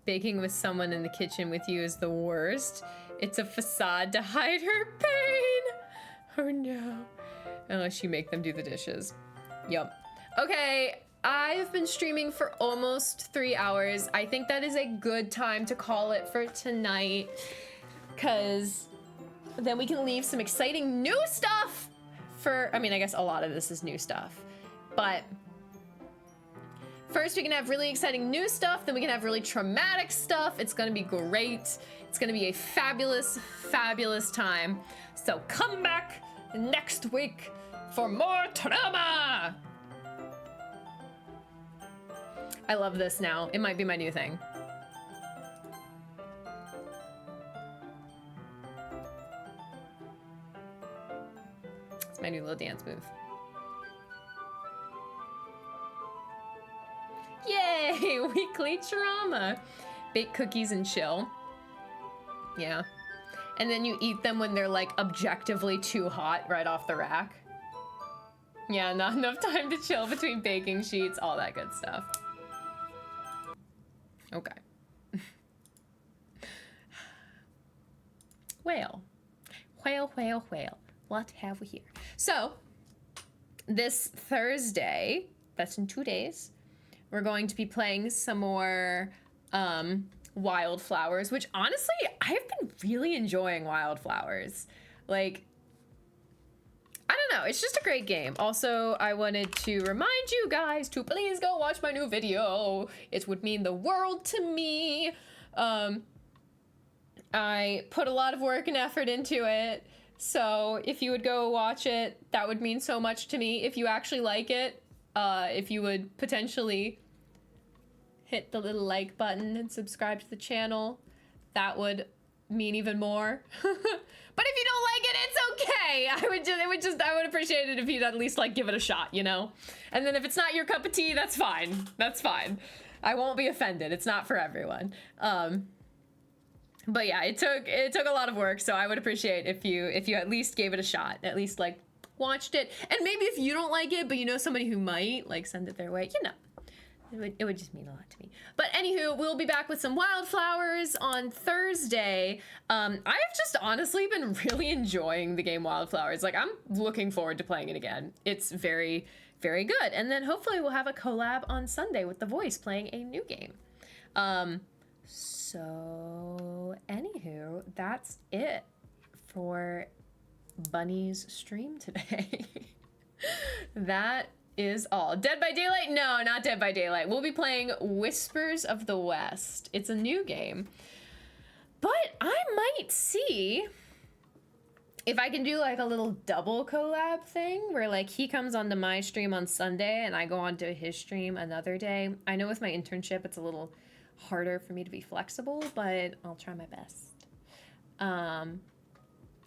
[SPEAKER 2] Baking with someone in the kitchen with you is the worst. It's a facade to hide her pain. Oh no. Unless you make them do the dishes. Yup. Okay, I've been streaming for almost 3 hours. I think that is a good time to call it for tonight, because then we can leave some exciting new stuff for, I mean, I guess a lot of this is new stuff, but first we can have really exciting new stuff, then we can have really traumatic stuff. It's gonna be great. It's gonna be a fabulous, fabulous time. So come back next week for more trauma. I love this now. It might be my new thing. It's my new little dance move. Yay! Weekly trauma. Bake cookies and chill. Yeah. And then you eat them when they're like objectively too hot right off the rack. Yeah, not enough time to chill between baking sheets, all that good stuff. Okay. Whale. Whale, whale, whale. What have we here? So, this Thursday, that's in 2 days, we're going to be playing some more Wildflowers, which honestly, I've been really enjoying Wildflowers. Like, I don't know, it's just a great game. Also, I wanted to remind you guys to please go watch my new video. It would mean the world to me. I put a lot of work and effort into it, so if you would go watch it, that would mean so much to me. If you actually like it, if you would potentially hit the little like button and subscribe to the channel, that would mean even more. But if you don't like it, it's okay. I would appreciate it if you'd at least like give it a shot, you know? And then if it's not your cup of tea, that's fine. That's fine. I won't be offended. It's not for everyone. But yeah, it took a lot of work, so I would appreciate if you at least gave it a shot, at least like watched it. And maybe if you don't like it, but you know somebody who might, like send it their way, you know. It would just mean a lot to me. But anywho, we'll be back with some Wildflowers on Thursday. I have just honestly been really enjoying the game Wildflowers. Like, I'm looking forward to playing it again. It's very, very good. And then hopefully we'll have a collab on Sunday with The Voice playing a new game. So, anywho, that's it for Bunny's stream today. That is all. Dead by Daylight? No, not Dead by Daylight. We'll be playing Whispers of the West. It's a new game. But I might see if I can do like a little double collab thing where like he comes onto my stream on Sunday and I go onto his stream another day. I know with my internship it's a little harder for me to be flexible, but I'll try my best.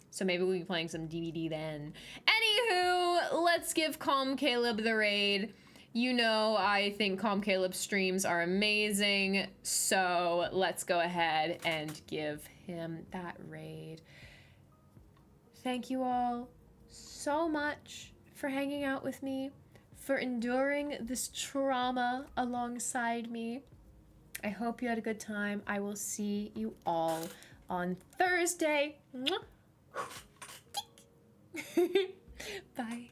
[SPEAKER 2] So maybe we'll be playing some DVD then. Anywho, let's give Calm Caleb the raid. You know I think Calm Caleb's streams are amazing, so let's go ahead and give him that raid. Thank you all so much for hanging out with me, for enduring this trauma alongside me. I hope you had a good time. I will see you all on Thursday. Bye.